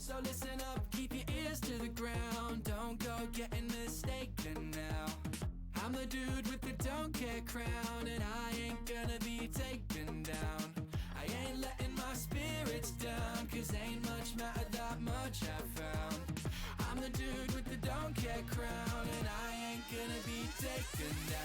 So listen up, keep your ears to the ground. Don't go getting mistaken now. I'm the dude with the don't care crown, and I ain't gonna be taken down. I ain't letting my spirits down, cause ain't much matter that much I found. I'm the dude with the don't care crown, and I ain't gonna be taken down.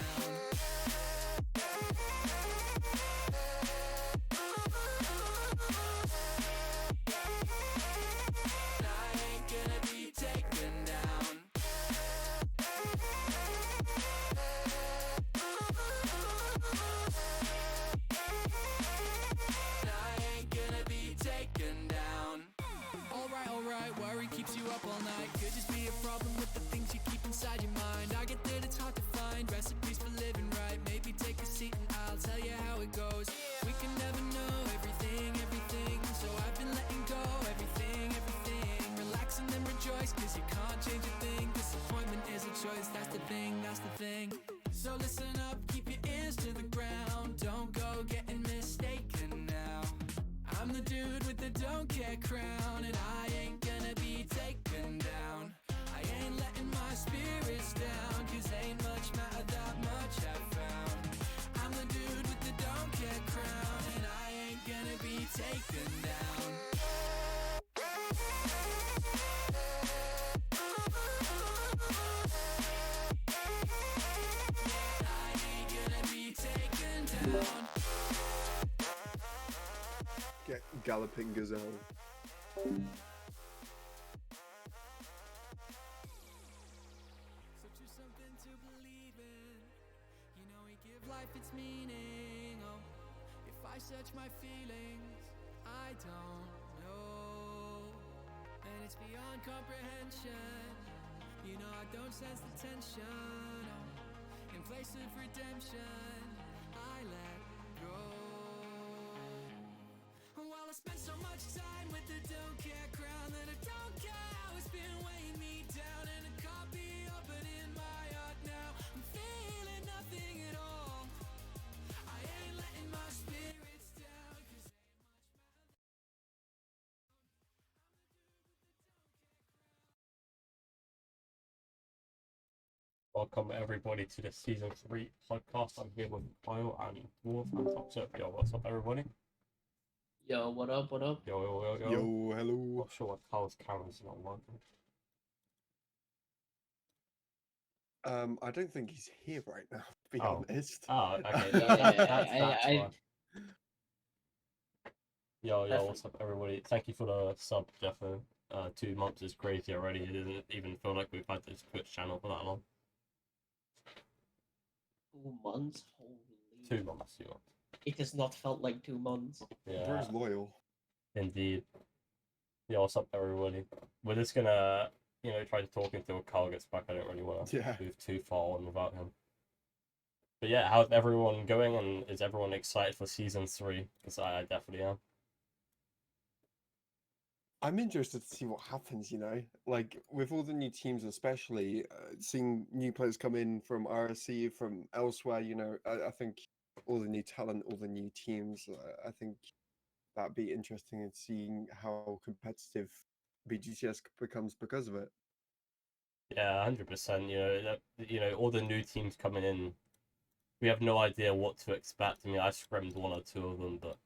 Worry keeps you up all night. Could just be a problem with the things you keep inside your mind. I get that it's hard to find recipes for living right. Maybe take a seat and I'll tell you how it goes. We can never know everything, so I've been letting go everything. Relax and then rejoice, cause you can't change a thing. Disappointment is a choice, that's the thing. So listen up, keep your ears to the ground. Don't go getting mistaken now. I'm the dude with the don't care crown, and I ain't gonna be taken down. I ain't letting my spirits down, cause ain't much matter that much I found. I'm the dude with the don't care crown, and I ain't gonna be taken down. I ain't gonna be taken down. Get galloping gazelle. So choose something to believe in. You know we give life its meaning. Oh, if I search my feelings, I don't know. And it's beyond comprehension. You know I don't sense the tension. Oh, in place of redemption, I let go. Well, I spent so much time with the don't care crown that I don't care how it's been weighing me down, and it can't be opening my heart now. I'm feeling nothing at all. I ain't letting my spirits down, cause ain't much matter. Welcome everybody to the season 3 podcast. I'm here with Kyle and Dwarf and Toxo. Yo, what's up everybody? Yo, what up, what up? Yo. Yo, hello. Not sure what Kyle's camera's not working. I don't think he's here right now, to be Oh. honest. Oh, okay. That's fine. Yo, what's up everybody? Thank you for the sub, Jeffo. 2 months is crazy already. It doesn't even feel like we've had this Twitch channel for that long. 2 months? Holy. 2 months, yeah. It has not felt like 2 months. Yeah. Bro's loyal. Indeed. Yo, what's up everybody? We're just gonna, try to talk until Kyle gets back. I don't really want to move too far on without him. But yeah, how's everyone going, and is everyone excited for season 3? Because I definitely am. I'm interested to see what happens, like with all the new teams, especially seeing new players come in from RSC, from elsewhere, I think all the new talent, all the new teams, I think that'd be interesting in seeing how competitive BGCS becomes because of it. Yeah, 100%. All the new teams coming in, we have no idea what to expect. I mean, I scrimmed 1 or 2 of them, but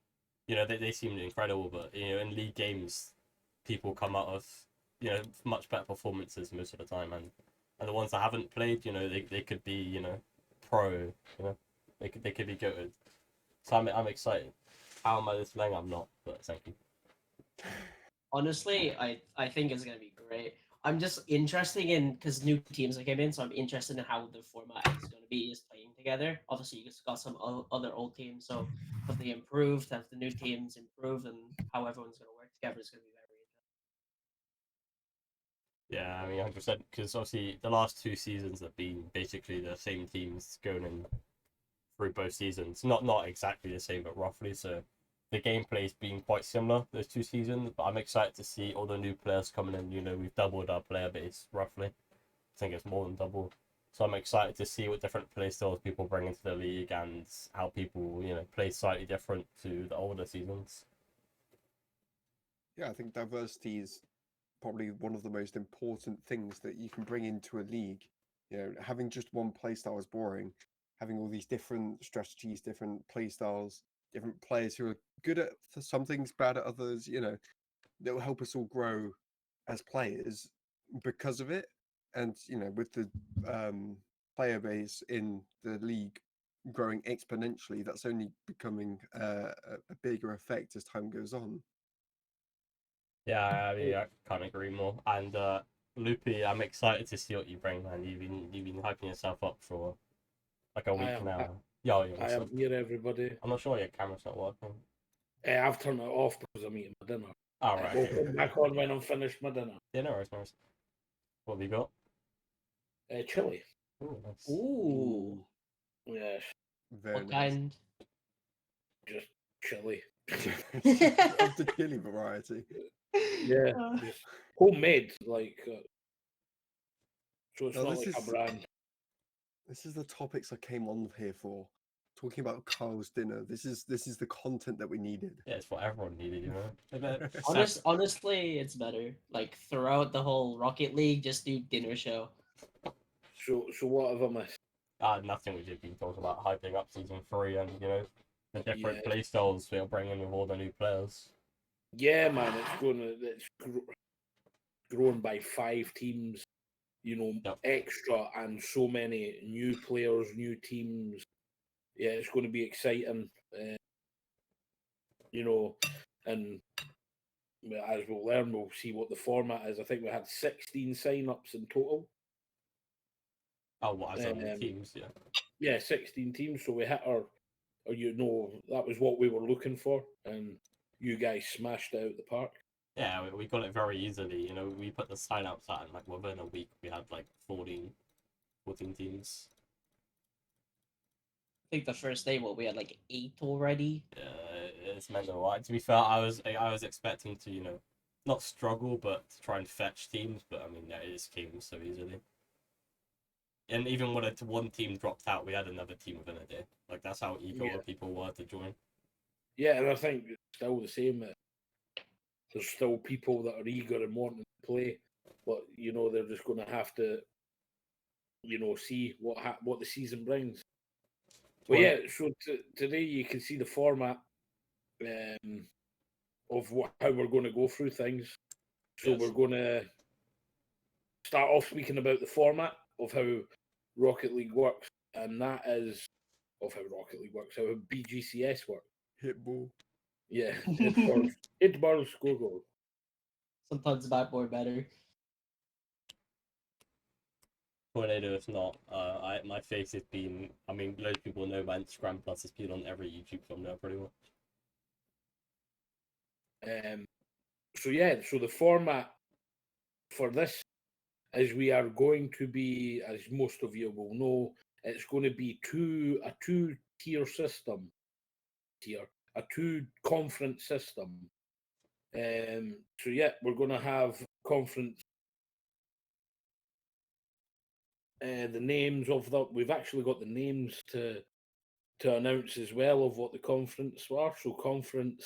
they seemed incredible. But in league games, people come out of much better performances most of the time, and the ones that haven't played, they could be pro, they could be good. So I'm excited. How am I this lame? I'm not, but thank you. Honestly, I think it's gonna be great. I'm just interested in, because new teams that came in, so I'm interested in how the format is gonna be just playing together. Obviously, you just got some other old teams, so have they improved? Have the new teams improved? And how everyone's gonna work together is gonna be very interesting. Yeah, I mean, 100%, because obviously the last 2 seasons have been basically the same teams going in through both seasons. Not exactly the same, but roughly. So the gameplay's been quite similar those 2 seasons. But I'm excited to see all the new players coming in. We've doubled our player base roughly. I think it's more than double. So I'm excited to see what different play styles people bring into the league and how people play slightly different to the older seasons. Yeah, I think diversity is probably one of the most important things that you can bring into a league. You know, having just one playstyle is boring. Having all these different strategies, different playstyles, different players who are good at some things, bad at others, you know, that will help us all grow as players because of it. And you know, with the player base in the league growing exponentially, that's only becoming a bigger effect as time goes on. Yeah, I mean, I can't agree more. And Loopy, I'm excited to see what you bring, man. You've been hyping yourself up for like a week now. Yo, I am here, everybody. I'm not sure your camera's not working. I've turned it off because I'm eating my dinner. All right. We'll come back on when I'm finished my dinner. Yeah, no worries, no worries. What have you got? Chili. Ooh, nice. Ooh. Yes, Very What nice. kind? just chili. Of the chili variety. Yeah, just homemade, like. So it's No, not this like a is- brand. This is the topics I came on here for. Talking about Kyle's dinner. This is the content that we needed. Yeah, it's what everyone needed, you know. Honestly, it's better. Like throughout the whole Rocket League, just do dinner show. So what have I missed? Nothing. We did been talking about hyping up season 3 and you know the different Yeah. playstyles we're bringing with all the new players. Yeah, man, it's grown by 5 teams. You know, Yep. extra and so many new players, new teams. Yeah, it's going to be exciting. You know, and as we'll learn, we'll see what the format is. I think we had 16 sign-ups in total. Oh, what as on the Um, teams? Yeah. Yeah, 16 teams. So we hit our, or you know, that was what we were looking for, and you guys smashed it out the park. Yeah, we got it very easily. You know, we put the sign ups out and like within a week we had like 14 teams. I think the first day, we had like 8 already. Yeah, it's mental. Right? To be fair, I was expecting to, you know, not struggle, but to try and fetch teams. But I mean, yeah, it just came so easily. And even when one team dropped out, we had another team within a day. Like that's how eager Yeah. the people were to join. Yeah, and I think it's still the same. There's still people that are eager and wanting to play, but you know they're just going to have to, you know, see what the season brings. But yeah, so today you can see the format of how we're going to go through things. So Yes. we're going to start off speaking about the format of how Rocket League works, and that is of how Rocket League works, how BGCS works. Hit ball. Yeah, hit bars, score goal. Sometimes backboard better. Tornado, if not, my face has been. I mean, loads of people know my Instagram plus it's been on every YouTube thumbnail pretty much. So yeah, so the format for this is we are going to be, as most of you will know, it's going to be a two-tier system, a 2-conference system. So yeah, we're going to have conference. The names of the we've actually got the names to announce as well of what the conference are. So conference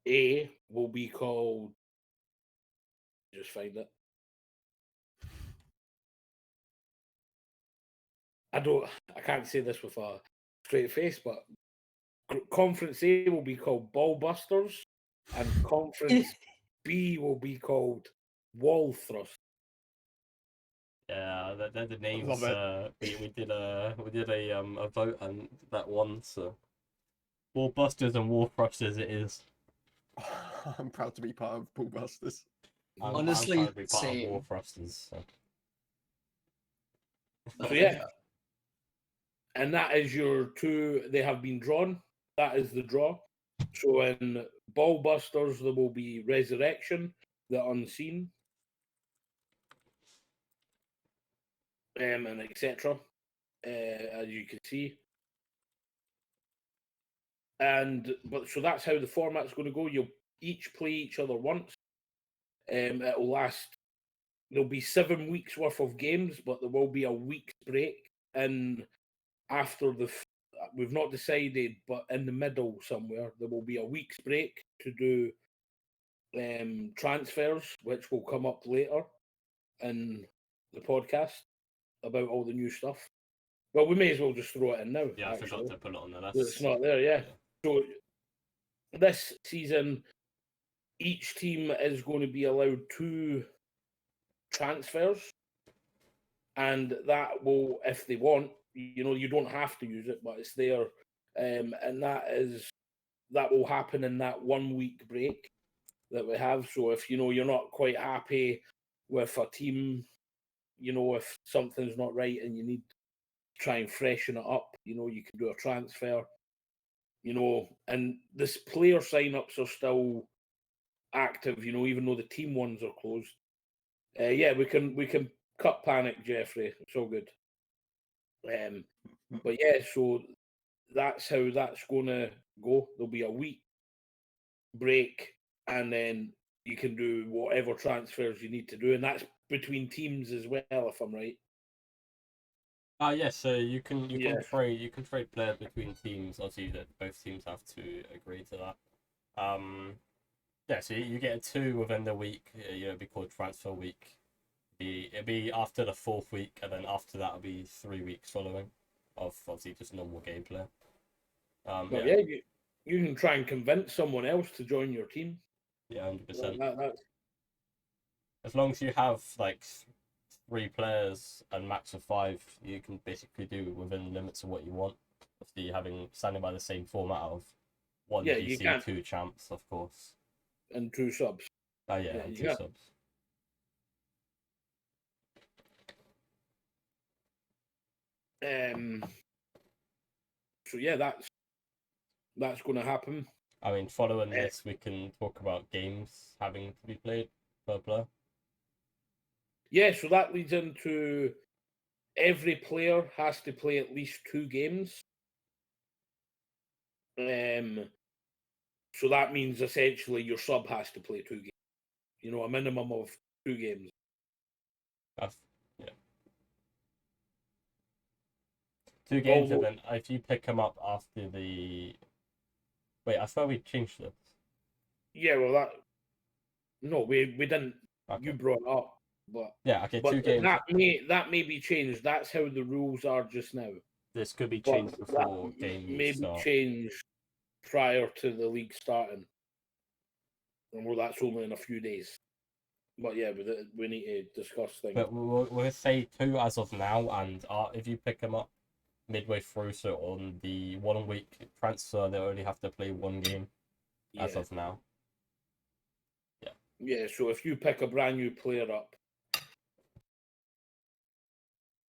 A will be called. Just find it. I can't say this with a straight face, but Conference A will be called Ball Busters, and Conference B will be called Wall Thrust. Yeah, they're the names. Love it. We did a vote on that one. So, Wall Busters and Wall Thrusters it is. I'm proud to be part of Ballbusters. I'm Honestly, proud to be part of same. Wall Thrusters. So. So yeah, and that is your 2. They have been drawn. That is the draw. So in Ball Busters there will be Resurrection, the Unseen, and etc. As you can see. But so that's how the format's going to go. You'll each play each other once. It'll last. There'll be 7 weeks worth of games, but there will be a week's break. And after we've not decided, but in the middle somewhere there will be a week's break to do transfers, which will come up later in the podcast about all the new stuff. Well, we may as well just throw it in now. Yeah, I actually. forgot to put it on the list. It's not there, yeah. So this season, each team is going to be allowed 2 transfers, and that will, if they want, you don't have to use it, but it's there, and that will happen in that 1 week break that we have. So if you're not quite happy with a team, if something's not right and you need to try and freshen it up, you can do a transfer. And this player sign-ups are still active, even though the team ones are closed. Yeah, we can cut panic, Jeffrey. It's all good. But yeah, so that's how that's gonna go. There'll be a week break, and then you can do whatever transfers you need to do, and that's between teams as well, if I'm right. Yeah, so you can Yeah. trade players between teams. Obviously, that both teams have to agree to that. Yeah, so you get 2 within the week. It'd be called transfer week. It'd be after the 4th week, and then after that, it'll be 3 weeks following of obviously just normal gameplay. But yeah, you can try and convince someone else to join your team. Yeah, 100%. That's As long as you have like 3 players and max of 5, you can basically do within the limits of what you want. Obviously, standing by the same format of 1 Yeah, you GC, can. 2 champs, of course. and 2 subs. Oh yeah, Yeah, and you 2 can. subs. So yeah, that's going to happen. I mean, following this, we can talk about games having to be played per player. Yeah, so that leads into every player has to play at least 2 games. So that means essentially your sub has to play 2 games. A minimum of 2 games. Yeah. 2 games, Although- and then if you pick them up after the... Wait, I thought we changed this. Yeah, well, no, we didn't. Okay. You brought it up, but Yeah, okay, but 2 games. that may be changed. That's how the rules are just now. This could be But changed that before game week maybe start. changed prior to the league starting. And well, that's only in a few days. But yeah, we need to discuss things. But we'll say 2 as of now, and if you pick them up midway through, so on the 1 week transfer, they only have to play 1 game as of now. Yeah, so if you pick a brand new player up,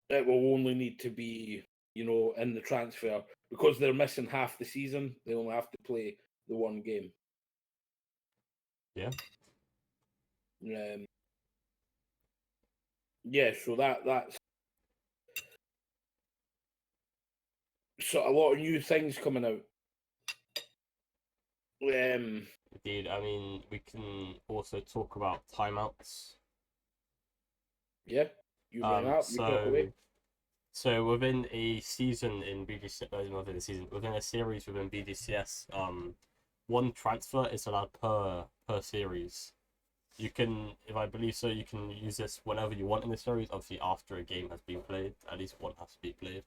it will only need to be, in the transfer. Because they're missing half the season, they only have to play the 1 game. Yeah. Yeah, so that's so a lot of new things coming out. Indeed, I mean, we can also talk about timeouts. Yeah, you bring it up, you talk away. So within a season in BGCS, within a series within BGCS, 1 transfer is allowed per series. You can, if I believe so, you can use this whenever you want in the series. Obviously, after a game has been played, at least 1 has to be played.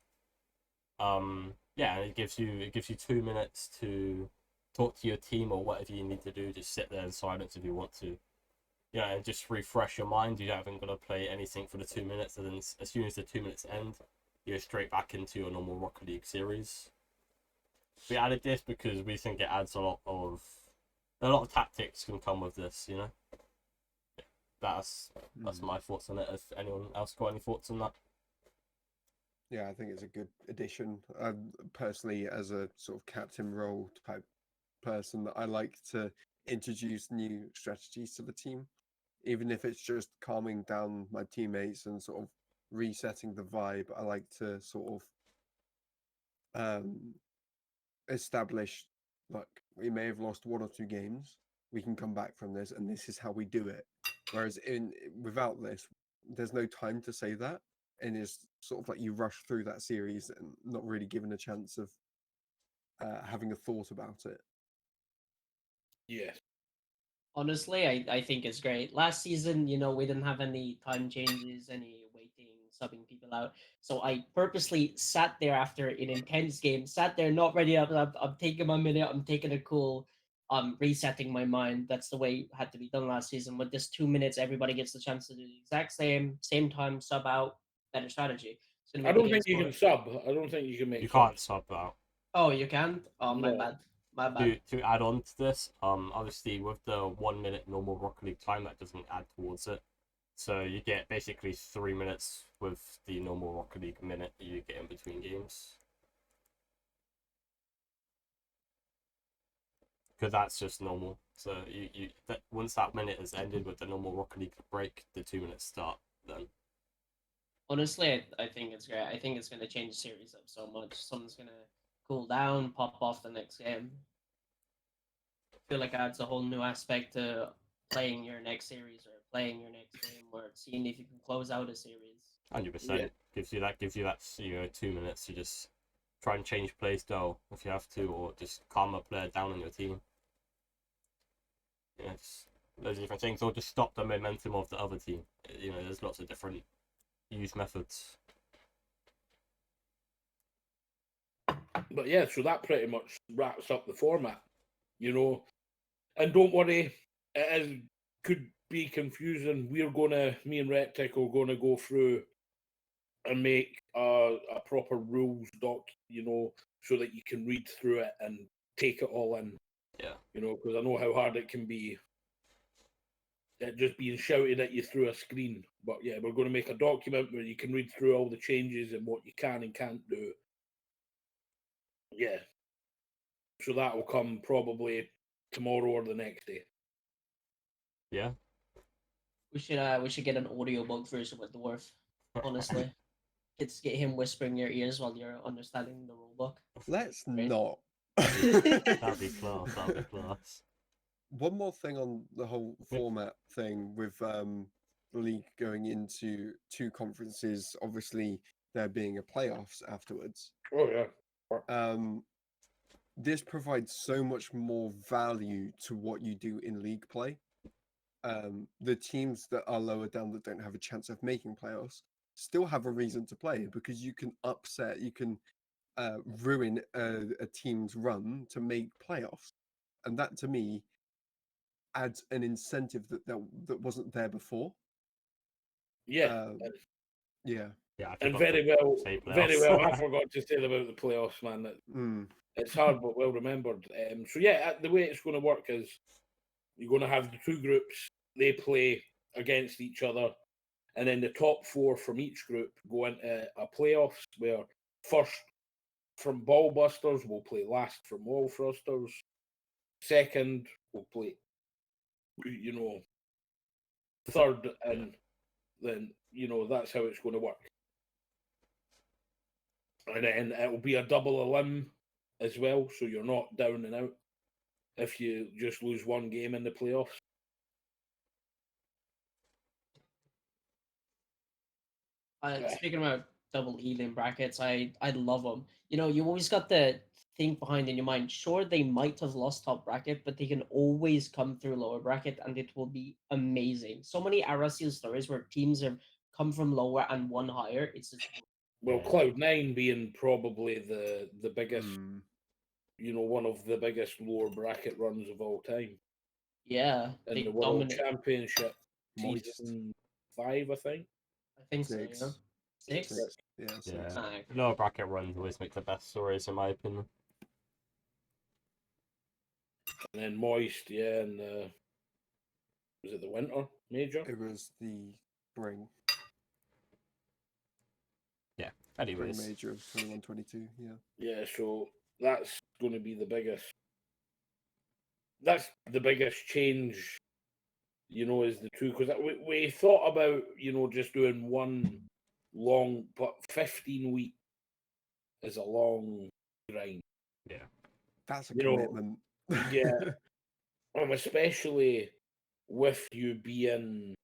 Yeah, and it gives you 2 minutes to talk to your team or whatever you need to do. Just sit there in silence if you want to. Yeah, and just refresh your mind. You haven't got to play anything for the 2 minutes, and then as soon as the 2 minutes end, you're straight back into your normal Rocket League series. We added this because we think it adds a lot of tactics can come with this. Yeah, that's my thoughts on it. If anyone else got any thoughts on that? Yeah, I think it's a good addition. Personally, as a sort of captain role type person, I like to introduce new strategies to the team, even if it's just calming down my teammates and sort of resetting the vibe. I like to sort of establish, look, we may have lost 1 or 2 games, we can come back from this, and this is how we do it. Whereas without this, there's no time to say that, and it's sort of like you rush through that series and not really given a chance of having a thought about it. Yes. Honestly, I think it's great. Last season, we didn't have any time changes, any waiting, subbing people out. So I purposely sat there after an intense game, sat there not ready up. I'm taking my minute. I'm taking a cool. Resetting my mind. That's the way it had to be done last season. With this 2 minutes, everybody gets the chance to do the exact same time, sub out, better strategy. It's gonna I make the don't game think you more. can sub. I don't think you can make You subs. can't sub out. Oh, you can't. Oh, my No. bad. My bad. To add on to this, obviously with the 1 minute normal Rocket League time, that doesn't add towards it. So you get basically 3 minutes with the normal Rocket League minute you get in between games. Because that's just normal. So once that minute has ended with the normal Rocket League break, the 2 minutes start then. Honestly, I think it's great. I think it's going to change the series up so much. Someone's going to cool down, pop off the next game. I feel like it adds a whole new aspect to playing your next series or playing your next game or seeing if you can close out a series. 100% gives you that 2 minutes to just try and change play style if you have to, or just calm a player down on your team. Just loads of different things, or just stop the momentum of the other team. There's lots of different use methods. But yeah, so that pretty much wraps up the format, And don't worry, could be confusing. Me and Reptic are gonna go through and make a proper rules doc, so that you can read through it and take it all in. Yeah. Because I know how hard it can be. Just being shouted at you through a screen. But yeah, we're going to make a document where you can read through all the changes and what you can and can't do. Yeah. So that will come probably tomorrow or the next day. Yeah. We should get an audiobook version with Dwarf. Honestly, get him whispering in your ears while you're understanding the rulebook. Let's Great. not. That'd be class. That'd be class. One more thing on the whole format thing with the league going into two conferences, obviously there being a playoffs afterwards. Oh yeah. This provides so much more value to what you do in league play. The teams that are lower down that don't have a chance of making playoffs still have a reason to play, because you can ruin a team's run to make playoffs, and that to me adds an incentive that wasn't there before. Yeah. Yeah. Yeah. And very well, I I forgot to say about the playoffs, man. It's hard but well remembered. So yeah, the way it's going to work is you're going to have the two groups. They play against each other, and then the top four from each group go into a playoffs where first from Ball Busters will play last from Wall Thrusters. Second will play, third, and then that's how it's going to work. And then it will be a double elim as well, so you're not down and out if you just lose one game in the playoffs. Speaking about double elim brackets, I love them. You always got the think behind in your mind. Sure, they might have lost top bracket, but they can always come through lower bracket, and it will be amazing. So many RSL stories where teams have come from lower and won higher. It's just Well, Yeah. Cloud9 being probably the biggest, Mm. one of the biggest lower bracket runs of all time yeah, in they the World dominate. Championship Moist. season 5, I think. I think so. Six. Yeah. Six. Six. Yeah. Six. Yeah. Ah, Lower bracket runs always make the best stories, in my opinion. And then Moist, yeah, and was it the Winter Major? It was the spring Anyways. major of 21-22. Yeah. Yeah, so that's going to be the biggest. That's the biggest change, is the two. Because we thought about, just doing one long, but 15 weeks is a long grind. Yeah. That's a You know, commitment. Yeah. Especially with you being,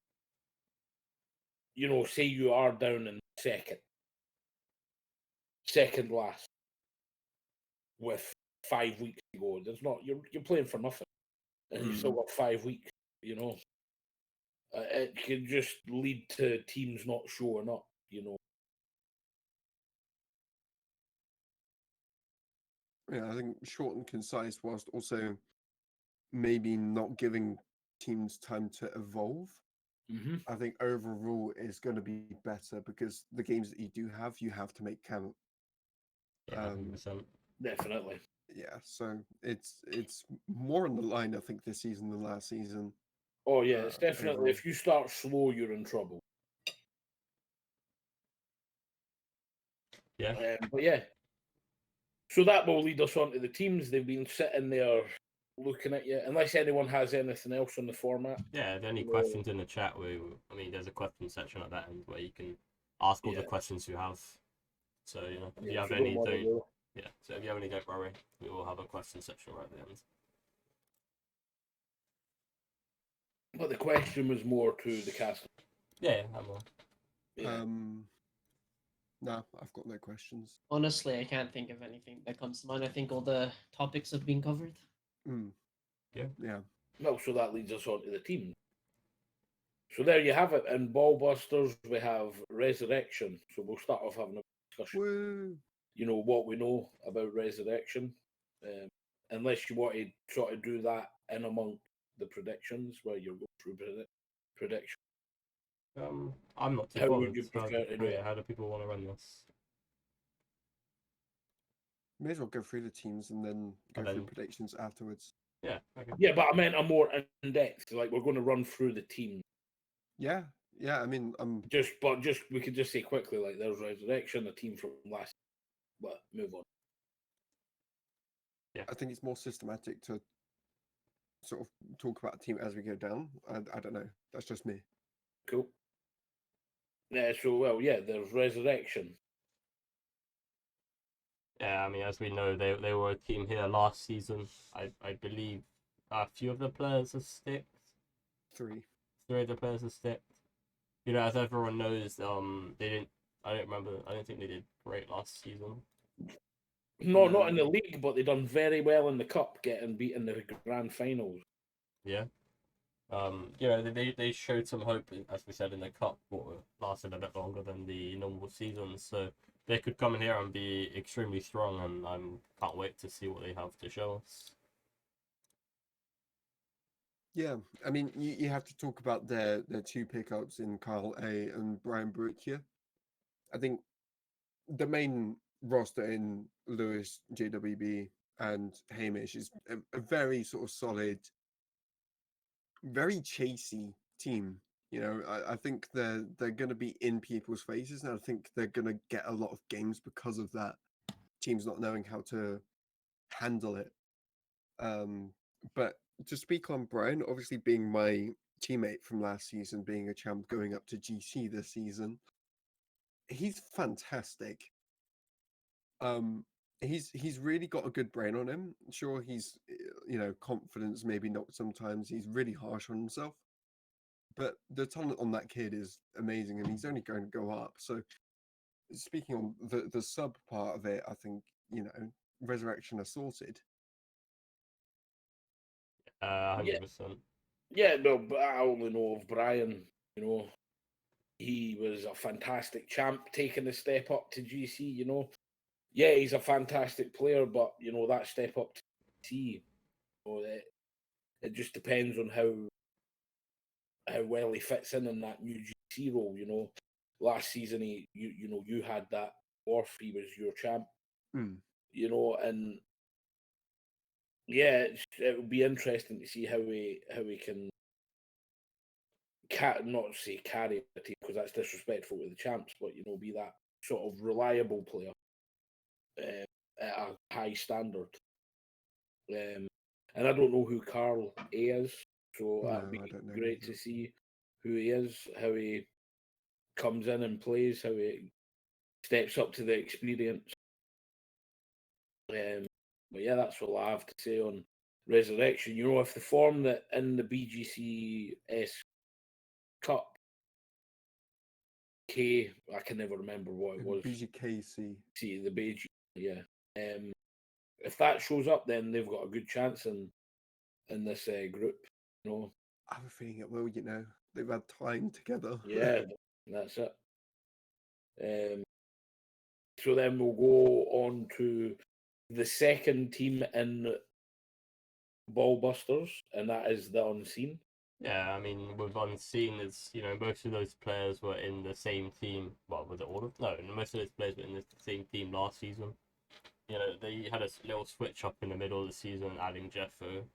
say you are down in second last with 5 weeks to go. There's not you're playing for nothing, and you've still got 5 weeks. You know, it could just lead to teams not showing up. You know, Yeah, I think short and concise, whilst also maybe not giving teams time to evolve. mm-hmm. I think overall is going to be better because the games that you have to make count. Yeah, 100%. Definitely. Yeah, so it's more on the line, I think, this season than last season. Oh yeah, it's definitely. Overall. If you start slow, you're in trouble. Yeah. But yeah, so that will lead us on to the teams. They've been sitting there looking at you. Unless anyone has anything else on the format. Yeah, if there are any Yeah. questions in the chat, I mean, there's a question section at that end where you can ask all the Yeah. questions you have. So, you know, if Yeah, you have so any, don't worry, don't, Will. yeah, so if you have any, don't worry. We will have a question section right at the end. But the question was more to the cast. Yeah, I will. Yeah. No, I've got no questions. Honestly, I can't think of anything that comes to mind. I think all the topics have been covered. Yeah. Well, so that leads us on to the team. So there you have it. In Ballbusters, we have Resurrection. So we'll start off having a discussion. Woo! You know what we know about Resurrection, unless you want to sort of do that in among the predictions where you're going through prediction. I'm not too How would bothered. you prefer to do it? How do people want to run this? May as well go through the teams and then go And through then- predictions afterwards. Yeah, okay. Yeah, but I meant a more in depth. Like we're going to run through the team. Yeah, I mean, Just we could just say quickly like there's Resurrection, the team from last. But move on. I think it's more systematic to sort of talk about a team as we go down. I don't know. That's just me. Cool. Yeah. So there's Resurrection. Yeah, I mean, as we know, they were a team here last season. I believe a few of the players have sticked. 3. 3 of the players have sticked. You know, as everyone knows, they didn't. I don't remember. I don't think they did great last season. No, not in the league, but they done very well in the cup, getting beat in the grand finals. Yeah. You know, they showed some hope, as we said, in the cup, what lasted a bit longer than the normal season. So they could come in here and be extremely strong, and I can't wait to see what they have to show us. Yeah, I mean, you have to talk about their 2 pickups in Carl A and Brian Brook here. I think the main roster in Lewis, JWB, and Hamish is a very sort of solid, very chasey team. You know, I think they're going to be in people's faces, and I think they're going to get a lot of games because of that. Teams not knowing how to handle it. But to speak on Brian, obviously being my teammate from last season, being a champ going up to GC this season, he's fantastic. He's really got a good brain on him. Sure, he's confidence maybe not sometimes. He's really harsh on himself, but the talent on that kid is amazing, and he's only going to go up. So, speaking on the sub part of it, I think Resurrection are sorted. 100%. Yeah, no, but I only know of Brian. You know, he was a fantastic champ, taking the step up to GC. You know, yeah, he's a fantastic player, but you know that step up to GC, it just depends on how well he fits in that new GC role. You know, last season you had that Dwarf, he was your champ. You know, and yeah, it would be interesting to see how he can not say carry a team because that's disrespectful to the champs, but you know, be that sort of reliable player at a high standard. And I don't know who Carl A is, so that'd be great to see who he is, how he comes in and plays, how he steps up to the experience. But yeah, that's all I have to say on Resurrection. You know, if the form that in the BGCS Cup I can never remember what it was. BGKC. See the BG, yeah. If that shows up, then they've got a good chance in this group. You know, I have a feeling it will. They've had time together. Yeah, that's it. So then we'll go on to the second team in Ballbusters, and that is the Unseen. Yeah, I mean, with Unseen, it's, most of those players were in the same team. Well, was it all of? No, most of those players were in the same team last season. They had a little switch up in the middle of the season, adding Jeffo.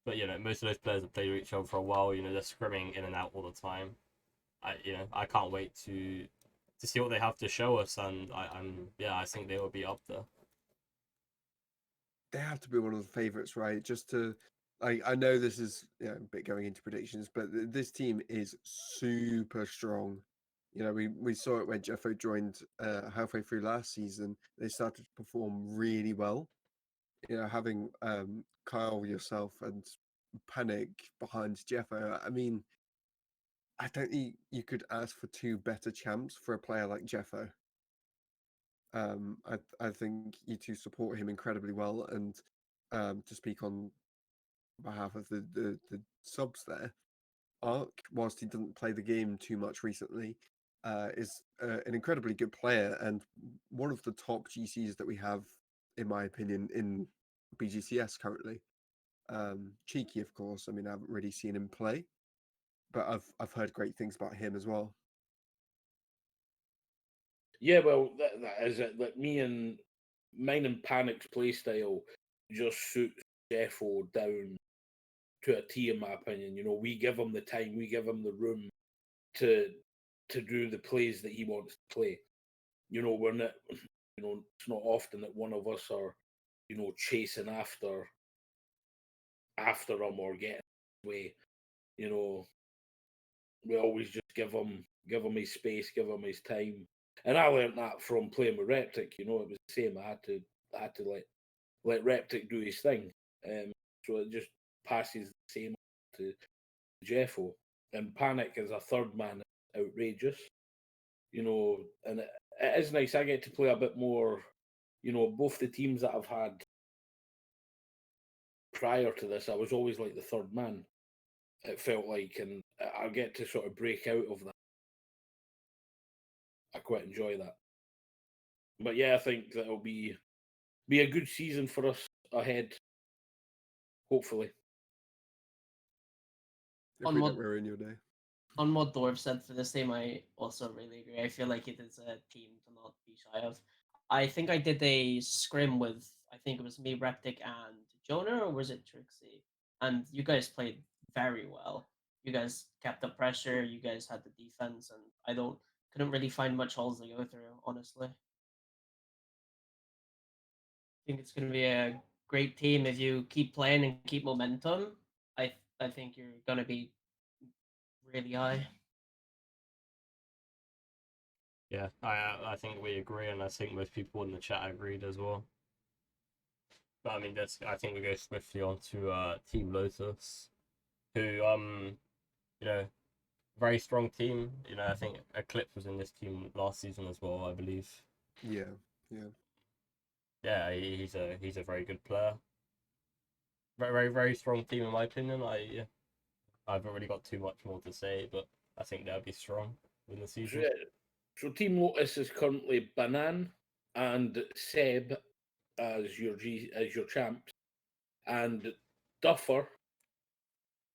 But, most of those players have played with each other for a while. They're scrimming in and out all the time. I can't wait to see what they have to show us, and I think they will be up there. They have to be one of the favourites, right? Just to, I know this is a bit going into predictions, but this team is super strong. We saw it when Jeffo joined halfway through last season. They started to perform really well. Having Kyle, yourself, and Panic behind Jeffo. I mean, I don't think you could ask for two better champs for a player like Jeffo. I think you two support him incredibly well, and to speak on behalf of the subs there, Ark, whilst he doesn't play the game too much recently, is an incredibly good player and one of the top GCs that we have, in my opinion, in BGCS currently. Cheeky, of course. I mean, I haven't really seen him play, but I've heard great things about him as well. Yeah, well, that is it. Like mine and Panic's playstyle just suits Jeffo down to a T, in my opinion. We give him the time, we give him the room to do the plays that he wants to play. We're not. It's not often that one of us are, chasing after him or getting away. We always just give him his space, give him his time. And I learned that from playing with Reptic. It was the same. I had to let Reptic do his thing. So it just passes the same to Jeffo. And Panic as a third man is outrageous. And it is nice. I get to play a bit more. Both the teams that I've had prior to this, I was always like the third man. It felt like, and I get to sort of break out of that. I quite enjoy that. But yeah, I think that'll be a good season for us ahead. Hopefully. If On we what- don't ruin your day. On what Dwarf said for this team, I also really agree. I feel like it is a team to not be shy of. I think I did a scrim with, I think it was me, Reptic, and Jonah, or was it Trixie? And you guys played very well. You guys kept the pressure. You guys had the defense, and I couldn't really find much holes to go through, honestly. I think it's going to be a great team if you keep playing and keep momentum. I think you're going to be really high. Yeah, I think we agree, and I think most people in the chat agreed as well. But I mean, I think we go swiftly on to Team Lotus, who very strong team. I think Eclipse was in this team last season as well, I believe. Yeah. Yeah, he's a very good player. Very, very, very strong team in my opinion. I haven't really got too much more to say, but I think they'll be strong in the season. So Team Lotus is currently Banan and Seb as your champs, and Duffer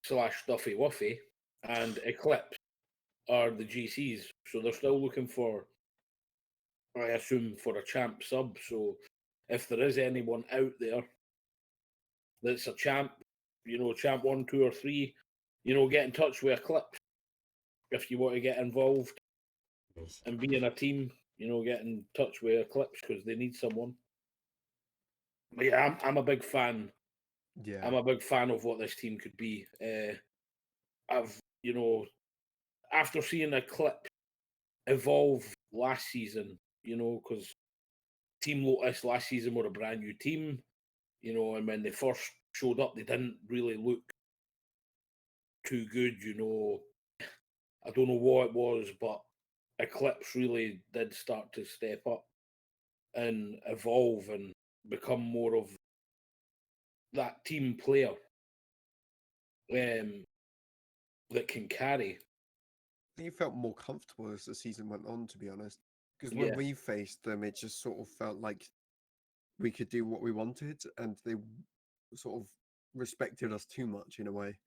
/ Duffy Wuffy and Eclipse are the GCs. So they're still looking for, I assume, for a champ sub. So if there is anyone out there that's a champ, champ 1, 2, or 3, get in touch with Eclipse if you want to get involved and be in a team. Get in touch with Eclipse because they need someone. But yeah, I'm a big fan. Yeah. I'm a big fan of what this team could be. I've after seeing Eclipse evolve last season, because Team Lotus last season were a brand new team, and when they first showed up, they didn't really look too good. I don't know what it was, but Eclipse really did start to step up and evolve and become more of that team player. that can carry. You felt more comfortable as the season went on, to be honest. Because Yeah. when we faced them, it just sort of felt like we could do what we wanted, and they sort of respected us too much in a way.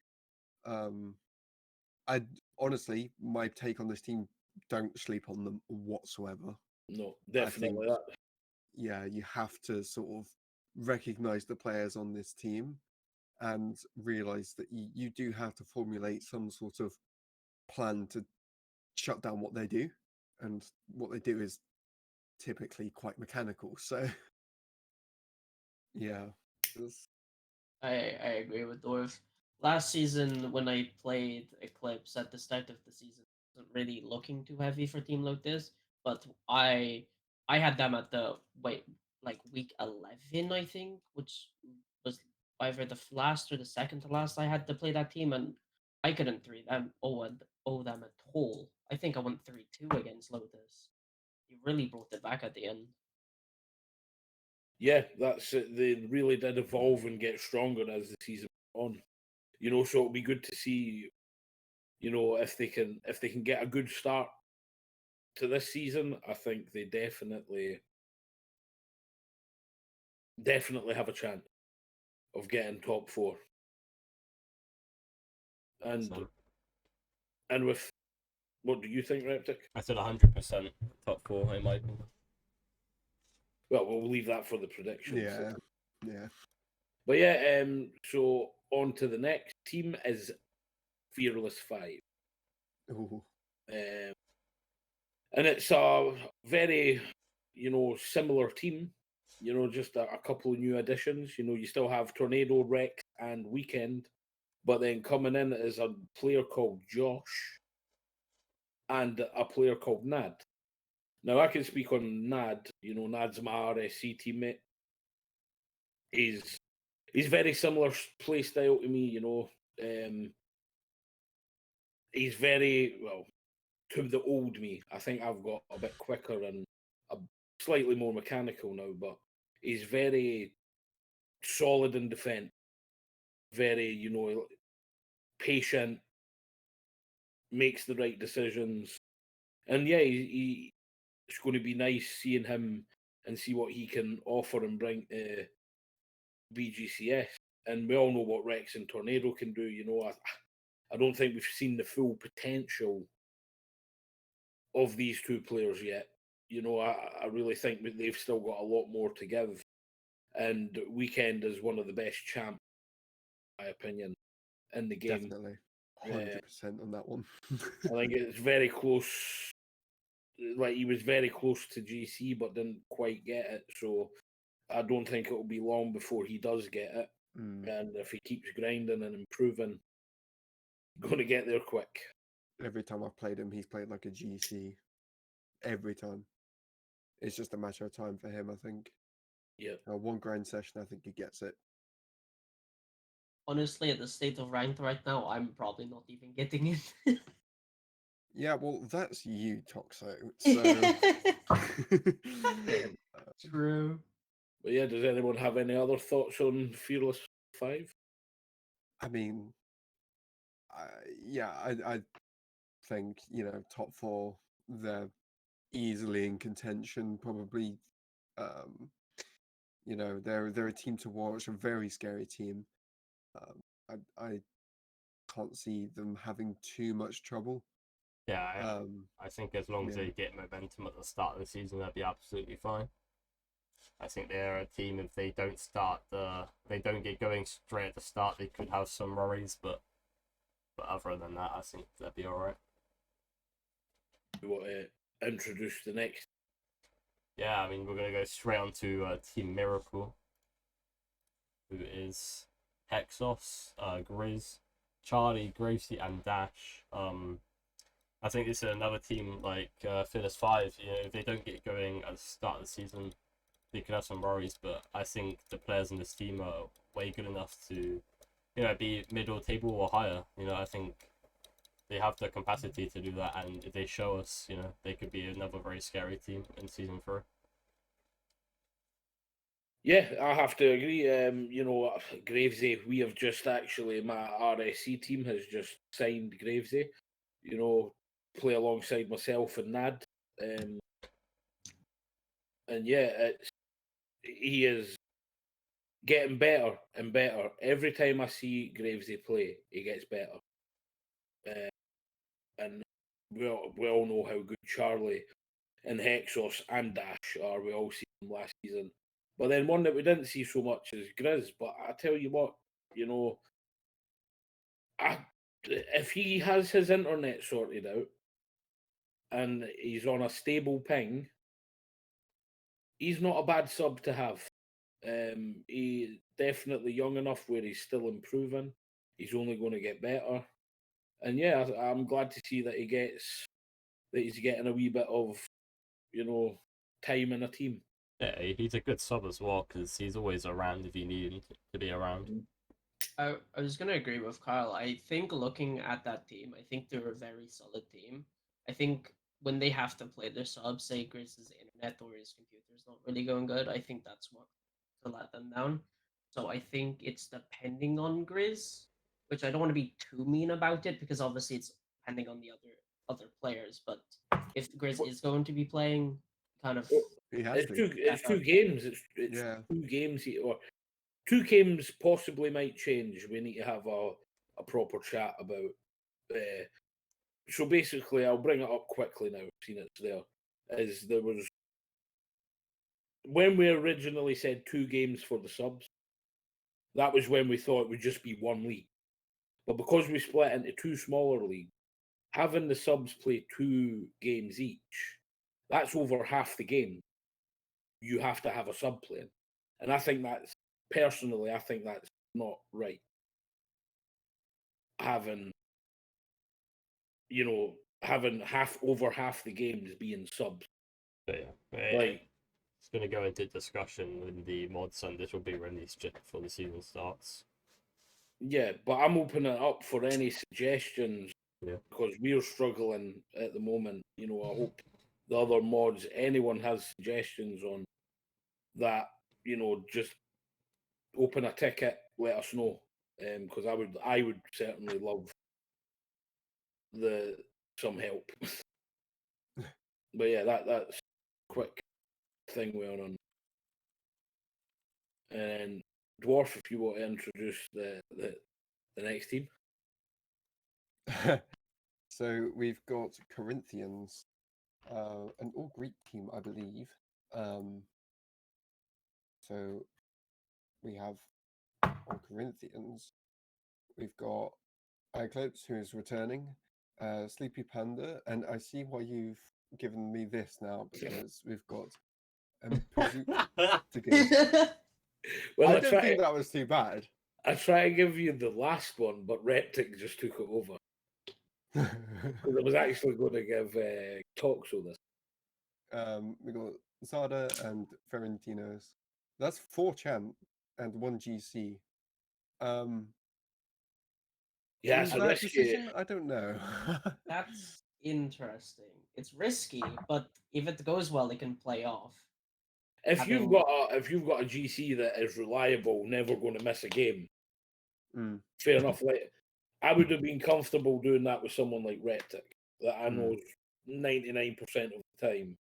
I honestly, my take on this team: don't sleep on them whatsoever. No, I think, definitely that. yeah, you have to sort of recognize the players on this team and realize that you do have to formulate some sort of plan to shut down what they do, and what they do is typically quite mechanical. So, yeah, it's- I agree with Dwarf. Last season, when I played Eclipse at the start of the season, wasn't really looking too heavy for a team like this. But I had them at the like week 11, I think, which was either the last or the second to last I had to play that team, and I couldn't owe them at all. I think I went 3-2 against Lotus. He really brought it back at the end. Yeah, that's it. They really did evolve and get stronger as the season went on. You know, so it'll be good to see, you know, if they can get a good start to this season. I think they definitely have a chance of getting top four. And So, and with what do you think, Reptic? I said 100% top 4 in my opinion. Well, we'll leave that for the predictions. yeah, yeah. But yeah, so on to the next team is Fearless 5. Ooh. And it's a very, you know, similar team. You know, just a couple of new additions. You know, you still have Tornado, Rex, and Weekend, but then coming in is a player called Josh and a player called Nad. Now I can speak on Nad. You know, Nad's my RSC teammate. He's very similar play style to me. You know, he's very well to the old me. I think I've got a bit quicker and a slightly more mechanical now, but he's very solid in defense. Very, you know, patient, makes the right decisions, and yeah, it's going to be nice seeing him and see what he can offer and bring to BGCS. And we all know what Rex and Tornado can do. You know, I don't think we've seen the full potential of these two players yet. You know, I really think that they've still got a lot more to give. And Weekend is one of the best champs, in my opinion, in the game. Definitely, 100% on that one. I think it's very close. Like he was very close to GC, but didn't quite get it. So I don't think it will be long before he does get it. And if he keeps grinding and improving, going to get there quick. Every time I've played him, he's played like a GC. Every time. It's just a matter of time for him, I think. Yeah. One grind session, I think he gets it. Honestly, at the state of ranked right now, I'm probably not even getting it. Yeah, well, that's you, Toxo. So. True. But yeah, does anyone have any other thoughts on Fearless 5? I mean, I think, you know, top 4, they're easily in contention, probably. You know, they're a team to watch, a very scary team. I can't see them having too much trouble. Yeah, I think as long as yeah. they get momentum at the start of the season, they'll be absolutely fine. I think they're a team, if they don't get going straight at the start, they could have some worries, but other than that, I think they'll be alright. You want to introduce the next? Yeah, I mean, we're going to go straight on to Team Miracle, who is Hexos, Grizz, Charlie, Gravesy, and Dash. I think this is another team like Fearless 5. You know, if they don't get going at the start of the season, they could have some worries, but I think the players in this team are way good enough to, you know, be middle table or higher. You know, I think they have the capacity to do that, and if they show us, you know, they could be another very scary team in Season 3. Yeah, I have to agree. You know, Gravesy, we have just actually, my RSC team has just signed Gravesy, you know, play alongside myself and Nad. And yeah, he is getting better and better. Every time I see Gravesy play, he gets better. And we all know how good Charlie and Hexos and Dash are. We all seen them last season. But then one that we didn't see so much is Grizz. But I tell you what, you know, if he has his internet sorted out and he's on a stable ping, he's not a bad sub to have. He's definitely young enough where he's still improving. He's only going to get better. And yeah, I'm glad to see that he's getting a wee bit of, you know, time in a team. Yeah, he's a good sub as well because he's always around if you need him to be around. I was gonna agree with Kyle. I think looking at that team, I think they're a very solid team. I think when they have to play their subs, say Grizz's internet or his computer's not really going good, I think that's what to let them down. So I think it's depending on Grizz, which I don't want to be too mean about it because obviously it's depending on the other players. But if Grizz is going to be playing, kind of He has It's to. two games. It's Yeah. 2 games or 2 games possibly might change. We need to have a proper chat about. So basically, I'll bring it up quickly now. Seeing it's there, is there was when we originally said 2 games for the subs. That was when we thought it would just be 1 league, but because we split into 2 smaller leagues, having the subs play 2 games each, that's over half the game. You have to have a sub playing, and I think that's personally, I think that's not right. Having having over half the games being subs. But yeah, Like, it's going to go into discussion when the mods and this will be released just before the season starts. yeah, but I'm opening it up for any suggestions because we're struggling at the moment. You know, I hope the other mods, anyone has suggestions on that, you know, just open a ticket, let us know. Because I would certainly love some help. But yeah, that's a quick thing we're on. And Dwarf, if you want to introduce the next team. So we've got Corinthians, an all Greek team, I believe. So we have on Corinthians, we've got Eclipse, who is returning, Sleepy Panda, and I see why you've given me this now because we've got Mpazuki to give. Well, I don't think that was too bad. I try to give you the last one, but Reptic just took it over. I was actually going to give Toxo this. We got Zada and Ferentinos. That's 4 champ and 1 GC. Yeah, Is it's a that risky. decision? I don't know. That's interesting. It's risky, but if it goes well, it can play off. If you've got a GC that is reliable, never going to miss a game, fair enough. Like, I would have been comfortable doing that with someone like Reptic, that I know 99% of the time.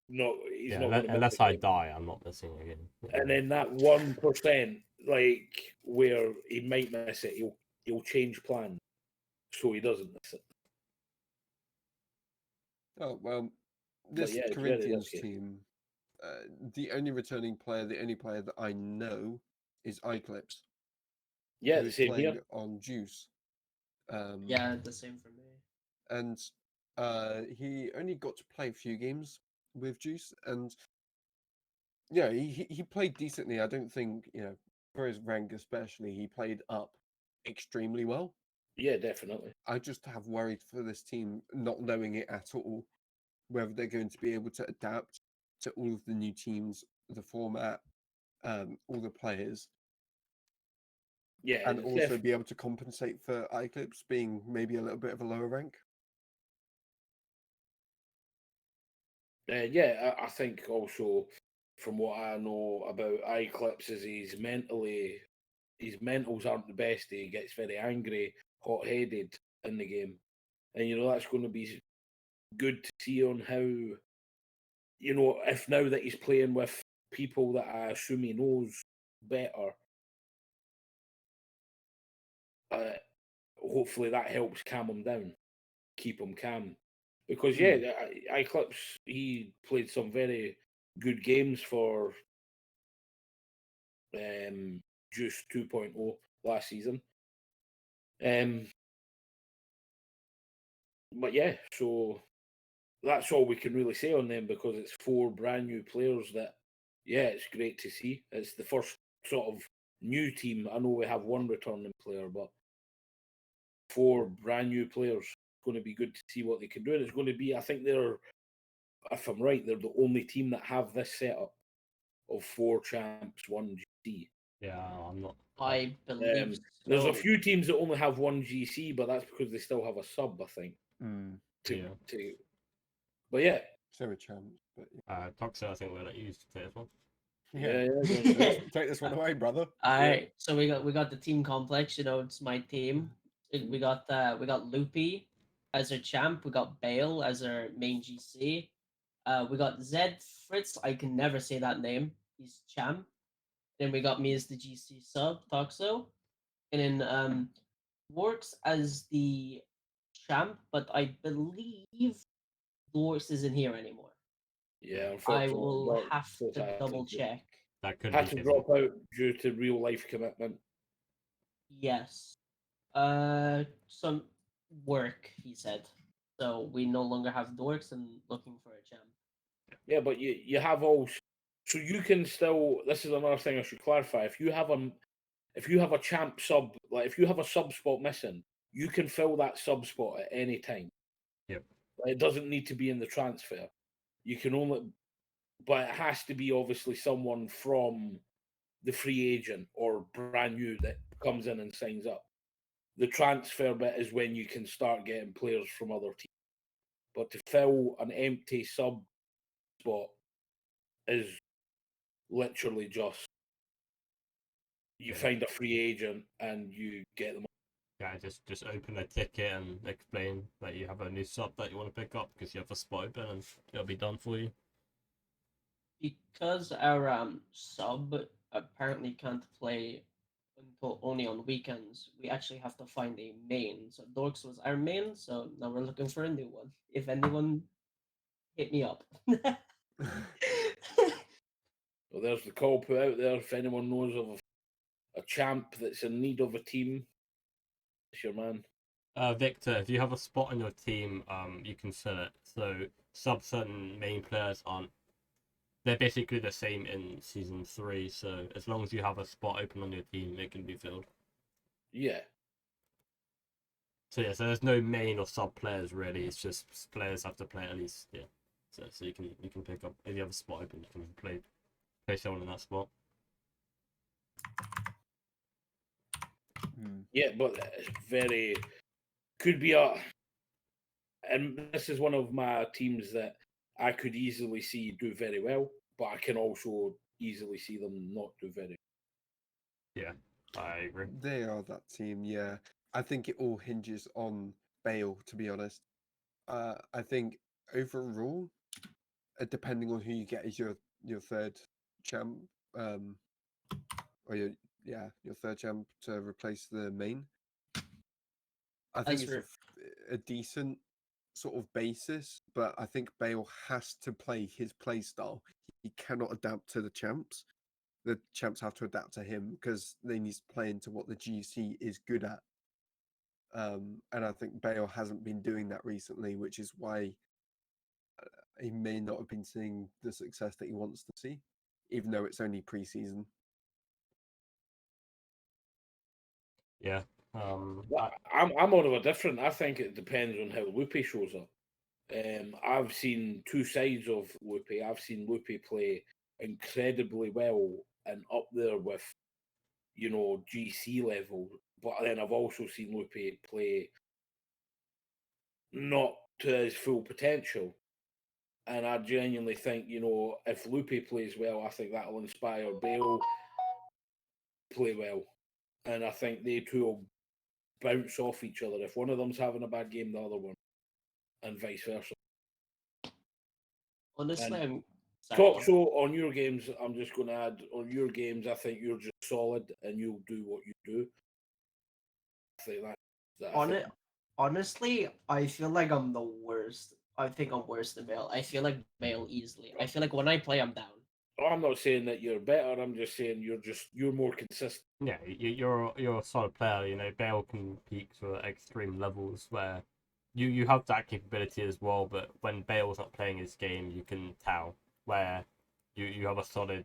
He's not going to miss unless a I game. die, I'm not missing again. And then that 1%, like where he might miss it, he'll change plans so he doesn't miss it. Oh well, this yeah, it's Corinthians team, the only returning player, the only player that I know is Eclipse. Yeah, who's same playing here. on Juice. Yeah, the same for me. And he only got to play a few games with Juice, and yeah, he played decently. I don't think, for his rank especially, he played up extremely well. Yeah, definitely. I just have worried for this team not knowing it at all, whether they're going to be able to adapt to all of the new teams, the format, all the players. Yeah, and also be able to compensate for Eclipse being maybe a little bit of a lower rank. Yeah, I think also from what I know about Eclipse, is his mentals aren't the best. He gets very angry, hot-headed in the game, and that's going to be good to see on how, if now that he's playing with people that I assume he knows better, hopefully that helps calm him down, keep him calm. Because Eclipse, he played some very good games for Juice 2.0 last season. But yeah, so that's all we can really say on them, because it's 4 brand new players that, it's great to see. It's the first sort of new team. I know we have 1 returning player, but 4 brand new players. Going to be good to see what they can do. And it's going to be, I think they're, if I'm right, they're the only team that have this setup of 4 champs, 1 GC. Yeah, I'm not. I believe There's a so. few teams that only have 1 GC, but that's because they still have a sub, I think. But yeah. So a champ. But Toxo, I think we'll let you say as well. yeah. Take this one away, brother. All right, so we got the team complex. It's my team. We got Loopy as our champ. We got Bale as our main GC. We got Zed Fritz. I can never say that name. He's champ. Then we got me as the GC sub, Toxo. And then Works as the champ, but I believe Works isn't here anymore. Yeah, I unfortunately. will have to double check. That could Had be to drop out due to real life commitment. Yes. Some work, he said. So we no longer have dorks and looking for a champ. Yeah, but you have all, so you can still. This is another thing I should clarify. If you have a champ sub, like if you have a sub spot missing, you can fill that sub spot at any time. Yep. It doesn't need to be in the transfer. You can only, but it has to be obviously someone from the free agent or brand new that comes in and signs up. The transfer bit is when you can start getting players from other teams. But to fill an empty sub spot is literally just you find a free agent and you get them. Yeah, just open a ticket and explain that you have a new sub that you want to pick up because you have a spot open, and it'll be done for you. Because our sub apparently can't play until only on weekends, we actually have to find a main. So Dorks was our main, so now we're looking for a new one. If anyone, hit me up. Well, there's the call put out there. If anyone knows of a champ that's in need of a team, it's your man. Victor, if you have a spot on your team, you can fill it. So subs and main players aren't. They're basically the same in season 3. So as long as you have a spot open on your team, it can be filled. Yeah. So yeah, so there's no main or sub players really. It's just players have to play at least. Yeah. So you can pick up if you have a spot open, you can play someone in that spot. Yeah, but it's very could be and this is one of my teams that I could easily see do very well, but I can also easily see them not do very well. Yeah, I agree. They are that team, yeah. I think it all hinges on Bale, to be honest. I think overall, depending on who you get as your 3rd champ, or your third champ to replace the main, I think it's a decent sort of basis, but I think Bale has to play his play style. He cannot adapt to the champs. The champs have to adapt to him because they need to play into what the GC is good at. And I think Bale hasn't been doing that recently, which is why he may not have been seeing the success that he wants to see, even though it's only pre-season. Yeah. I'm on a different. I think it depends on how Lupe shows up. I've seen 2 sides of Lupe. I've seen Lupe play incredibly well and up there with, GC level. But then I've also seen Lupe play not to his full potential. And I genuinely think, if Lupe plays well, I think that'll inspire Bale play well. And I think they two will bounce off each other. If one of them's having a bad game, the other one, and vice versa. Honestly, And sorry, go on. Toxo, on your games, I'm just going to add, on your games, I think you're just solid and you'll do what you do. I think Honestly, I feel like I'm the worst. I think I'm worse than Bale. I feel like Bale easily. I feel like when I play, I'm down. I'm not saying that you're better. I'm just saying you're more consistent. Yeah, you're a solid player. You know, Bale can peak to extreme levels where you have that capability as well. But when Bale's not playing his game, you can tell where you have a solid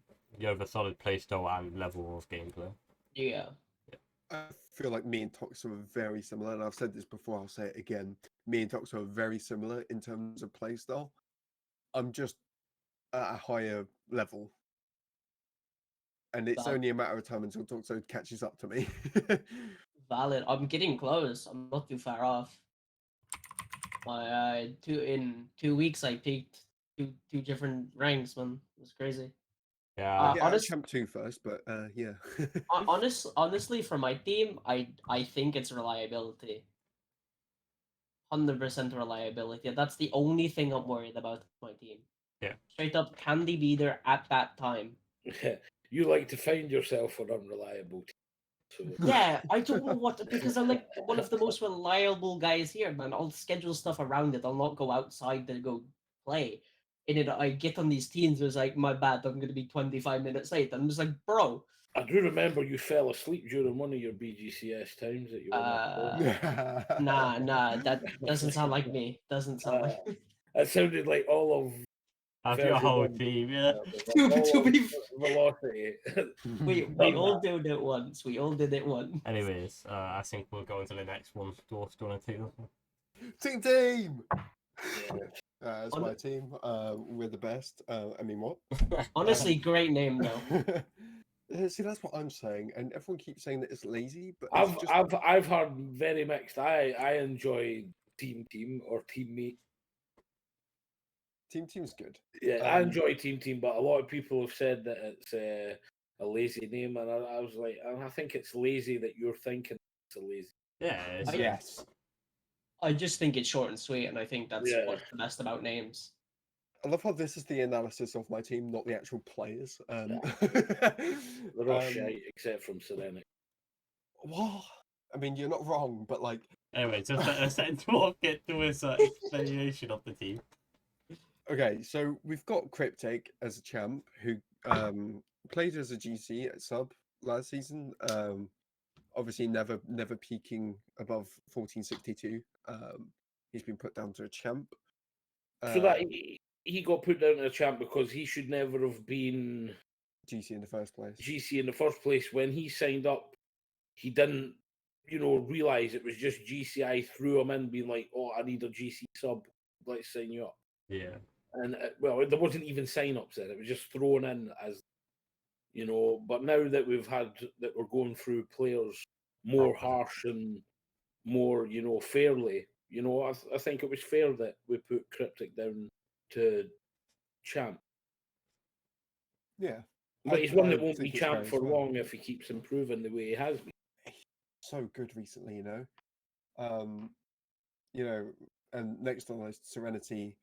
play style and level of gameplay. Yeah. I feel like me and Toxo are very similar, and I've said this before, I'll say it again. Me and Toxo are very similar in terms of playstyle. I'm just at a higher level. And it's Val- only a matter of time until Toxo catches up to me. Valid. I'm getting close. I'm not too far off. In 2 weeks I peaked two different ranks, man. It was crazy. Yeah, Yeah, Champ 2 first, but yeah. Honestly, for my team, I think it's reliability. 100% reliability. That's the only thing I'm worried about my team. Yeah. Straight up, can they be there at that time? You like to find yourself an unreliable team. So Yeah, I don't know what because I'm like one of the most reliable guys here, man. I'll schedule stuff around it. I'll not go outside to go play. And then I get on these teams, it's like, my bad, I'm gonna be 25 minutes late. I'm just like, bro. I do remember you fell asleep during one of your BGCS times that you were not Nah, that doesn't sound like me. Doesn't sound like me. It sounded like all of have your whole version one. team. Yeah. To be Velocity. we all did it once. We all did it once. Anyways, I think we'll go into the next one. Dwarf, do you want to take this one? Team! Yeah. It's my team. We're the best. I mean, what? Honestly, great name though. See, that's what I'm saying, and everyone keeps saying that it's lazy, but it's I've heard very mixed. I enjoy team or teammate. Team's good. Yeah, I enjoy team, but a lot of people have said that it's a lazy name, and I was like, and I think it's lazy that you're thinking it's a lazy. Yeah. Yes. I just think it's short and sweet, and I think that's Yeah. what's the best about names. I love how this is the analysis of my team, not the actual players. They're all shite except from Serenic. What? I mean, you're not wrong, but like. Anyway, just let Dwarf get to his explanation of the team. Okay, so we've got Cryptic as a champ who played as a GC at sub last season. Obviously, never peaking above 1462. He's been put down to a champ. So that he got put down to a champ because he should never have been GC in the first place. GC in the first place. When he signed up, he didn't, realize it was just GC. I threw him in, being like, "Oh, I need a GC sub. Let's sign you up." Yeah. And there wasn't even sign-ups then. It was just thrown in as, But now that we're going through players more harsh and more, fairly. I think it was fair that we put Cryptic down to champ. Yeah. But he's one that won't be think it's champ fair as for well. long if he keeps improving the way he has been. So good recently, and next on the list, Serenity,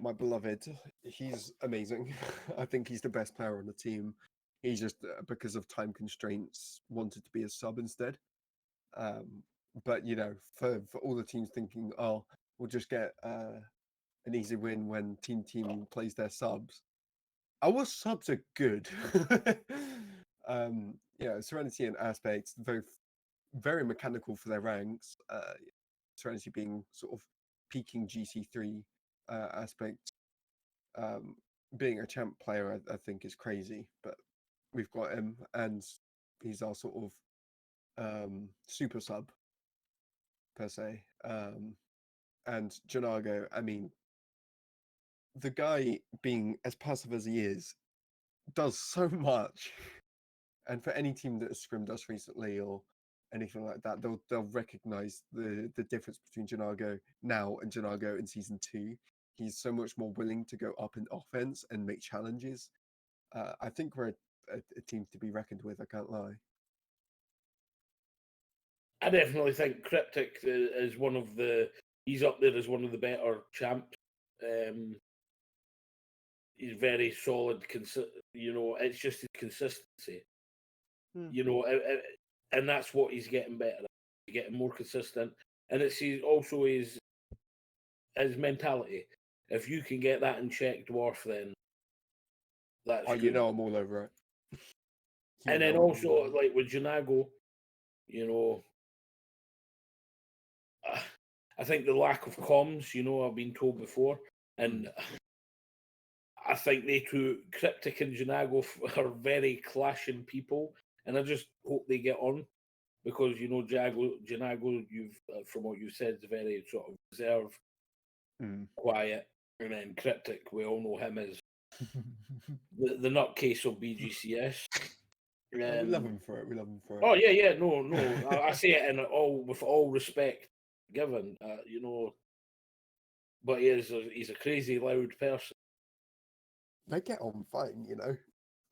my beloved, he's amazing. I think he's the best player on the team. He just, because of time constraints, wanted to be a sub instead. But for all the teams thinking, oh, we'll just get an easy win when team plays their subs. Our subs are good. Serenity and Aspect, very, very mechanical for their ranks. Serenity being sort of peaking GC3, Aspect being a champ player, I think is crazy. But we've got him, and he's our sort of super sub per se. And Janago, I mean, the guy being as passive as he is, does so much. And for any team that has scrimmed us recently or anything like that, they'll recognize the difference between Janago now and Janago in season 2. He's so much more willing to go up in offense and make challenges. I think we're a team to be reckoned with. I can't lie. I definitely think Cryptic is one of the. He's up there as one of the better champs. He's very solid. It's just his consistency. And that's what he's getting better at. He's getting more consistent, and it's also his mentality. If you can get that in check, Dwarf, then that's good. I'm all over it. And then also, like with Janago, I think the lack of comms, I've been told before, and I think they two, Cryptic and Janago, are very clashing people, and I just hope they get on, because Janago, you've from what you said, is very sort of reserved, quiet, and then Cryptic, we all know him as the nutcase of BGCS. We love him for it. We love him for it. Oh yeah, no. I say it with all respect given, but he's a crazy loud person. They get on fine,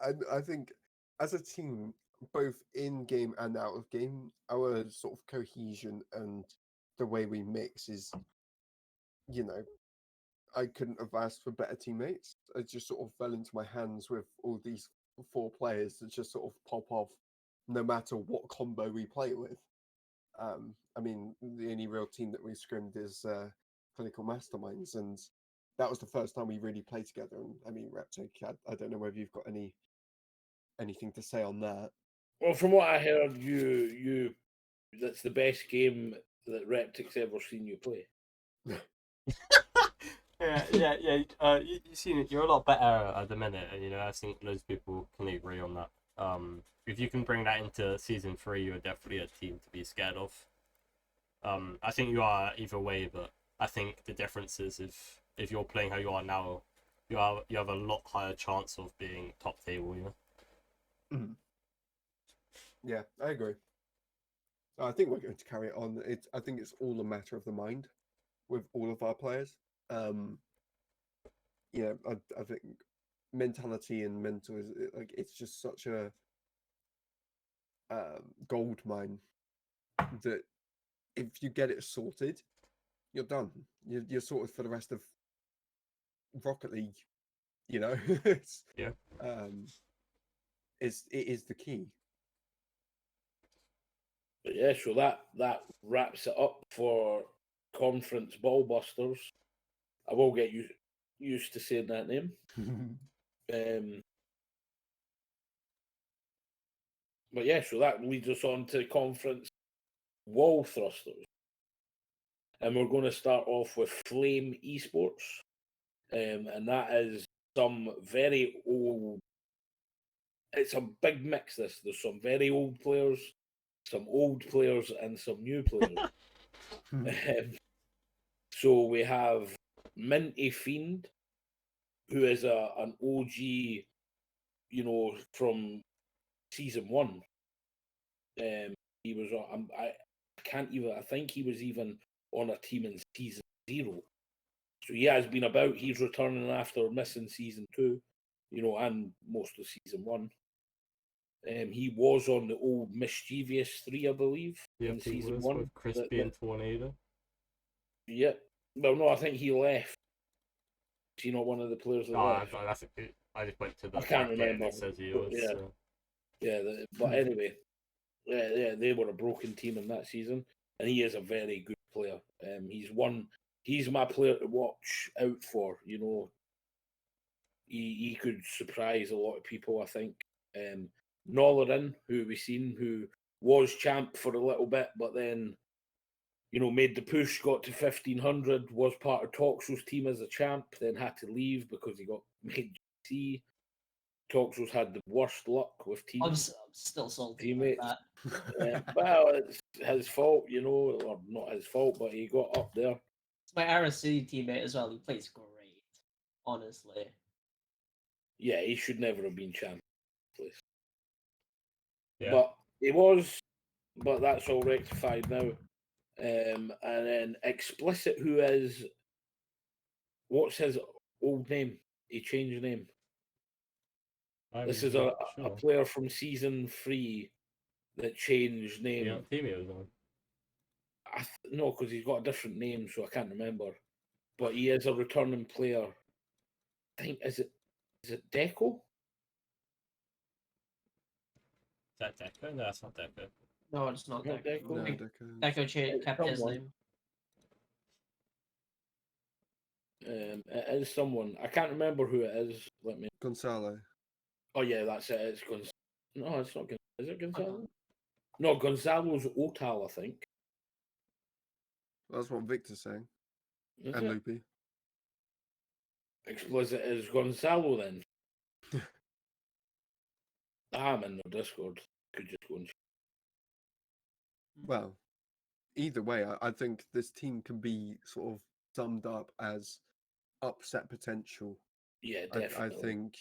I think as a team, both in game and out of game, our sort of cohesion and the way we mix is, I couldn't have asked for better teammates. I just sort of fell into my hands with all these 4 players that just sort of pop off no matter what combo we play with. I mean, the only real team that we scrimmed is Clinical Masterminds, and that was the first time we really played together. And I mean, Reptic, I don't know whether you've got anything to say on that. Well, from what I heard, you that's the best game that Reptic's ever seen you play. Yeah. You've seen it. You're a lot better at the minute, and I think loads of people can agree on that. If you can bring that into season 3, you're definitely a team to be scared of. I think you are either way, but I think the difference is if you're playing how you are now, you have a lot higher chance of being top table. Yeah, I agree. I think we're going to carry it on. I think it's all a matter of the mind with all of our players. I think mentality and mental is it's just such a gold mine that if you get it sorted, you're done. You're sorted for the rest of Rocket League. It's, Yeah. it is the key. But yeah, so that wraps it up for Conference Ballbusters. I will get used to saying that name. But yeah, so that leads us on to Conference Wall Thrusters. And we're going to start off with Flame Esports. And that is some very old... It's a big mix, this. There's some very old players, some old players, and some new players. So we have Minty Fiend, who is an OG, from season 1. He was on. I think he was even on a team in season 0. So he has been about. He's returning after missing season 2, and most of season 1. He was on the old Mischievous 3, I believe, in season 1 with Crispy and Tornado. Yeah. Well, no, I think he left. Is he not one of the players that left? I just went to the. I can't remember. It says he was. Yeah. So. Yeah, but anyway, yeah, they were a broken team in that season, and he is a very good player. He's my player to watch out for. He could surprise a lot of people, I think. Nollerin, who we've seen, who was champ for a little bit, but then, made the push, got to 1500, was part of Toxo's team as a champ, then had to leave because he got made GC. Toxo's had the worst luck with teams. I'm still salty teammates. about that. Well, it's his fault, or not his fault, but he got up there. It's my RSC teammate as well. He plays great, honestly. Yeah, he should never have been champ. Please. Yeah. But he was, but that's all rectified now. And then Explicit, who is what's his old name? He changed name. This is a player from season 3 that changed name. Yeah, team he was on. No, because he's got a different name, so I can't remember. But he is a returning player. I think is it Deco? Is that Deco? No, that's not Deco. No, it's not Not Deco. Deco? No, I think Deco. Deco kept his someone. name. It is someone. I can't remember who it is. Let me. Gonzalo. Oh yeah, that's it. It's Gonzalo. No, it's not. Is it Gonzalo? No, Gonzalo's Otal, I think. That's what Victor's saying. Is And it? Loopy. Explicit is Gonzalo then. I'm in the Discord. Could just go and. Well, either way, I think this team can be sort of summed up as upset potential. Yeah, I definitely. think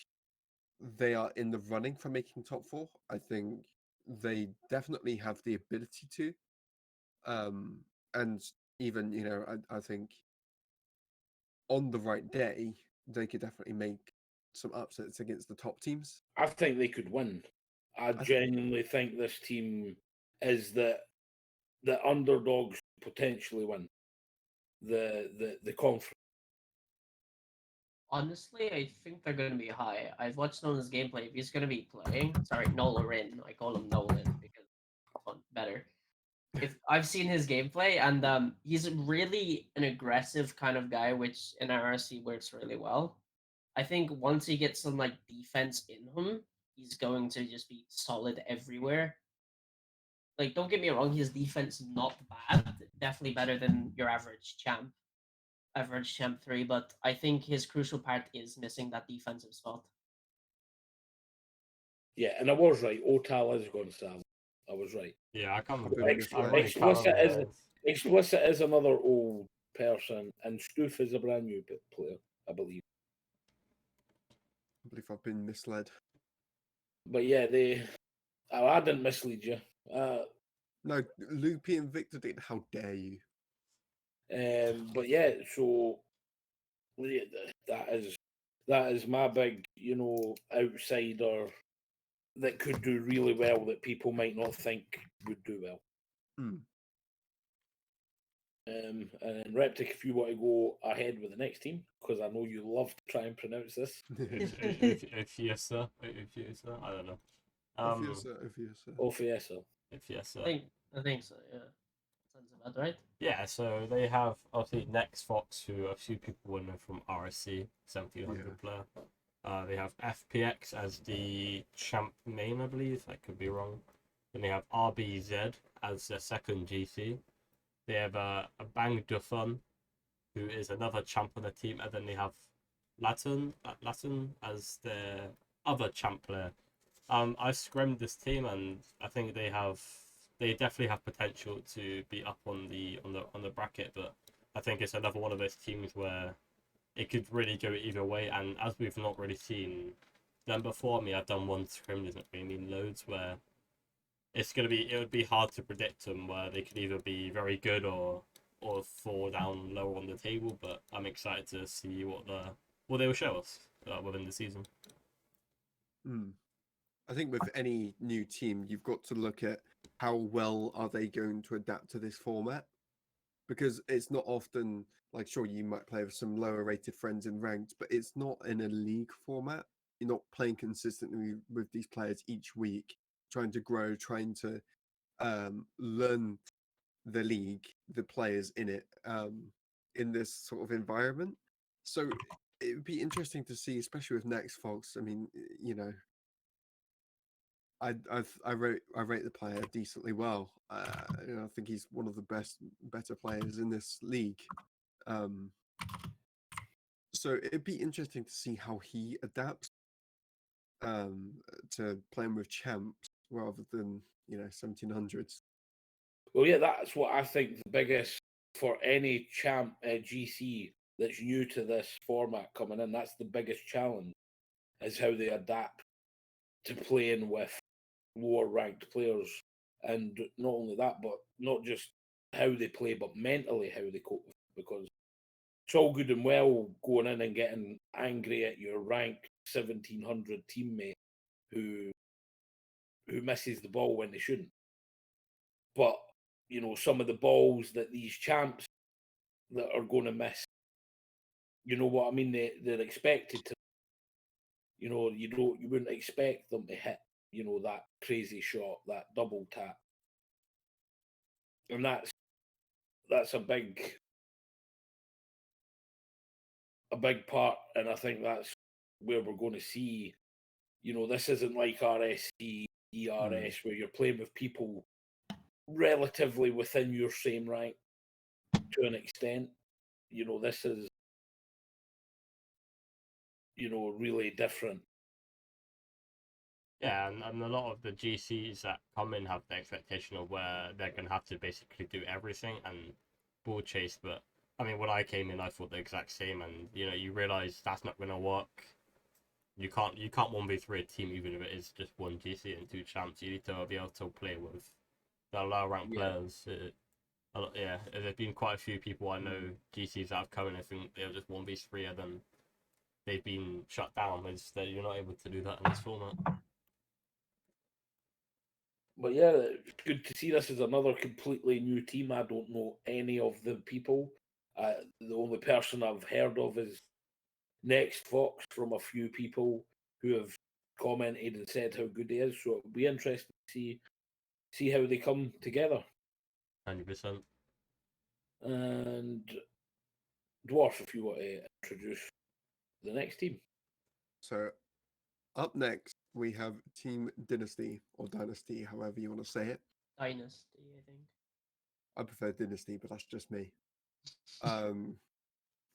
they are in the running for making top 4. I think they definitely have the ability to. And even, I think on the right day, they could definitely make some upsets against the top teams. I think they could win. I genuinely think this team is the underdogs potentially win the conference. Honestly, I think they're going to be high. I've watched Nolan's gameplay. If he's going to be playing, sorry, Nolan. I call him Nolan because it's better. If I've seen his gameplay, and he's really an aggressive kind of guy, which in RRC works really well. I think once he gets some like defense in him, he's going to just be solid everywhere. Like, don't get me wrong, his defense not bad, definitely better than your average champ 3, but I think his crucial part is missing that defensive spot. Yeah, and I was right. Otal is Gonzalo. I was right. Yeah, I can't Explicit is another old person, and Stoof is a brand new player, I believe. I believe I've been misled. But yeah, I didn't mislead you. No, Loopy and Victor did. How dare you? But yeah, so yeah, that is my big, outsider that could do really well that people might not think would do well. And Reptic, if you want to go ahead with the next team, because I know you love to try and pronounce this. Ofiesa, I don't know. Ofiesa. I think so, yeah. Sounds about right. Yeah, so they have obviously Next Fox, who a few people will know from RSC, 1700 player. They have FPX as the champ main, I believe. I could be wrong. Then they have RBZ as their second GC. They have a Bang Dufun, who is another champ on the team, and then they have Latin as their other champ player. I scrimmed this team, and I think they definitely have potential to be up on the bracket, but I think it's another one of those teams where it could really go either way. And as we've not really seen them before, I've done one scrim, doesn't really mean loads, where it would be hard to predict them, where they could either be very good or fall down lower on the table. But I'm excited to see what they will show us within the season. I think with any new team, you've got to look at how well are they going to adapt to this format, because it's not often like, sure, you might play with some lower rated friends in ranked, but it's not in a league format. You're not playing consistently with these players each week, trying to grow, trying to learn the league, the players in it, in this sort of environment. So it would be interesting to see, especially with Next Fox. I mean, I rate the player decently well. I think he's one of the better players in this league. So it'd be interesting to see how he adapts to playing with champs rather than 1700s. Well, yeah, that's what I think the biggest for any champ GC that's new to this format coming in. That's the biggest challenge, is how they adapt to playing with lower ranked players, and not only that, but not just how they play, but mentally how they cope with it, because it's all good and well going in and getting angry at your rank 1700 teammate who misses the ball when they shouldn't. But some of the balls that these champs that are going to miss, you know what I mean? They're expected to. You wouldn't expect them to hit. That crazy shot, that double tap, and that's a big part, and I think that's where we're going to see. This isn't like RSC, ERS, where you're playing with people relatively within your same rank to an extent. This is really different. Yeah, and a lot of the GCs that come in have the expectation of where they're going to have to basically do everything and ball chase. But I mean, when I came in, I thought the exact same, and you realize that's not going to work. You can't 1v3 a team even if it is just one GC and two champs. You need to be able to play with the lower ranked players. There's been quite a few people I know GCs that have come in. I think they're just 1v3 and then they've been shut down. It's that you're not able to do that in this format. But yeah, it's good to see this is another completely new team. I don't know any of the people. The only person I've heard of is Next Fox from a few people who have commented and said how good he is. So it'll be interesting to see how they come together. 100%. And Dwarf, if you want to introduce the next team. So up next, we have Team Dynasty or Dynasty, however you want to say it. Dynasty, I think. I prefer Dynasty, but that's just me.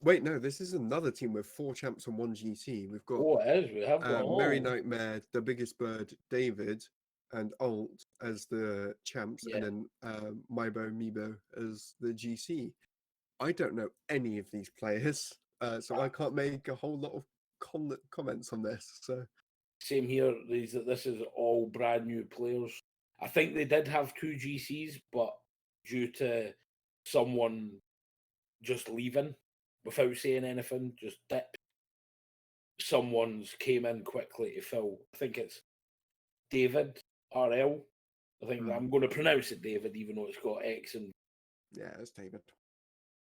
Wait, no, this is another team with 4 champs and 1 GC. We've got it is. We have got Merry Nightmare, The Biggest Bird, David, and Alt as the champs, and then Mibo as the GC. I don't know any of these players, so I can't make a whole lot of comments on this. So same here. This is all brand new players. I think they did have 2 GCs, but due to someone just leaving without saying anything, just dipped, someone's came in quickly to fill. I think it's David RL. I think I'm going to pronounce it David, even though it's got X and. Yeah, it's David.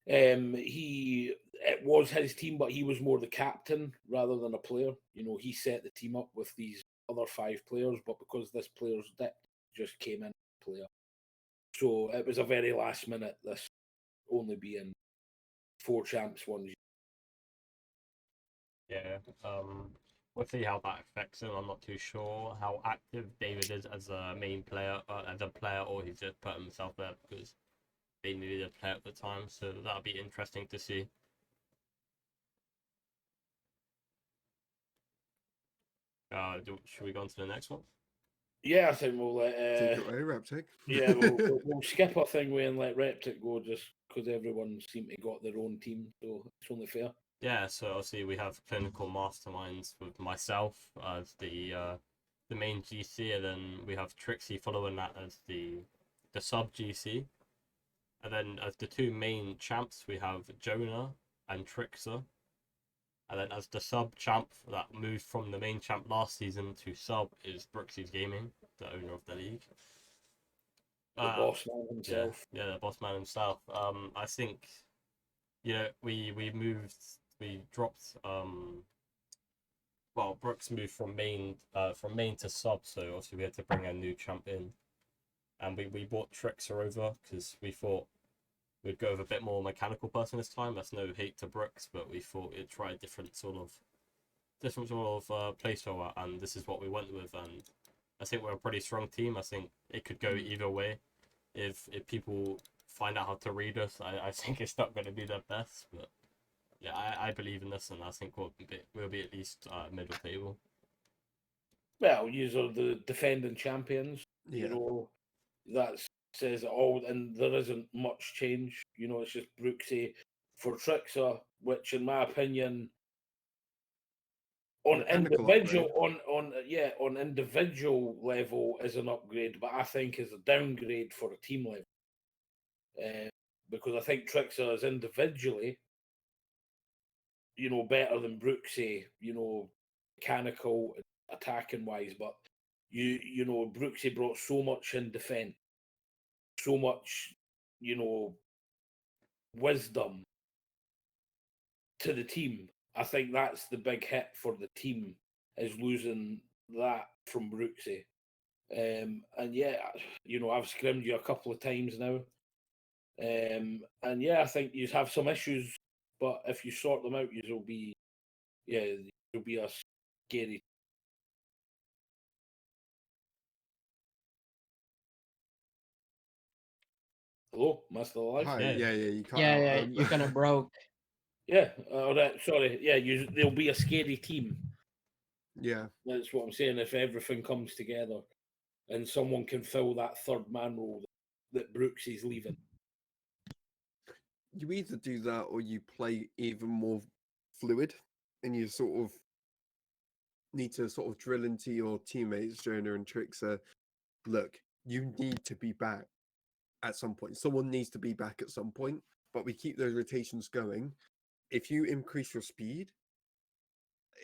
It was his team, but he was more the captain rather than a player. He set the team up with these other 5 players, but because this player's dipped, just came in player. So it was a very last minute. This only being 4 champs, 1. Yeah. We'll see how that affects him. I'm not too sure how active David is as a main player, or he's just put himself there because they needed a player at the time. So that'll be interesting to see. Should we go on to the next one? Yeah, I think we'll Take it away, Reptic. Yeah, we'll skip our thing away and let Reptic go just because everyone seemed to got their own team, so it's only fair. Yeah, so obviously we have clinical masterminds with myself as the main GC, and then we have Trixie following that as the sub GC, and then as the 2 main champs we have Jonah and Trixer, and then as the sub champ that moved from the main champ last season to sub is Brooksy's Gaming, the owner of the league. The boss man himself. Yeah, the boss man himself. I think, we dropped Brooks moved from main to sub, so obviously we had to bring a new champ in, and we brought Trixer over because we thought we'd go with a bit more mechanical person this time. That's no hate to Brooks, but we thought we'd try a different sort of playstyle, and this is what we went with. And I think we're a pretty strong team. I think it could go either way. If people find out how to read us, I think it's not going to be the best, but yeah, I believe in this, and I think we'll be at least middle table. Well, these are the defending champions. Yeah. That says it all, and there isn't much change. It's just Brooksy for Trixer, which, in my opinion, on individual on individual level is an upgrade, but I think is a downgrade for a team level. Because I think Trixer is individually better than Brooksy, mechanical, attacking wise, but Brooksy brought so much in defence, so much, wisdom to the team. I think that's the big hit for the team, is losing that from Brooksy. And yeah, I've scrimmed you a couple of times now. And yeah, I think you have some issues, but if you sort them out, you'll be a scary. Hello, Master Alive? Hi, Yeah. yeah, you cut Yeah, out. yeah, you kind of broke. Yeah, sorry. Yeah, they'll be a scary team. yeah. That's what I'm saying. If everything comes together and someone can fill that third man role that Brooks is leaving. You either do that or you play even more fluid, and you sort of need to sort of drill into your teammates, Jonah and Trixer. Look, you need to be back at some point. Someone needs to be back at some point, but we keep those rotations going. If you increase your speed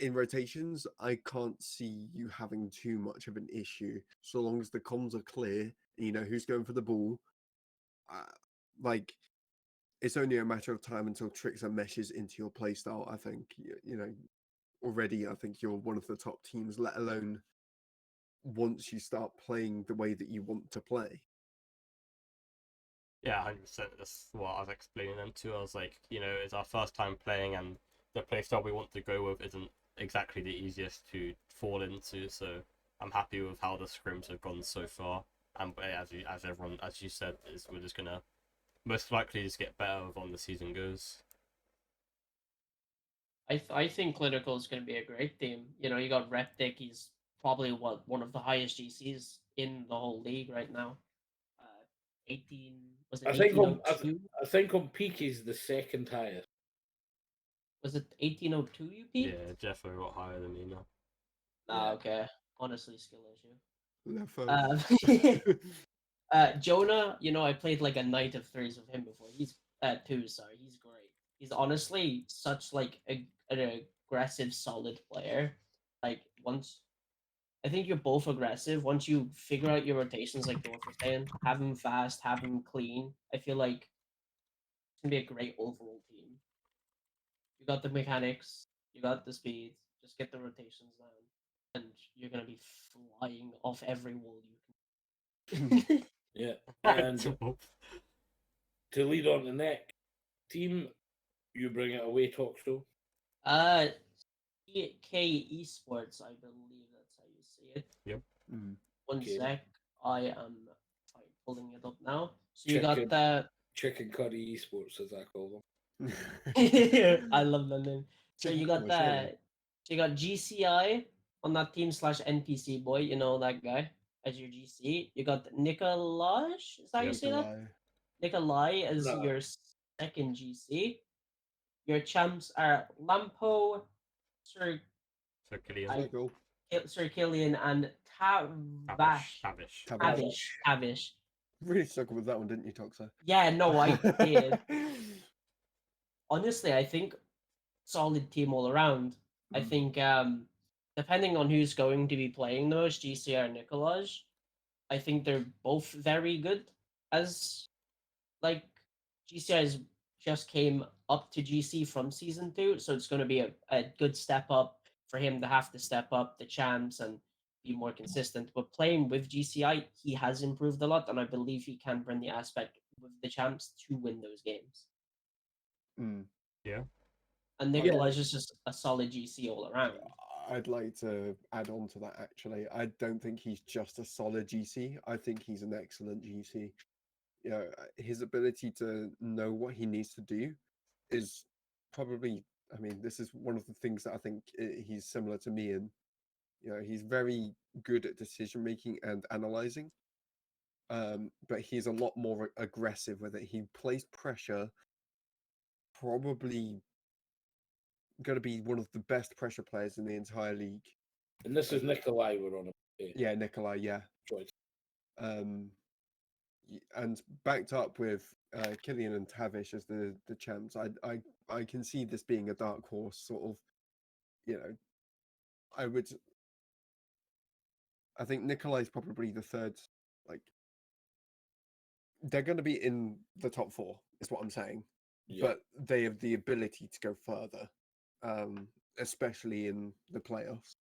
in rotations, I can't see you having too much of an issue, so long as the comms are clear and you know who's going for the ball. Like, it's only a matter of time until Trixer meshes into your playstyle. I think already. I think you're one of the top teams, let alone once you start playing the way that you want to play. Yeah, 100%. That's what I was explaining them to. I was like, it's our first time playing, and the playstyle we want to go with isn't exactly the easiest to fall into. So I'm happy with how the scrims have gone so far. And as you said, we're just gonna most likely just get better on the season goes. I think Clinical is going to be a great team. You got Reptic. He's probably one of the highest GCs in the whole league right now. 18 was it I think on 1802? I think on peak he's the second highest. Was it 1802 you peaked? Yeah, Jeff a lot higher than me now. Ah, okay. Honestly, skill issue. Lefo. Jonah, I played like a night of threes with him before. He's two, sorry. He's great. He's honestly such like an aggressive, solid player. Like once I think you're both aggressive. Once you figure out your rotations, like Dwarf was saying, have him fast, have him clean. I feel like it's gonna be a great overall team. You got the mechanics, you got the speed. Just get the rotations down, and you're gonna be flying off every wall you can. Yeah, and to lead on the next team, you bring it away, Toxo. K Esports, I believe that's how you see it. Yep. One Okay. sec, I am pulling it up now. So you got Chicken. the. Chicken Curry Esports, as I call them. I love that name. So Chicken you got Cornish, really. so you got GCI on that team / NPC boy. You know that guy as your GC. You got Nikolaj. Is that how you say that? Nikolai as No. your second GC. Your champs are Lampo, Sir So Killian. I- Circle. Sir Killian, and Tavish. Tavish. Really struggled with that one, didn't you, Toxo? Yeah, no, I did. Honestly, I think solid team all around. I think depending on who's going to be playing those, GCR and Nikolaj, I think they're both very good. As like GCR just came up to GC from season 2, so it's going to be a good step up for him to have to step up the champs and be more consistent. But playing with GCI, he has improved a lot, and I believe he can bring the aspect with the champs to win those games. Yeah. And Nikolaj is just a solid GC all around. I'd like to add on to that, actually. I don't think he's just a solid GC. I think he's an excellent GC. His ability to know what he needs to do is probably, this is one of the things that I think he's similar to me in. He's very good at decision making and analyzing. But he's a lot more aggressive with it. He plays pressure, probably going to be one of the best pressure players in the entire league. And this is Nikolai we're on. Yeah, Nikolai, yeah. Choice. and backed up with Killian and Tavish as the champs, I can see this being a dark horse sort of. You know, I think Nikolai's probably the third. Like, they're going to be in the top four, is what I'm saying. Yeah. But they have the ability to go further, especially in the playoffs.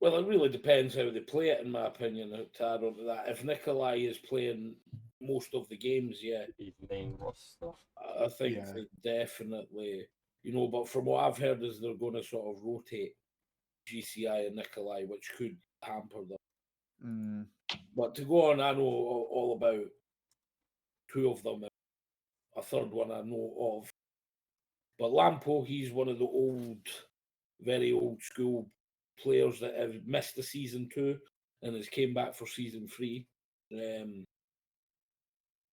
Well, it really depends how they play it, in my opinion, to add on to that. If Nikolai is playing most of the games, yeah, He's main roster. I think Yeah. they definitely, but from what I've heard is they're going to sort of rotate GCI and Nikolai, which could hamper them. Mm. But to go on, I know all about two of them. A third one I know of. But Lampo, he's one of the very old school players that have missed the season 2 and has came back for season 3.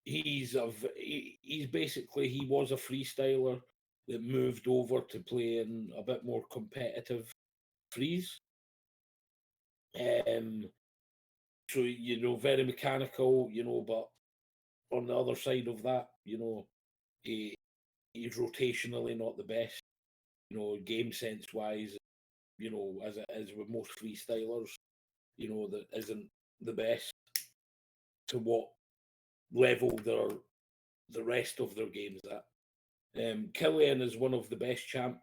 He's basically, he was a freestyler that moved over to play in a bit more competitive freeze. So very mechanical, but on the other side of that, he's rotationally not the best, game sense wise, as it is with most freestylers, that isn't the best to what level the rest of their games at. Killian is one of the best champ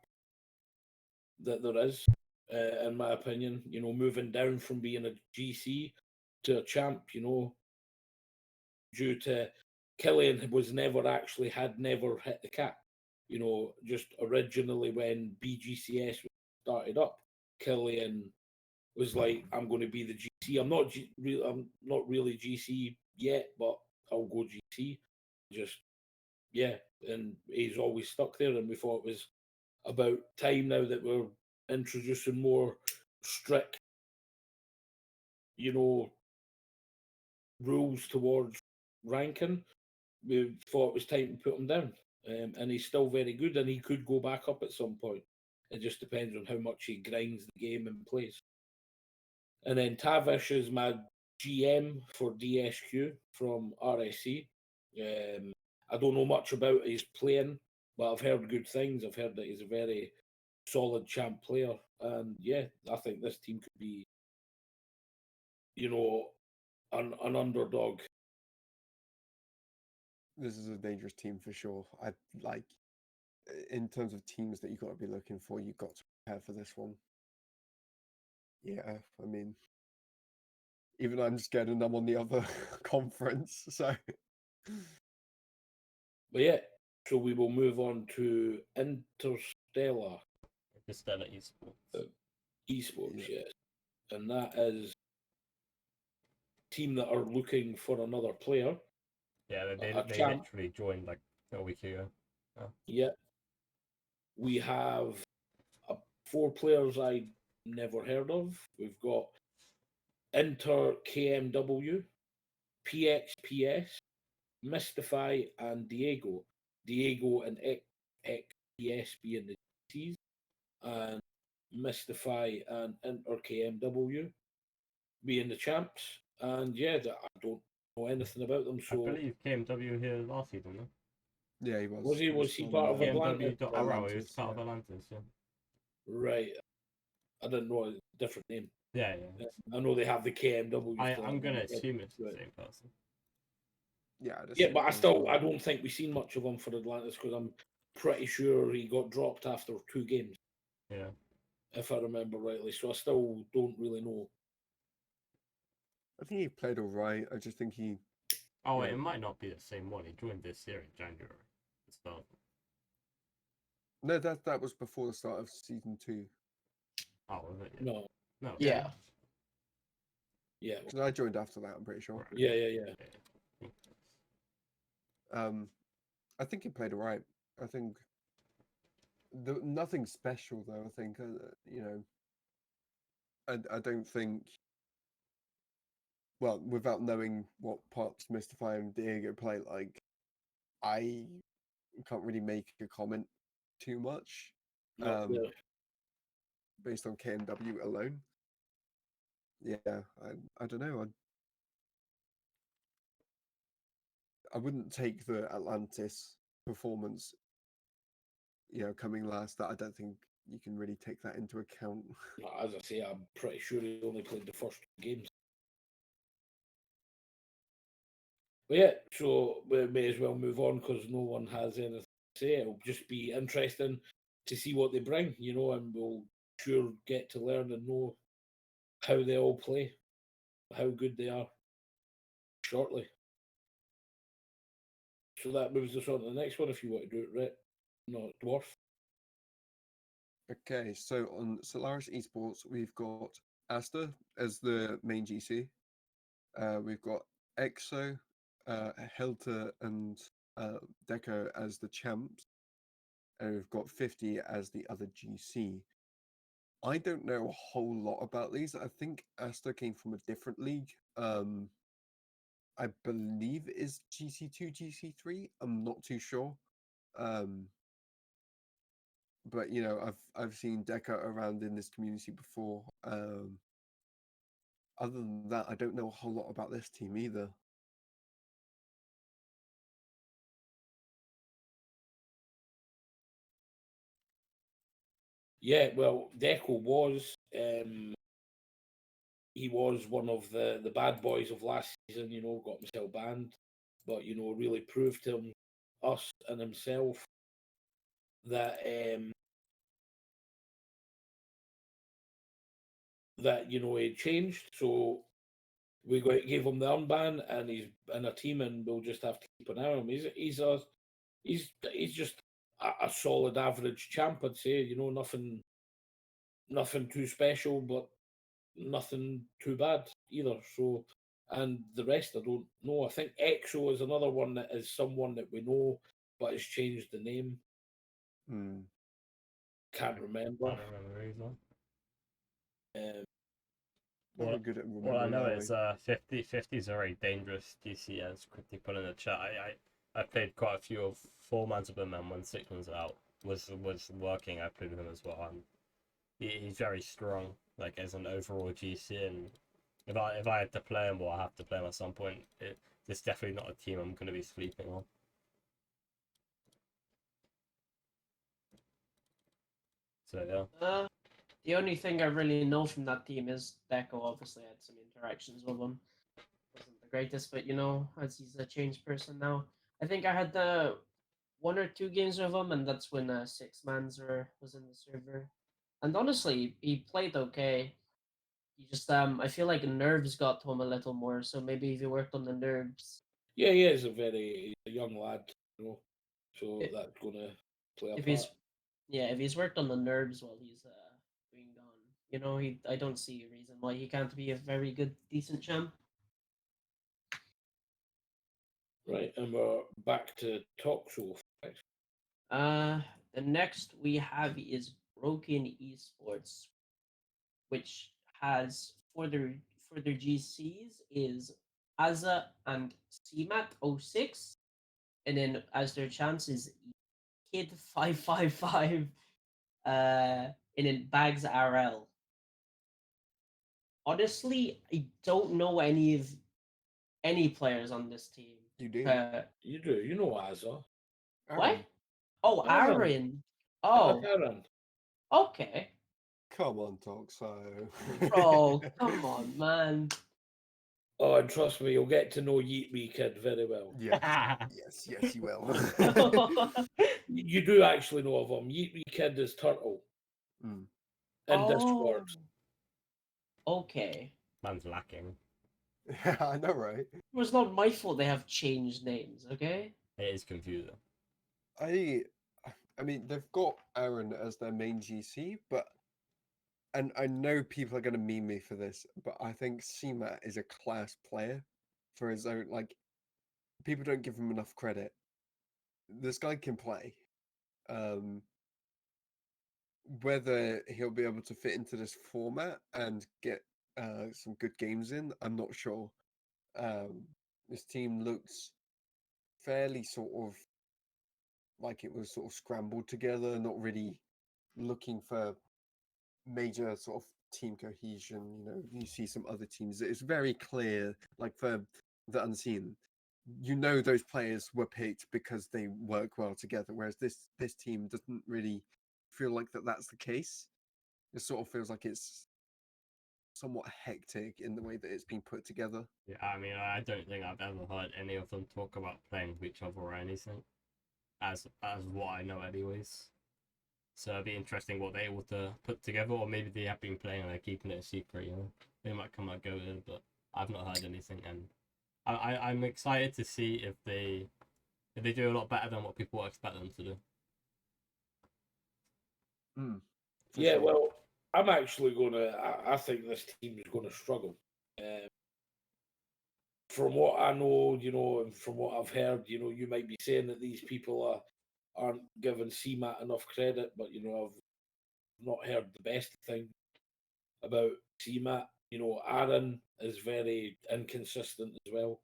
that there is, in my opinion. Moving down from being a GC to a champ, due to Killian had never hit the cap. Just originally when BGCS started up, Killian was like, "I'm going to be the GC. I'm not really GC yet, but I'll go GC." Just and he's always stuck there. And we thought it was about time now that we're introducing more strict, rules towards ranking. We thought it was time to put him down. And he's still very good, and he could go back up at some point. It just depends on how much he grinds the game and plays. And then Tavish is my GM for DSQ from RSC. I don't know much about his playing, but I've heard good things. I've heard that he's a very solid champ player. And yeah, I think this team could be, an underdog. This is a dangerous team for sure. I like, in terms of teams that you've got to be looking for, you've got to prepare for this one. Yeah, I mean, even I'm scared and I'm on the other conference, so. But yeah, so we will move on to Interstellar Interstellar Esports. Esports, yes. And that is a team that are looking for another player. Yeah, they champ. literally joined like a week ago. Oh. Yeah. We have 4 players I never heard of. We've got Inter KMW, PXPS, Mystify, and Diego. Diego and XPS being the DCs, and Mystify and Inter KMW being the champs. And yeah, I don't know anything about them. So I believe KMW here last season, no? Yeah, he was. Was he on, part of KMW Atlantis? Arrow is part of yeah. Atlantis, yeah. Right. I didn't know a different name. Yeah. I know they have the KMW. I'm gonna assume it's the same person. Yeah, But I don't think we've seen much of him for Atlantis because I'm pretty sure he got dropped after 2 games. Yeah. If I remember rightly. So I still don't really know. I think he played all right. I just think he. Oh, it might not be the same one. He joined this year in January. So. No, that was before the start of season 2. Oh, was it? No. No. Yeah. Yeah. Because I joined after that, I'm pretty sure. Yeah. I think he played all right. I think nothing special though. I think I don't think. Well, without knowing what Pops, Mystify, and Diego play like, I can't really make a comment too much. Based on KMW alone. Yeah, I don't know. I wouldn't take the Atlantis performance, coming last. That I don't think you can really take that into account. As I say, I'm pretty sure he only played the first 2 games. But yeah, so we may as well move on because no one has anything to say. It'll just be interesting to see what they bring, and we'll sure get to learn and know how they all play, how good they are shortly. So that moves us on to the next one if you want to do it, right? No, Dwarf. Okay, so on Solaris Esports, we've got Asta as the main GC. We've got EXO, Helter, and Deco as the champs. And we've got 50 as the other GC. I don't know a whole lot about these. I think Asta came from a different league. I believe it is GC2, GC3. I'm not too sure. But I've seen Deca around in this community before. Other than that, I don't know a whole lot about this team either. Yeah, well, Deco was he was one of the bad boys of last season. Got himself banned, but really proved to us and himself that he changed. So gave him the unban, and he's in a team, and we'll just have to keep an eye on him. He's just a solid average champ, I'd say. Nothing too special, but nothing too bad either. So, and the rest I don't know. I think EXO is another one that is someone that we know, but has changed the name. Can't remember. I don't remember either. Very good at All I remembering. know is 50 is a very dangerous GCS. Quickly put in the chat. I played quite a few of 4-mans with him, and when 6-man's out was working, I played with him as well. And he's very strong, like as an overall GC. And if I had to play him, or I have to play him at some point, it's definitely not a team I'm going to be sleeping on. So yeah. The only thing I really know from that team is Deco. Obviously, I had some interactions with him. Wasn't the greatest, but as he's a changed person now. I think I had the 1 or 2 games with him, and that's when 6-mans was in the server. And honestly, he played okay. He just I feel like nerves got to him a little more. So maybe if he worked on the nerves. Yeah, he is a young lad, so that's gonna play a part. If he's worked on the nerves while he's being gone, I don't see a reason why he can't be a very good, decent champ. Right, and we're back to Toxo. The next we have is Broken Esports, which has for their GCs is Aza and CMAT06, and then as their chances Kid555, and then Bags RL. Honestly, I don't know any players on this team. You do. You do. You know Azza. What? Oh, Aaron. Oh, Oh, Aaron. okay. Come on, Toxo. Bro, come on, man. Oh, and trust me, you'll get to know Yeet Me Kid very well. Yes, you will. You do actually know of him. Yeet Me Kid is Turtle. Mm. In Discord. Okay. Man's lacking. Yeah, I know, right? It was not my fault they have changed names, okay? It is confusing. I mean, they've got Aaron as their main GC, and I know people are going to meme me for this, but I think CMAT is a class player for his own. Like, people don't give him enough credit. This guy can play. Whether he'll be able to fit into this format and get some good games in, I'm not sure. This team looks fairly sort of like it was sort of scrambled together, not really looking for major sort of team cohesion. You see some other teams. It's very clear, like for the unseen, you know those players were picked because they work well together. Whereas this team doesn't really feel like that's the case. It sort of feels like it's somewhat hectic in the way that it's been put together. Yeah, I mean, I don't think I've ever heard any of them talk about playing with each other or anything, as what I know, anyways. So it'd be interesting what they're able to put together, or maybe they have been playing and they're keeping it a secret. You know, they might come out go in, but I've not heard anything, and I'm excited to see if they do a lot better than what people expect them to do. For Yeah, sure. well, I'm actually gonna. I think this team is going to struggle. From what I know, and from what I've heard, you might be saying that these people aren't giving CMAT enough credit, but I've not heard the best thing about CMAT. Aaron is very inconsistent as well.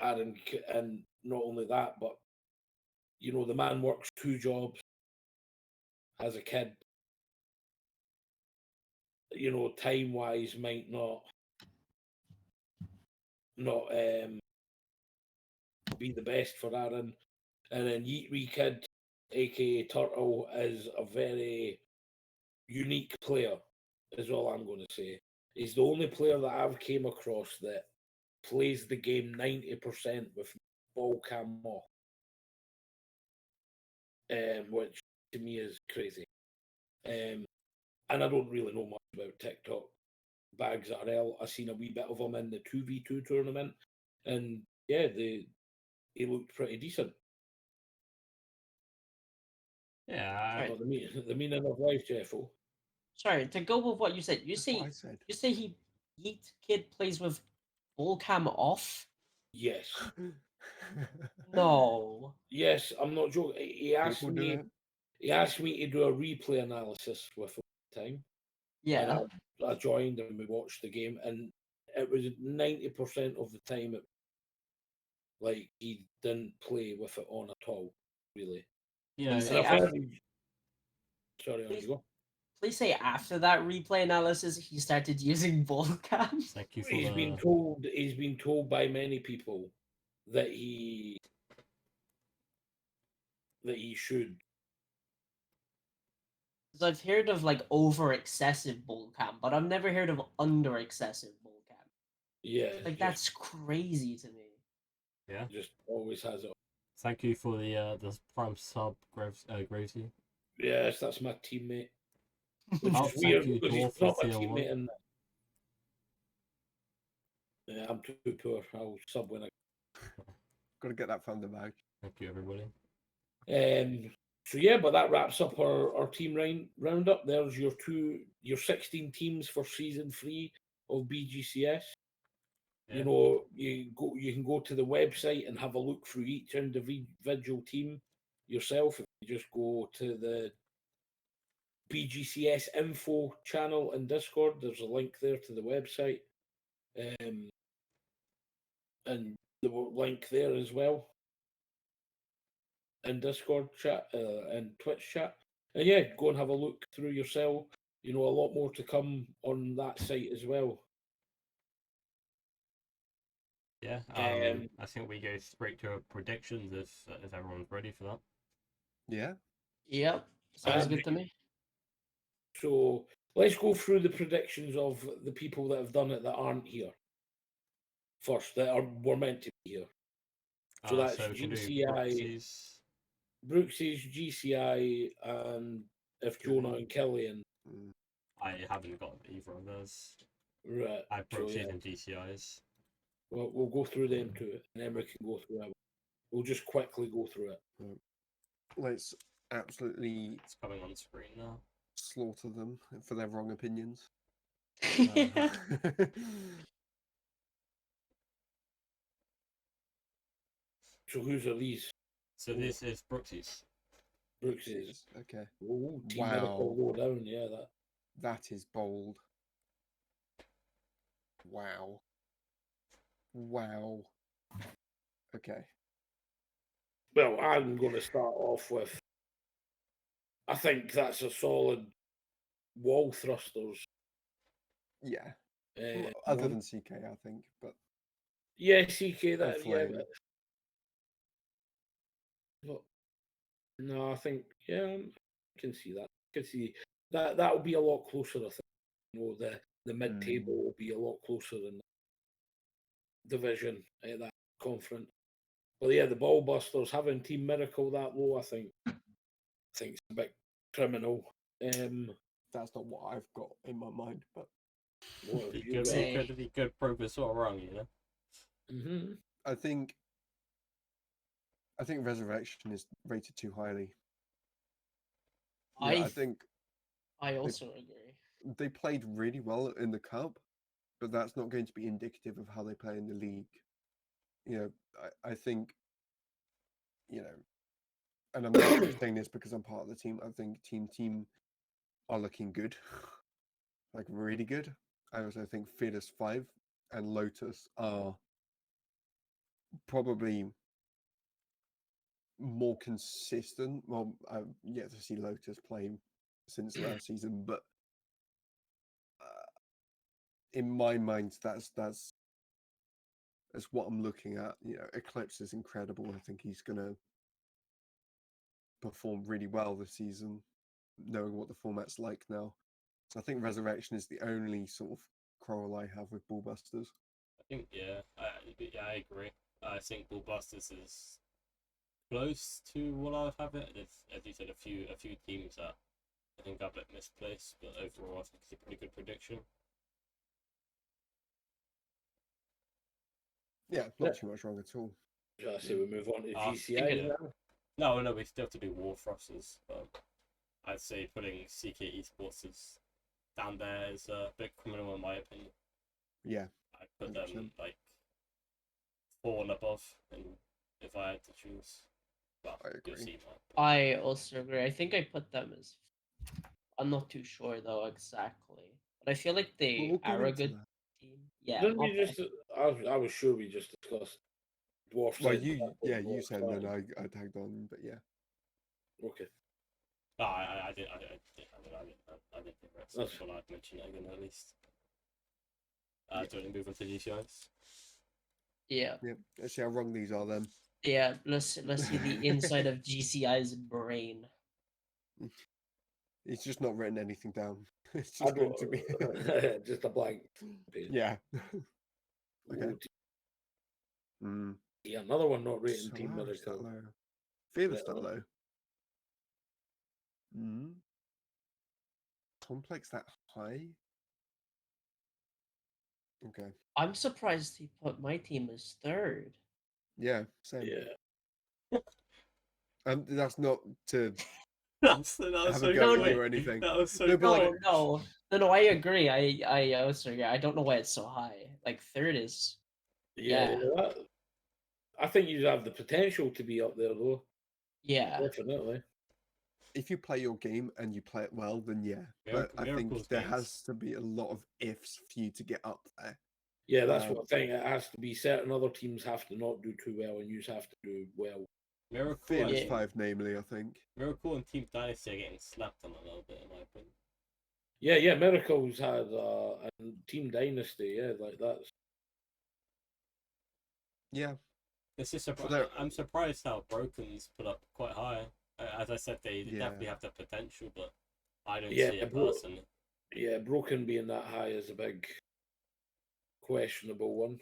Aaron, and not only that, but the man works 2 jobs, has a kid. Time wise might not be the best for Aaron. And then Yeet Wee Kid, aka Turtle, is a very unique player, is all I'm going to say. He's the only player that I've came across that plays the game 90% with ball cam off, which to me is crazy. And I don't really know much about TikTok Bags RL. I seen a wee bit of him in the 2v2 tournament, and yeah, he looked pretty decent. Yeah, Right. But the meaning of life, Jeffo. Sorry, to go with what you said. That's what I said. You say Yeet Kid plays with ball cam off? Yes. No. Yes, I'm not joking. He asked People do me. it. He asked me to do a replay analysis with him one time, Yeah. and I joined and we watched the game, and it was 90% of the time like he didn't play with it on at all, really. you know, Please And say I've after, heard. Sorry, on please, you go. please say after that replay analysis, he started using ball cams. thank you for He's been the. told. He's been told by many people that he should. Because I've heard of like over excessive ball cam, but I've never heard of under excessive ball cam. Yeah, Like that's crazy to me. Yeah, just always has it. thank you for the prime sub, Gravesy. Yes, that's my teammate. Which Oh, is thank weird you, because he's Dwarf, for not my tier one. teammate. And I'm too poor. I'll sub when I. Got to get that thunder bag. Thank you, everybody. So yeah, but that wraps up our team roundup. There's your 16 teams for season 3 of BGCS. Yeah. You can go to the website and have a look through each individual team yourself. If you just go to the BGCS info channel in Discord, there's a link there to the website, and the link there as well in Discord chat and Twitch chat. And yeah, go and have a look through yourself. A lot more to come on that site as well. Yeah, I think we go straight to our predictions if everyone's ready for that. Yeah. Yep. Sounds Um, good to me. So let's go through the predictions of the people that have done it that aren't here first, were meant to be here. So that's So we can do GCI, Brooksy's, GCI, and if Jonah and Killian. I haven't got either of those. Right. I have So, Brooksy's yeah. and GCIs. Well, we'll go through them too, and then we can go through it. We'll just quickly go through it. Let's absolutely It's coming on screen now. slaughter them for their wrong opinions. So whose are these? So this is Brooksy's. Brooksy's. Okay. Oh, Team Wow. Miracle go down. Yeah, that. That is bold. Wow. Wow. Okay. Well, I'm going to start off with. I think that's a solid wall thrusters. Yeah. Uh, Other one. than CK, I think, but Yeah, CK, that, yeah. Flame. But no, I think, yeah, I can see that. I can see that that will be a lot closer, I think. You know, the mid-table will be a lot closer than the division at that conference. But yeah, the Ballbusters having Team Miracle that low, I think it's a bit criminal. That's not what I've got in my mind, but What have He you could, got? he Say- could, he could prove us all wrong, you know. Mm-hmm. I think Resurrection is rated too highly. Yeah, I think I also agree. they played really well in the cup, but that's not going to be indicative of how they play in the league. You know, I think, you know, and I'm not just saying this because I'm part of the team. I think team are looking good, like really good. I also think Fearless 5 and Lotus are probably more consistent. Well, I've yet to see Lotus play since last season, but in my mind, that's what I'm looking at. You know, Eclipse is incredible. I think he's gonna perform really well this season, knowing what the format's like now. So I think Resurrection is the only sort of quarrel I have with Ballbusters. I think, yeah, I agree. I think Ballbusters is close to what I'd have it. There's, as you said, a few teams that I think are a bit misplaced, but overall I think it's a pretty good prediction. Yeah, not too much wrong at all. I say we move on to Ah, GCI yeah. now. No, we still have to do Warfrosters, but I'd say putting CK Esports down there is a bit criminal in my opinion. Yeah, I'd put them 100%. like 4 and above, and if I had to choose. Well, I you'll agree. see, man. I also agree. I think I put them as. I'm not too sure though exactly, but I feel like they We'll get are a into good that. team. Yeah, Didn't my we bad. just? I was sure we just discussed Dwarf. Well, said that, you Dwarf said, and then started. I tagged on, but yeah. Okay. No, I didn't think that's That's- what I'd mention again at least. Yeah. Do you want to move on to GCIs? Yeah, Yeah, let's see how wrong these are then. yeah. Let's see the inside of GCI's brain. It's just not written anything down. It's I just going to be. don't, just a blank page. Yeah. Okay. Okay. Mm. Yeah, another one not rating Team Solaris that Miracle. low. Fearless Yeah, that low. Mm. Complex that high. Okay. I'm surprised he put my team as third. Yeah. Same. Yeah. That's not to that was have so a go at No, you quick. or anything. That was so No, but quick. like, No. I agree. I also agree. I don't know why it's so high. Like third is. Yeah. Yeah. I think you have the potential to be up there though. Yeah. Definitely. if you play your game and you play it well, then yeah. But I think Miracles there games. has to be a lot of ifs for you to get up there. Yeah, that's what I think. It has to be certain other teams have to not do too well and you have to do well. Miracle Fearless and, 5, namely, I think. Miracle and Team Dynasty are getting slapped on a little bit in my opinion. Yeah, Miracles had and Team Dynasty, yeah, like that's Yeah. It's just they're- I'm surprised how Broken's put up quite high. As I said, they Yeah. definitely have the potential, but I don't Yeah, see it bro- personally. yeah, Broken being that high is a big questionable one.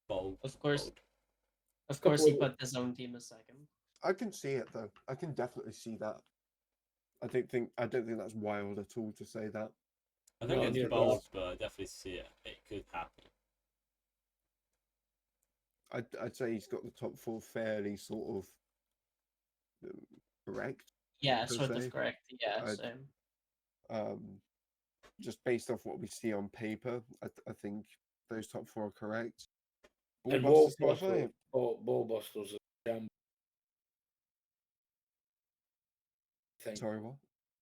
Bold. Of course. bold. Of course, he Couple put his own team as second. I can see it though. I can definitely see that. I don't think that's wild at all to say that. I think No, it's near bold, but I definitely see it. It could happen. I'd say he's got the top 4 fairly sort of correct. Yeah, per sort se. of correct. Yeah, I'd- same. Just based off what we see on paper, I think those top 4 are correct. and Ballbusters, however, Ballbusters is jam. I think. sorry, what?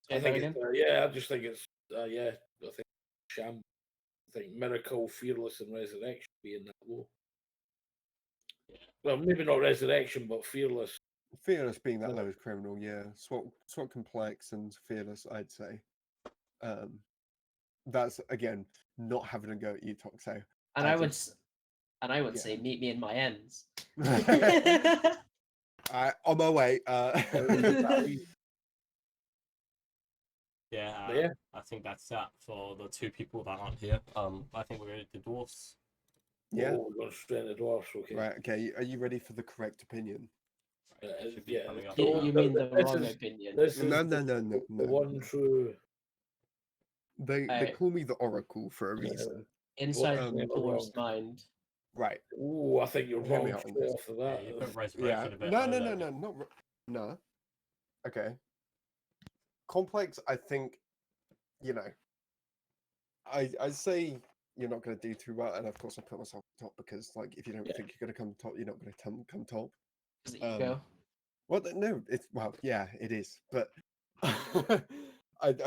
Say I think that it's again. yeah. I just think it's yeah. I think Sham. I think Miracle, Fearless, and Resurrection being that low. Yeah. Well, maybe not Resurrection, but Fearless. Fearless being that Yeah. low is criminal, yeah. SWAT complex and Fearless, I'd say. That's again not having a go at you, Toxo. And I I would. just- And I would Yeah. say meet me in my ends. On my way. Yeah, Yeah. I think that's that for the two people that aren't here. I think we're going to the dwarfs. Yeah. Oh, we're going straight into Dwarfs, okay. Right. Okay. Are you ready for the correct opinion? It should be Yeah, coming up. You, now. you mean the this wrong is- opinion? This is No, the, no, no, no, the no. one true. They Alright. call me the Oracle for a reason. Inside Um, the dwarf's mind. Right. Oh, I think you're Hear me wrong out on straight this. off of Yeah, that. you put Yeah. resurrection a bit No, early. no, no, no, not no. Okay. Complex. I think. I say you're not going to do too well, and of course I put myself top because like if you don't Yeah. think you're going to come top, you're not going to come top. Is the ego? Well, no, it's yeah, it is, but I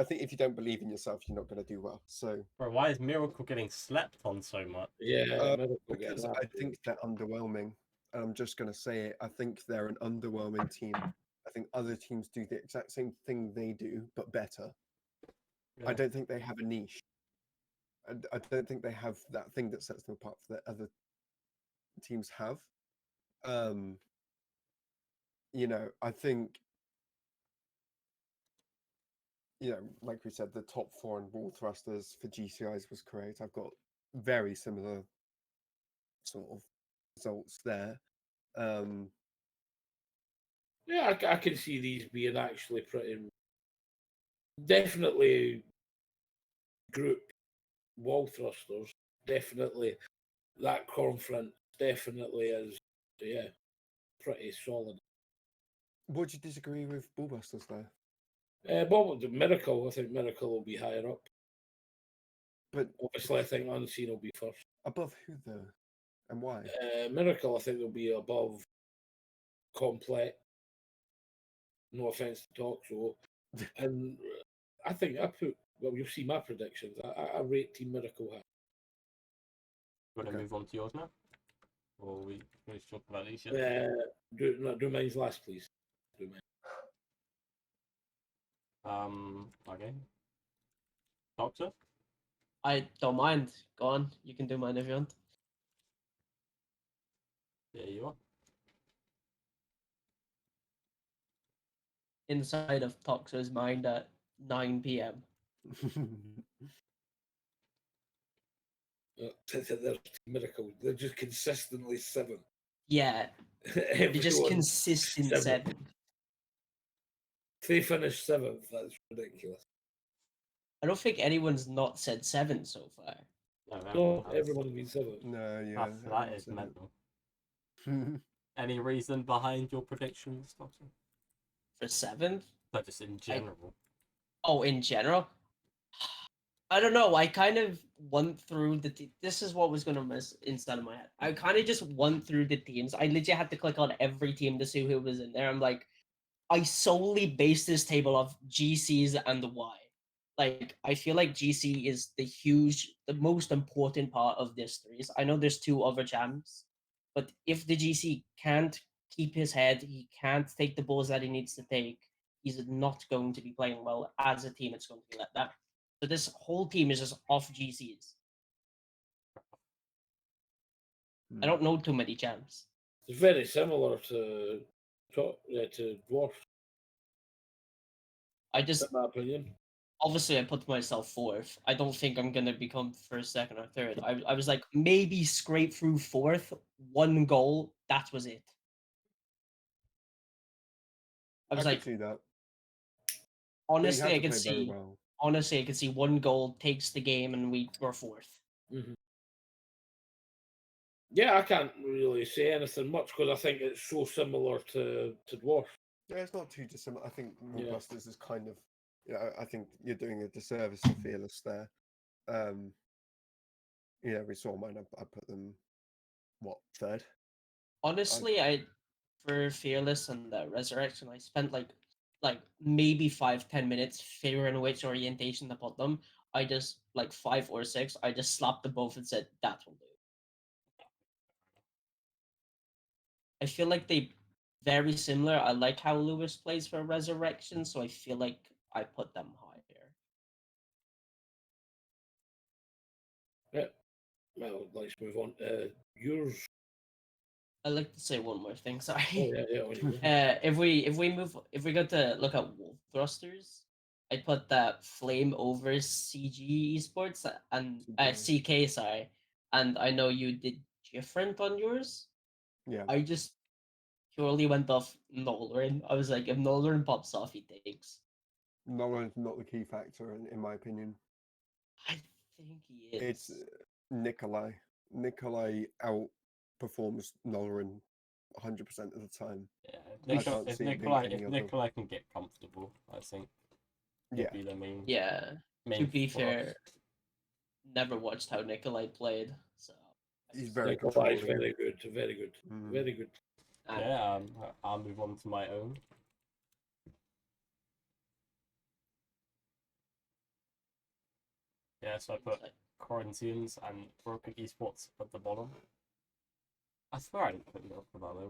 think if you don't believe in yourself, you're not going to do well. So Bro, why is Miracle getting slept on so much? Yeah, Miracle because getting I that. think they're underwhelming, and I'm just going to say it. I think they're an underwhelming team. I think other teams do the exact same thing they do, but better. I Yeah. don't think they have a niche. I don't think they have that thing that sets them apart that other teams have. I think, like we said, the top four in wall thrusters for GCIs was correct. I've got very similar sort of results there. Yeah, I can see these being actually pretty. Definitely group wall thrusters. Definitely that conference. Definitely is. Yeah, pretty solid. Would you disagree with Ballbusters there? But the Miracle, I think Miracle will be higher up. But Obviously, I think Unseen will be first. above who though, and why? Miracle, I think they'll be above Complex. No offense to Toxo. And I think you'll see my predictions. I rate Team Miracle high. Want to Okay. move on to yours now? Or we talk about these yet? Do mine's last, please. Do mine. Okay. Doctor? I don't mind. Go on. You can do mine if you want. There you are. Inside of Toxo's mind at 9 p.m. They're Team Miracle. They're just consistently 7. Yeah, you're just Everyone's consistent 7th. 7. If they finish 7th, that's ridiculous. I don't think anyone's not said 7 so far. No, everyone's been 7th. No, yeah. That is mental. Any reason behind your predictions, Doctor? For 7th? But just in general. Oh, in general? I don't know. I kind of went through this is what was going to miss inside of my head. I kind of just went through the teams. I legit had to click on every team to see who was in there. I'm like, I solely base this table off GCs and the Y. Like, I feel like GC is the most important part of this series. I know there's 2 other champs, but if the GC can't keep his head, he can't take the balls that he needs to take, he's not going to be playing well as a team. It's going to be like that. So this whole team is just off GCs. I don't know too many champs. It's very similar to Dwarf, I just in my opinion. obviously I put myself 4th. I don't think I'm gonna become 1st, 2nd, or 3rd. I was like maybe scrape through 4th, 1 goal. That was it. I was could like, see that. honestly, I could could play very see. well. Honestly, I could see 1 goal takes the game and we were 4th. Mm-hmm. Yeah, I can't really say anything much because I think it's so similar to Dwarf. Yeah, it's not too dissimilar. I think Yeah. Ballbusters is kind of, I think you're doing a disservice to Fearless there. We saw mine. I put them, what, 3rd? Honestly, for Fearless and Resurrection, I spent like maybe 5-10 minutes figuring which orientation to put them. I just like 5 or 6. I just slapped them both and said that will do. I feel like they very similar. I like how Lewis plays for Resurrection, so I feel like I put them higher. Yeah. Well, let's move on. Yours. I'd like to say one more thing. Sorry. Oh yeah, on you go. If we go to look at Wolf Thrusters, I put that Flame over CG Esports and CK, sorry, and I know you did different on yours. Yeah. I just purely went off Nolan. I was like, if Nolan pops off, he takes. Nolan's not the key factor, in my opinion. I think he is. It's Nikolai. Nikolai outperforms Nolan 100% of the time. Yeah, I can't if see it being Nikolai, any if other. Nikolai can get comfortable, I think he'd Yeah. be the main. Yeah. main To be for fair, us. never watched how Nikolai played, so He's very Nikolai is controlling. very good, very good, Mm. very good. Yeah, I'll move on to my own. Yeah, so I put Quarantines and Broken Esports at the bottom. I swear I didn't put Miracle Valley.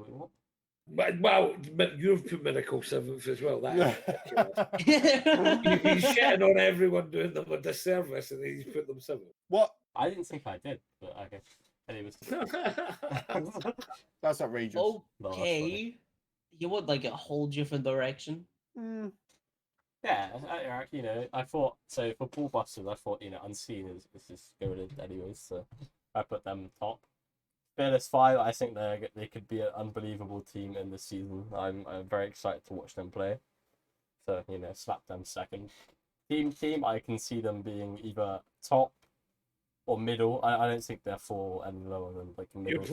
Wait, what? But you've put Miracle 7th as well. That is ridiculous. He's He's shitting on everyone doing them a disservice, and he's put them 7th. What? I didn't think I did, but okay. Anyways. That's outrageous. No, that's funny. okay. He went like a whole different direction. Mm. Yeah, you know, I thought, so for Ball Busters, I thought, you know, Unseen is just goaded anyways, so I put them top. Fearless 5, I think they could be an unbelievable team in this season. I'm very excited to watch them play. So, you know, slap them second. Team, I can see them being either top or middle. I don't think they're full any lower than like middle.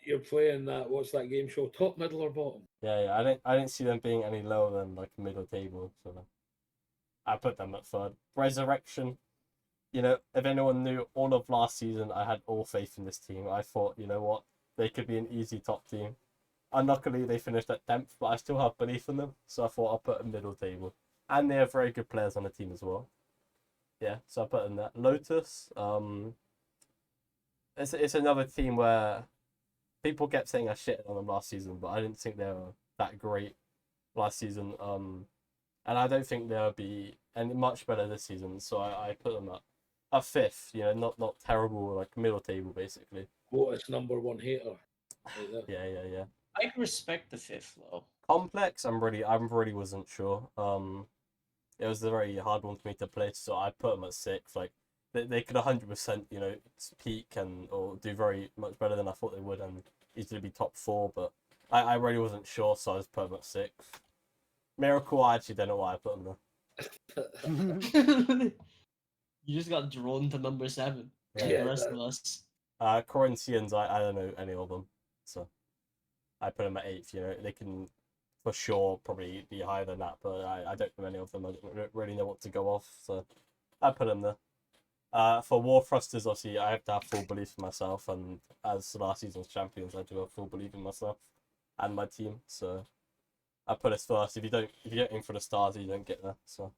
You're playing that. What's that game show? Top, middle, or bottom? Yeah. I don't see them being any lower than like middle table. So I put them at third. Resurrection. You know, if anyone knew all of last season, I had all faith in this team. I thought, you know what, they could be an easy top team. Unluckily, they finished at 10th, but I still have belief in them. So I thought I'll put a middle table. And they have very good players on the team as well. Yeah, so I put in that. Lotus, it's another team where people kept saying I shit on them last season, but I didn't think they were that great last season. And I don't think they'll be any much better this season. So I put them at a fifth. You know, not terrible, like middle table basically. What is #1 hater? Like Yeah. I respect the fifth though. Complex, I really wasn't sure. It was a very hard one for me to place, so I put them at 6th. Like they could 100%, you know, peak or do very much better than I thought they would, and easily be top 4. But I really wasn't sure, so I just put them at 6th. Miracle, I actually don't know why I put them there. You just got drawn to number 7. Yeah. Like the rest of us. Corinthians, I don't know any of them, so I put them at 8th. You know, they can for sure probably be higher than that, but I don't know any of them. I don't really know what to go off, so I put them there. For War Thrusters, obviously, I have to have full belief in myself, and as last season's champions, I do have full belief in myself and my team. So I put us first. If you don't aim for the stars, you don't get there. So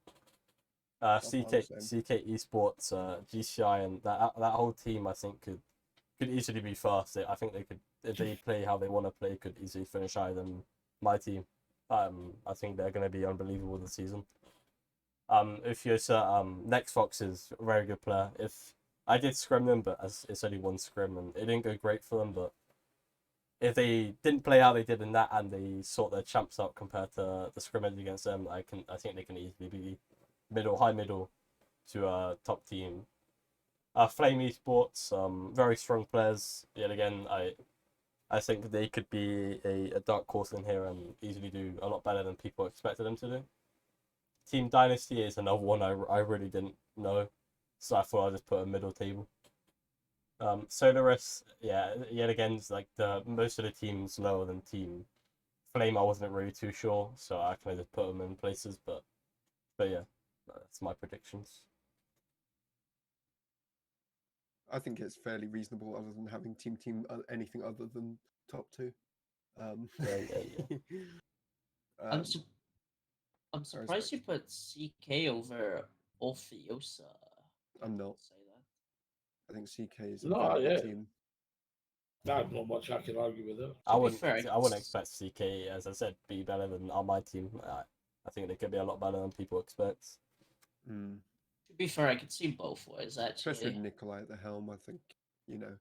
CK Esports, GCI, and that whole team, I think could easily be first. I think they could, if they play how they want to play, could easily finish higher than my team. I think they're going to be unbelievable this season. If you're Next Fox is a very good player. If I did scrim them, but it's only one scrim and it didn't go great for them. But if they didn't play how they did in that and they sort their champs out compared to the scrimmage against them, I think they can easily be high middle to a top team. Flame Esports, very strong players. Yet again, I think they could be a dark horse in here and easily do a lot better than people expected them to do. Team Dynasty is another one I really didn't know, so I thought I'd just put a middle table. Solaris, yeah, yet again, it's like most of the teams lower than Team Flame. I wasn't really too sure, so I kind of just put them in places. But yeah, that's my predictions. I think it's fairly reasonable, other than having team anything other than top 2. Yeah. I'm surprised you put CK over Orpheosa. I'm not. Say that. I think CK is a No, very yeah. good team. There's not much I can argue with that. I wouldn't expect CK, as I said, be better than my team. I think they could be a lot better than people expect. Mm. To be fair, I could see both ways actually. Especially with Nikolai at the helm, I think you know,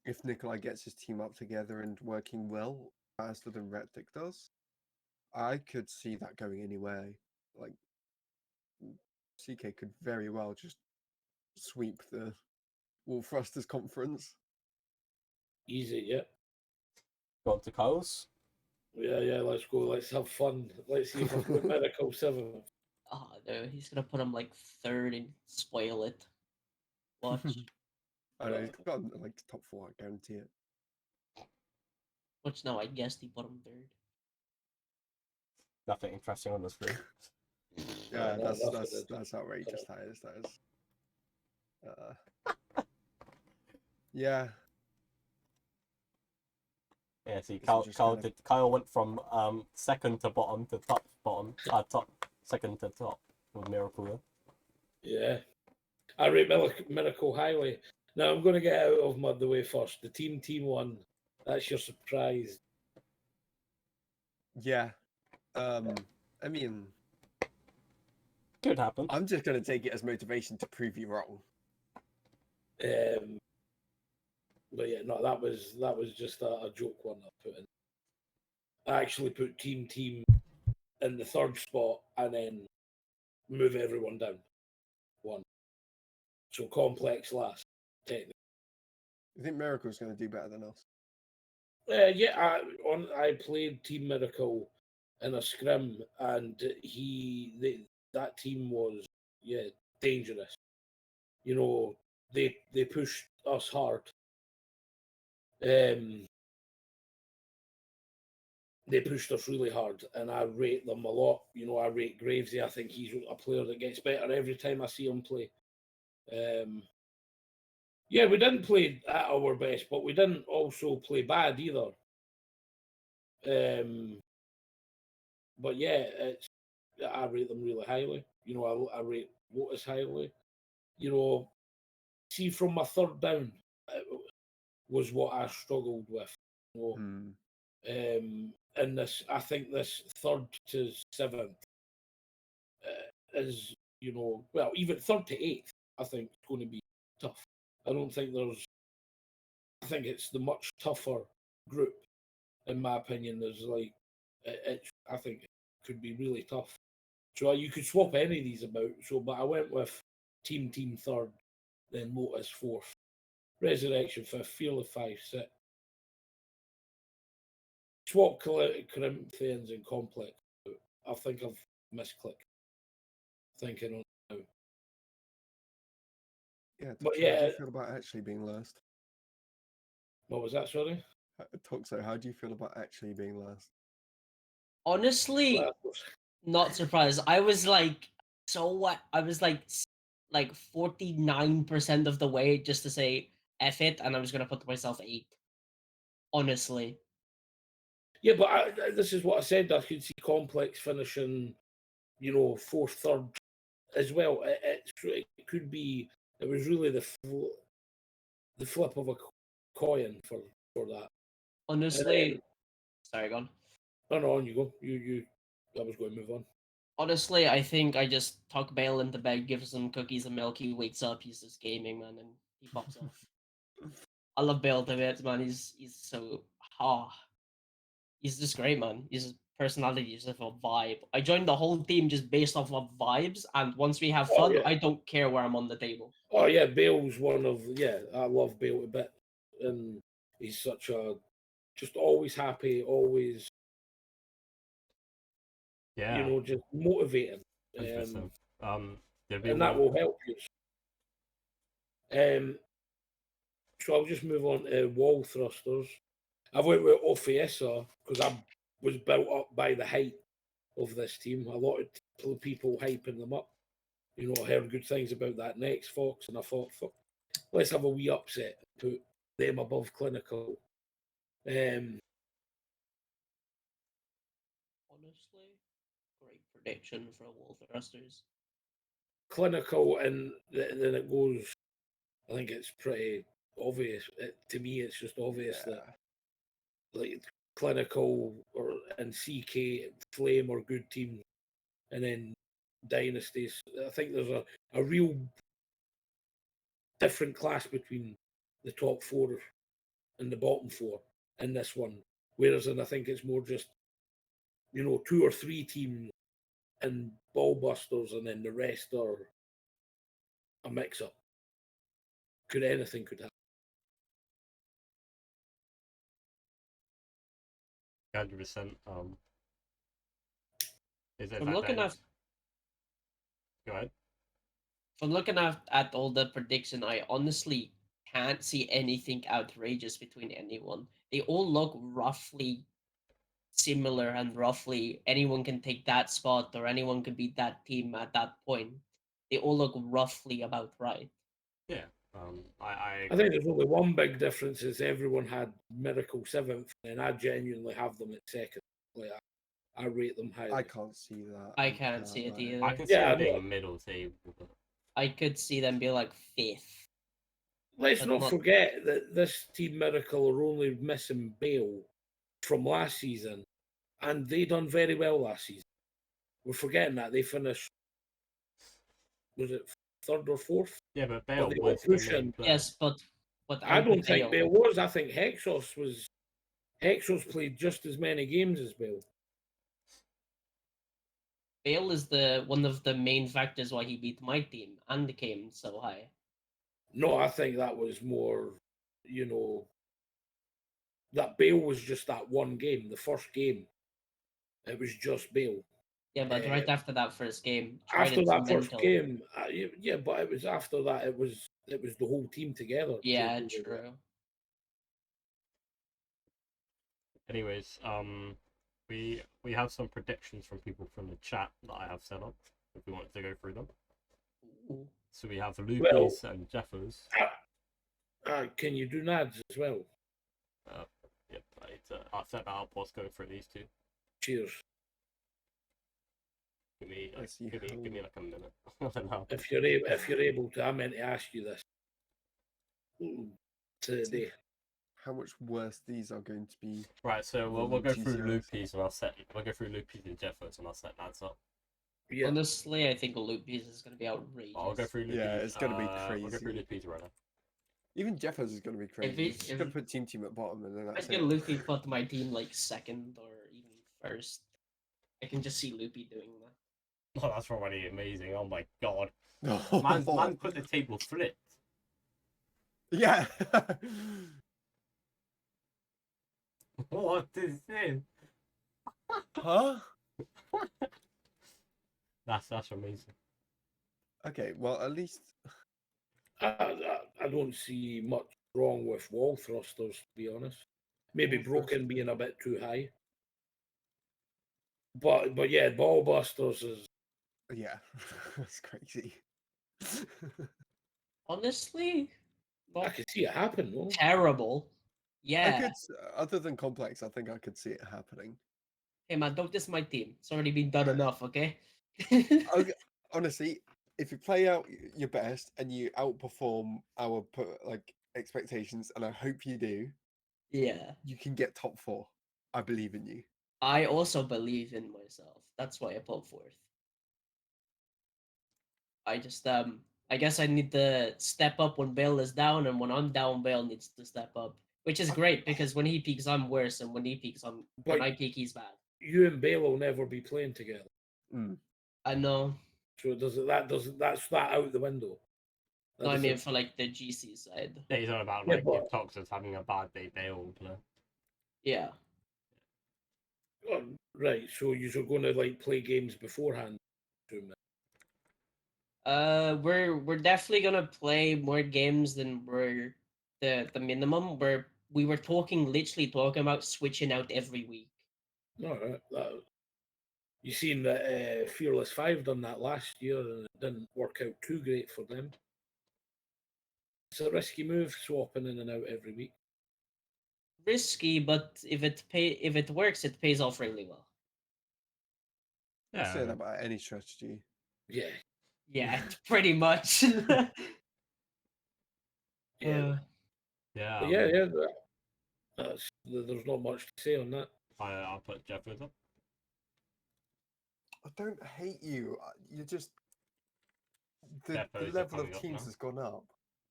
if Nikolai gets his team up together and working well faster than Reptic does, I could see that going anyway. Like, CK could very well just sweep the Wolfrusters conference. Easy, yeah. Got to Kyle's. Yeah, let's go. Let's have fun. Let's see if I've got Miracle 7. Oh no, he's gonna put him like third and spoil it. Watch. I know, he's got like top 4, I guarantee it. Which no, I guessed he put him third. Nothing interesting on the screen. Yeah, no, nothing that's outrageous. That is. Yeah. Yeah, see, It's Kyle, just Kyle, kind of- did, Kyle went from second to bottom to top bottom, top second to top with Miracle. Yeah. I rate Miracle highly. Now I'm going to get out of the way first. The team one, that's your surprise. Yeah. I mean, Could happen. I'm just gonna take it as motivation to prove you wrong. But yeah, no, that was just a joke one I put in. I actually put team in the third spot and then move everyone down one. So complex last, technically. You think Miracle's gonna do better than us? Yeah, I played Team Miracle in a scrim, and that team was dangerous. You know, they pushed us hard. They pushed us really hard, and I rate them a lot. You know, I rate Gravesy. I think he's a player that gets better every time I see him play. Yeah, we didn't play at our best, but we didn't also play bad either. But yeah, I rate them really highly. You know, I rate Lotus highly. You know, see from my third down was what I struggled with. You know, and this, I think this third to seventh is, you know, well, even third to eighth, I think it's going to be tough. I think it's the much tougher group, in my opinion. There's like, I think it could be really tough. So you could swap any of these about. So, but I went with team third, then Lotus fourth, Resurrection fifth, Fearless 5, 6. Swap Corinthians and Complex. I think I've misclicked. Thinking on now. Yeah, But Toxo, yeah, how do you feel about actually being last? what was that? Sorry. Toxo, how do you feel about actually being last? Honestly, not surprised. I was like, so what? I was like 49% of the way just to say F it, and I was gonna put myself 8. Honestly. Yeah, but this is what I said. I could see Complex finishing, you know, fourth, third as well. It could be. It was really the flip of a coin for that. Honestly, sorry, go on. No, on you go. You. I was going to move on. Honestly, I think I just tuck Bale into bed, give some cookies and milk. He wakes up, he's just gaming, man, and he pops off. I love Bale to bits, man. He's so he's just great, man. His personality is just a vibe. I joined the whole team just based off of vibes, and once we have fun, I don't care where I'm on the table. Oh yeah, Bale's one of I love Bale a bit, and he's such a just always happy, always you know just motivating, Interesting. and that will help you. So I'll just move on to wall thrusters. I went with Ofiesa because I was built up by the height of this team. A lot of people hyping them up. You know, I heard good things about that next Fox, and I thought, fuck, let's have a wee upset and put them above Clinical. Honestly, great prediction for wall thrusters. Clinical, and then it goes. I think it's pretty obvious. To me, it's just obvious that like Clinical and CK, Flame are good teams, and then Dynasties. I think there's a real different class between the top 4 and the bottom 4 in this one. Whereas I think it's more just, 2 or 3 teams and ball busters, and then the rest are a mix up. Anything could happen. 100%. Is it I'm that looking at Go ahead. From looking at all the prediction, I honestly can't see anything outrageous between anyone. They all look roughly similar, and roughly anyone can take that spot or anyone can beat that team at that point. They all look roughly about right. Yeah. I I think there's only one big difference is everyone had Miracle 7th, and I genuinely have them at 2nd. Like, I rate them highly. I can't see that. I can't see it either. I can see Yeah, it being middle table. But... I could see them be like 5th. Let's But not not- forget that this Team Miracle are only missing Bale from last season, and they done very well last season. We're forgetting that they finished, was it 3rd or 4th? Yeah, but Bale they were was the main pushing. player. Yes, but I don't think Bale Bale was. I think Hexos played just as many games as Bale. Bale is the one of the main factors why he beat my team and came so high. No, I think that was more, that Bale was just that one game, the first game. It was just Bale. Yeah, but right after that first game, After that first mental. game, yeah, but it was after that. It was the whole team together. Yeah, true. Anyways, we have some predictions from people from the chat that I have set up. If we wanted to go through them, Ooh. so we have Loopies and Jeffers. Can you do Nads as well? Yep, I'll set that up whilst going through these 2. Cheers. Give me Let's see like a minute. I don't know. If you're able to, I meant to ask you this today. How much worse these are going to be. Right, so we'll go through BGCS. Loopies and we'll go through Loopies and Jeffers and I'll set that up. Yeah. Honestly, I think Loopies is going to be outrageous. I'll go through Loopies. Yeah, it's gonna be We'll go through crazy. Loopies right now. Even Jeffers is going to be crazy. it- He's just going to put Team at bottom and then I that's can it. Loopy put my team like 2nd or even 1st. I can just see Loopy doing that. Oh, that's already amazing. Oh my god. Oh, Man put the table flipped. Yeah. What is this? Huh? That's amazing. Okay, well, at least. I don't see much wrong with wall thrusters, to be honest. Maybe broken being a bit too high. But yeah, ball busters is Yeah, that's crazy. Honestly, I not could see it happen, though. terrible. I Yeah. could, other than complex, I think I could see it happening. Hey man, don't diss my team. It's already been done enough, okay? Okay, honestly, if you play out your best and you outperform our expectations, and I hope you do, Yeah. you can get top 4. I believe in you. I also believe in myself. That's why I put 4th. I just I guess I need to step up when Bale is down, and when I'm down, Bale needs to step up. Which is great because when he peaks, I'm worse, and when he peaks, when I peak, he's bad. You and Bale will never be playing together. Mm. I know. So that's that out the window. No, I mean for like the GC side. Yeah, he's on about Yeah, like but- if Toxo's having a bad day, Bale, you know. Yeah. Oh, right, so you're going to like play games beforehand. We're definitely gonna play more games than we're the minimum. We were literally talking about switching out every week. No, you seen that Fearless 5 done that last year, and it didn't work out too great for them. It's a risky move, swapping in and out every week. Risky, but if it works, it pays off really well. I say Yeah, that about any strategy. Yeah, Yeah, pretty much. yeah, yeah. But yeah. There's not much to say on that. I'll put Jeffers up. I don't hate you. You're just the Depots are level of coming up teams now. has gone up.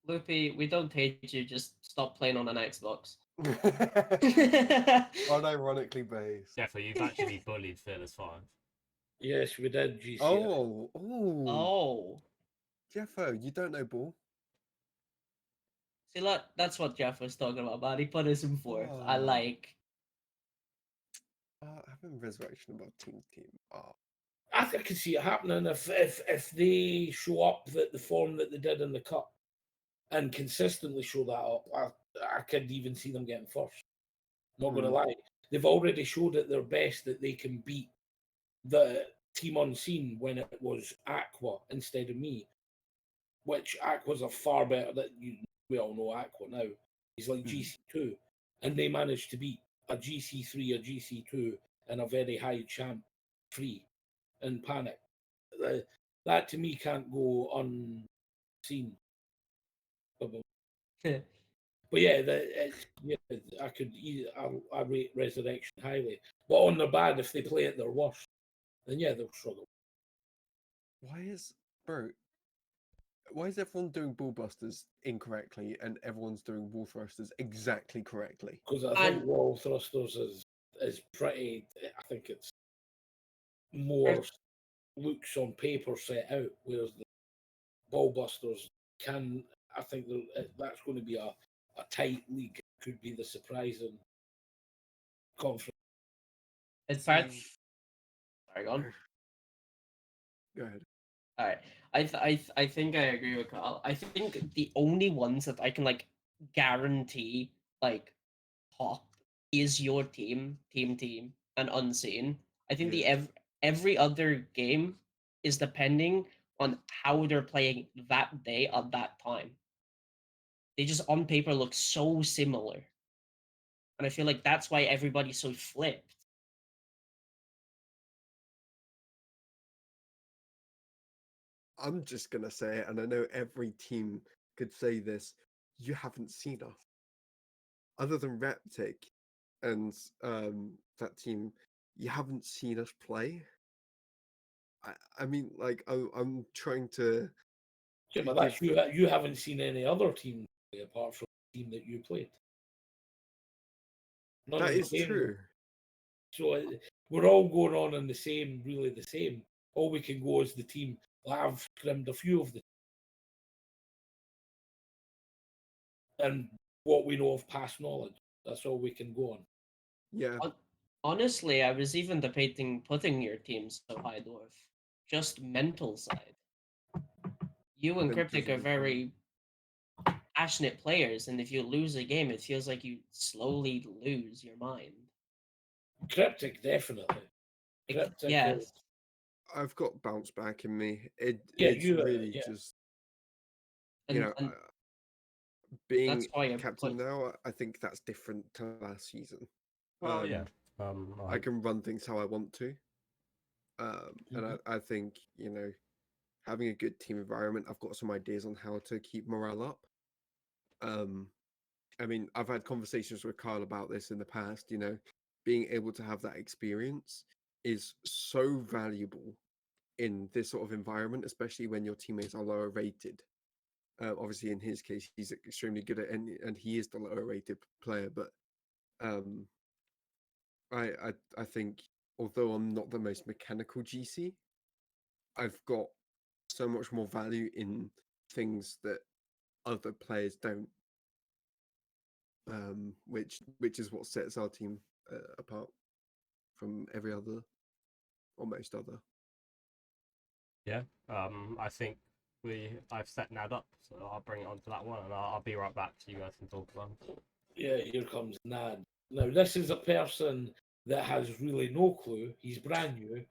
Loopy, we don't hate you. Just stop playing on an Xbox. Unironically based. Definitely, you've actually bullied Fearless 5. Yes, we did GCS. Oh, Oh, Jeffo, you don't know ball. see, look, that's what Jeff was talking about. He put us in fourth. I Oh. like. Having resurrection about team. Oh, I think I could see it happening if they show up the form that they did in the cup and consistently show that up. I could even see them getting first. Not going to lie, they've already showed at their best that they can beat the team unseen when it was Aqua instead of me, which Aqua's a far better. We all know Aqua now. He's like GC2, and they managed to beat a GC3, a GC2, and a very high champ 3 in Panic. That to me can't go unseen. But yeah, I rate Resurrection highly. But on their bad, if they play at their worst, then yeah, they'll struggle. why is everyone doing ballbusters incorrectly and everyone's doing wall thrusters exactly correctly? Because I think wall thrusters is pretty. I think it's more looks on paper set out, whereas the ballbusters can. I think that's going to be a tight league. It could be the surprising conference. It's part. Sorry, go on. Go ahead. All right. I think I agree with Carl. I think the only ones that I can like guarantee like top is your team, and unseen. I think the every other game is depending on how they're playing that day at that time. They just on paper look so similar. And I feel like that's why everybody's so flipped. I'm just gonna say it, and I know every team could say this. You haven't seen us, other than Reptic and that team. You haven't seen us play. I mean, like, I'm trying to. Yeah, but that's you haven't seen any other team play apart from the team that you played. That is true. So we're all going on in the same. All we can go is the team. I've scrimmed a few of them, and what we know of past knowledge. That's all we can go on. Yeah. Honestly, I was even debating putting your team so high, Dwarf. Just mental side. You and Cryptic are very passionate players, and if you lose a game, it feels like you slowly lose your mind. Cryptic, definitely. Cryptic yes. I've got bounce back in me. It's really just, being captain now. I think that's different to last season. Well, yeah. I can run things how I want to. And I think, having a good team environment, I've got some ideas on how to keep morale up. I mean, I've had conversations with Kyle about this in the past, being able to have that experience is so valuable in this sort of environment, especially when your teammates are lower rated. Obviously, in his case, he's extremely good at and he is the lower rated player. But I think, although I'm not the most mechanical GC, I've got so much more value in things that other players don't. Which is what sets our team apart from every other, or most other. Yeah, I think I've set Nad up, so I'll bring it on to that one, and I'll be right back so you guys can talk about it. Yeah, here comes Nad. Now, this is a person that has really no clue. He's brand new.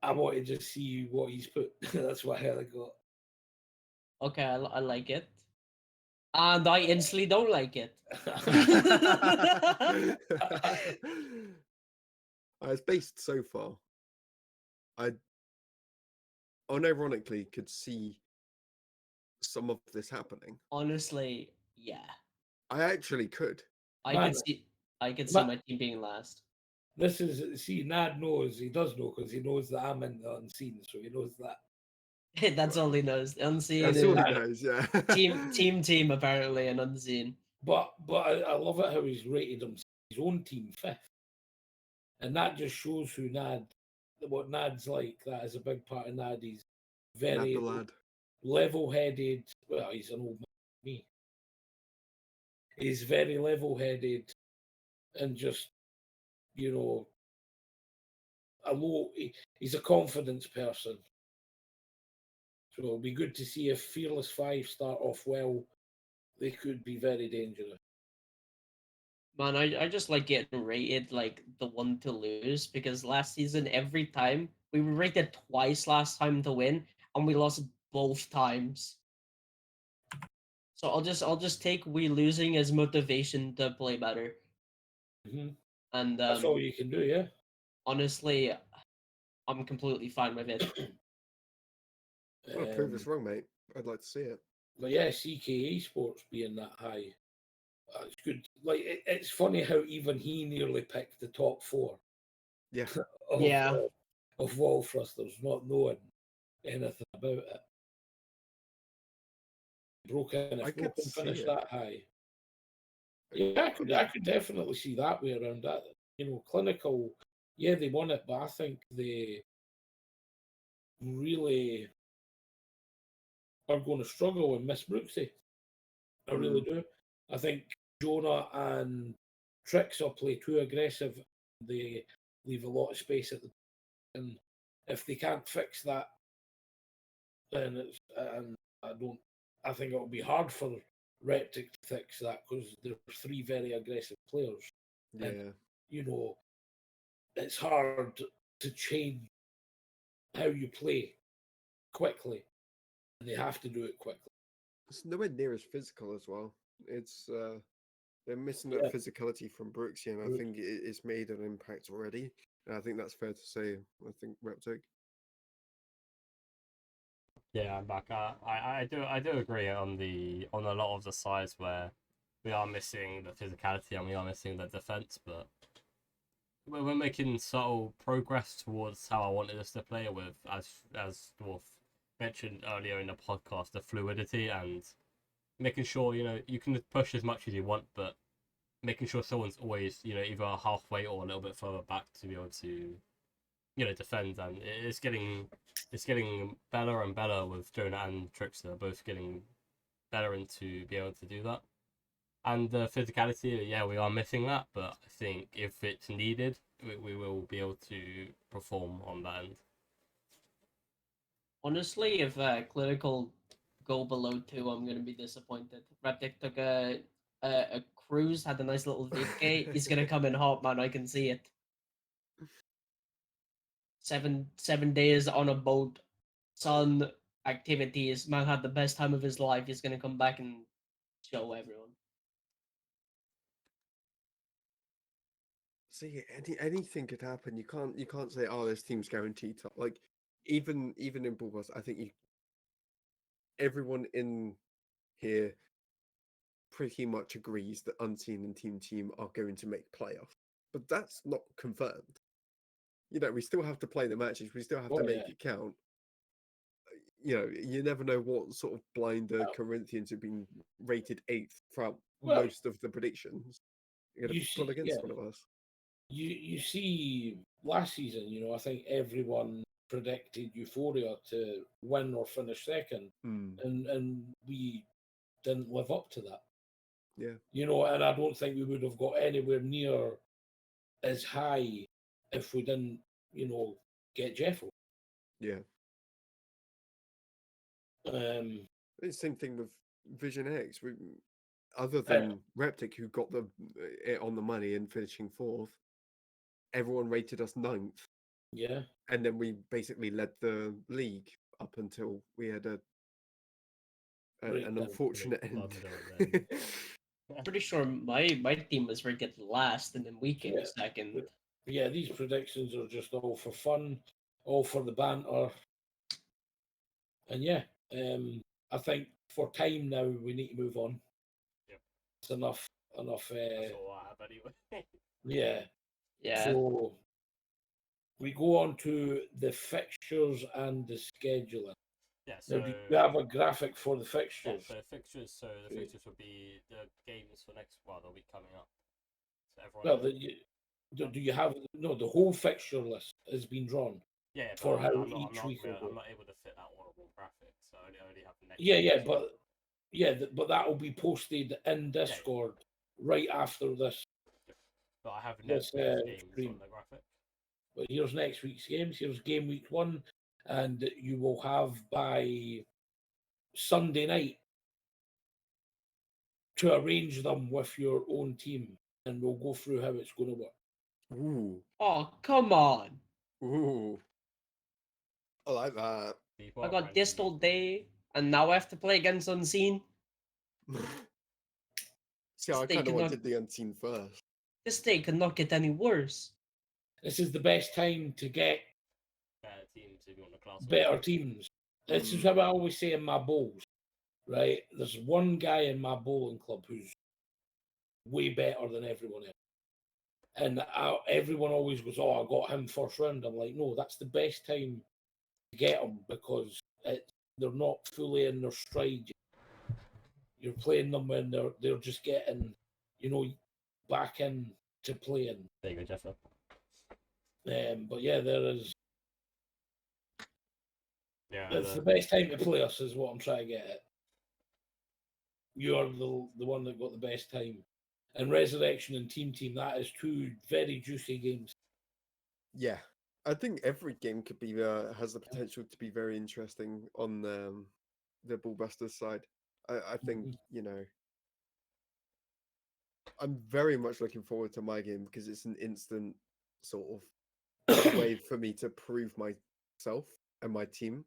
I wanted to see what he's put. That's what I got. Okay, I like it. And I instantly don't like it. It's based so far. I unironically could see some of this happening. Honestly, yeah. I actually could. I could see my team being last. This is Nad knows, he does know because he knows that I'm in the unseen, so he knows that. That's all he knows. The unseen That's is all he knows. Yeah. team apparently, and unseen. But I love it how he's rated his own team 5th. And that just shows who what Nad's like. That is a big part of Nad. He's Not very the lad. level-headed. Well, he's an old man like me. He's very level-headed and just, you know, he's a confidence person. So it'll be good to see if Fearless 5 start off well. They could be very dangerous. Man, I just like getting rated like the one to lose because last season every time we were rated twice last time to win and we lost both times. So I'll just take we losing as motivation to play better. Mm-hmm. And That's all you can do, yeah. honestly, I'm completely fine with it. Well, prove us wrong, mate. I'd like to see it. But yeah, CKA Sports being that high, it's good. Like it's funny how even he nearly picked the top 4. Yeah. Of, Yeah. of Wall Thrusters, not knowing anything about it. Broken, I if could Broken see finished it. that high. Yeah, I could definitely see that way around that. You know, Clinical, yeah, they won it, but I think they really are going to struggle with Miss Brooksy. I really do. I think Jonah and Tricks will play too aggressive. They leave a lot of space at the and if they can't fix that, then it's and I think it'll be hard for Reptic to fix that because they're 3 very aggressive players. Yeah. And, you know, it's hard to change how you play quickly. And they have to do it quickly. It's nowhere near as physical as well. It's they're missing Yeah. that physicality from Brooksy, and I think it's made an impact already. And I think that's fair to say. I think Reptic. Yeah, I'm back. I do agree on a lot of the sides where we are missing the physicality and we are missing the defense, but we're making subtle progress towards how I wanted us to play with, as Dwarf mentioned earlier in the podcast, the fluidity and making sure you can push as much as you want, but making sure someone's always either halfway or a little bit further back to be able to defend, and it's getting better and better with Jonah and Trickster both getting better into being able to do that. And the physicality, yeah, we are missing that, but I think if it's needed, we will be able to perform on that end. Honestly, if Clinical go below 2, I'm gonna be disappointed. Reptic took a cruise, had a nice little vacay. He's gonna come in hot, man. I can see it. 7 days on a boat, sun, activities. Man had the best time of his life. He's gonna come back and show everyone. See, anything could happen. You can't say, oh, this team's guaranteed top. Like even in Ball Boss, I think everyone in here pretty much agrees that Unseen and Team are going to make playoffs. But that's not confirmed. We still have to play the matches. We still have to make it count. You never know what sort of blinder Corinthians have been rated 8th throughout most of the predictions. You're going to pull against one of us. You see, last season, I think everyone predicted Euphoria to win or finish second, and we didn't live up to that. Yeah. And I don't think we would have got anywhere near as high if we didn't, get Jeffo. Yeah. It's the same thing with Vision X. Other than Reptic, who got it on the money and finishing 4th, everyone rated us 9th. Yeah. And then we basically led the league up until we had an unfortunate end. Pretty sure my team was rated last, and then we came second. Yeah, these predictions are just all for fun, all for the banter. And yeah, I think for time now we need to move on. Yep. It's enough. That's all I have anyway. Yeah. So we go on to the fixtures and the scheduling. Yeah, Now, so do you have a graphic for the yeah, fixtures? so fixtures. So the Okay. fixtures will be the games for next. Well, they'll be coming up. So everyone. Well, do you have the whole fixture list has been drawn Yeah, but for how I'm each week will go? I'm not able to fit that horrible graphic, so I only have the next. Yeah, yeah, week's. but that will be posted in Discord right after this But I have this next week's games stream. on the graphic. But here's next week's games. Here's game week 1, and you will have by Sunday night to arrange them with your own team, and we'll go through how it's going to work. Ooh, Oh, come on. ooh, I like that. People I are got ranking this all these day, and now I have to play against Unseen. See, I They kind of cannot- wanted the unseen first. This day cannot get any worse. This is the best time to get better teams if you want to class. them. better teams. This is how I always say in my bowls, right? There's one guy in my bowling club who's way better than everyone else. And everyone always goes, "Oh, I got him first round." I'm like, no, that's the best time to get them because they're not fully in their stride. You're playing them when they're just getting, back in to playing. There you go, Jeffer. But yeah, there is. Yeah, It's the best time to play us, is what I'm trying to get at. You're the one that got the best time. And Resurrection and Team, that is 2 very juicy games. Yeah, I think every game could be has the potential to be very interesting on the Ballbusters side. I think I'm very much looking forward to my game because it's an instant sort of way for me to prove myself and my team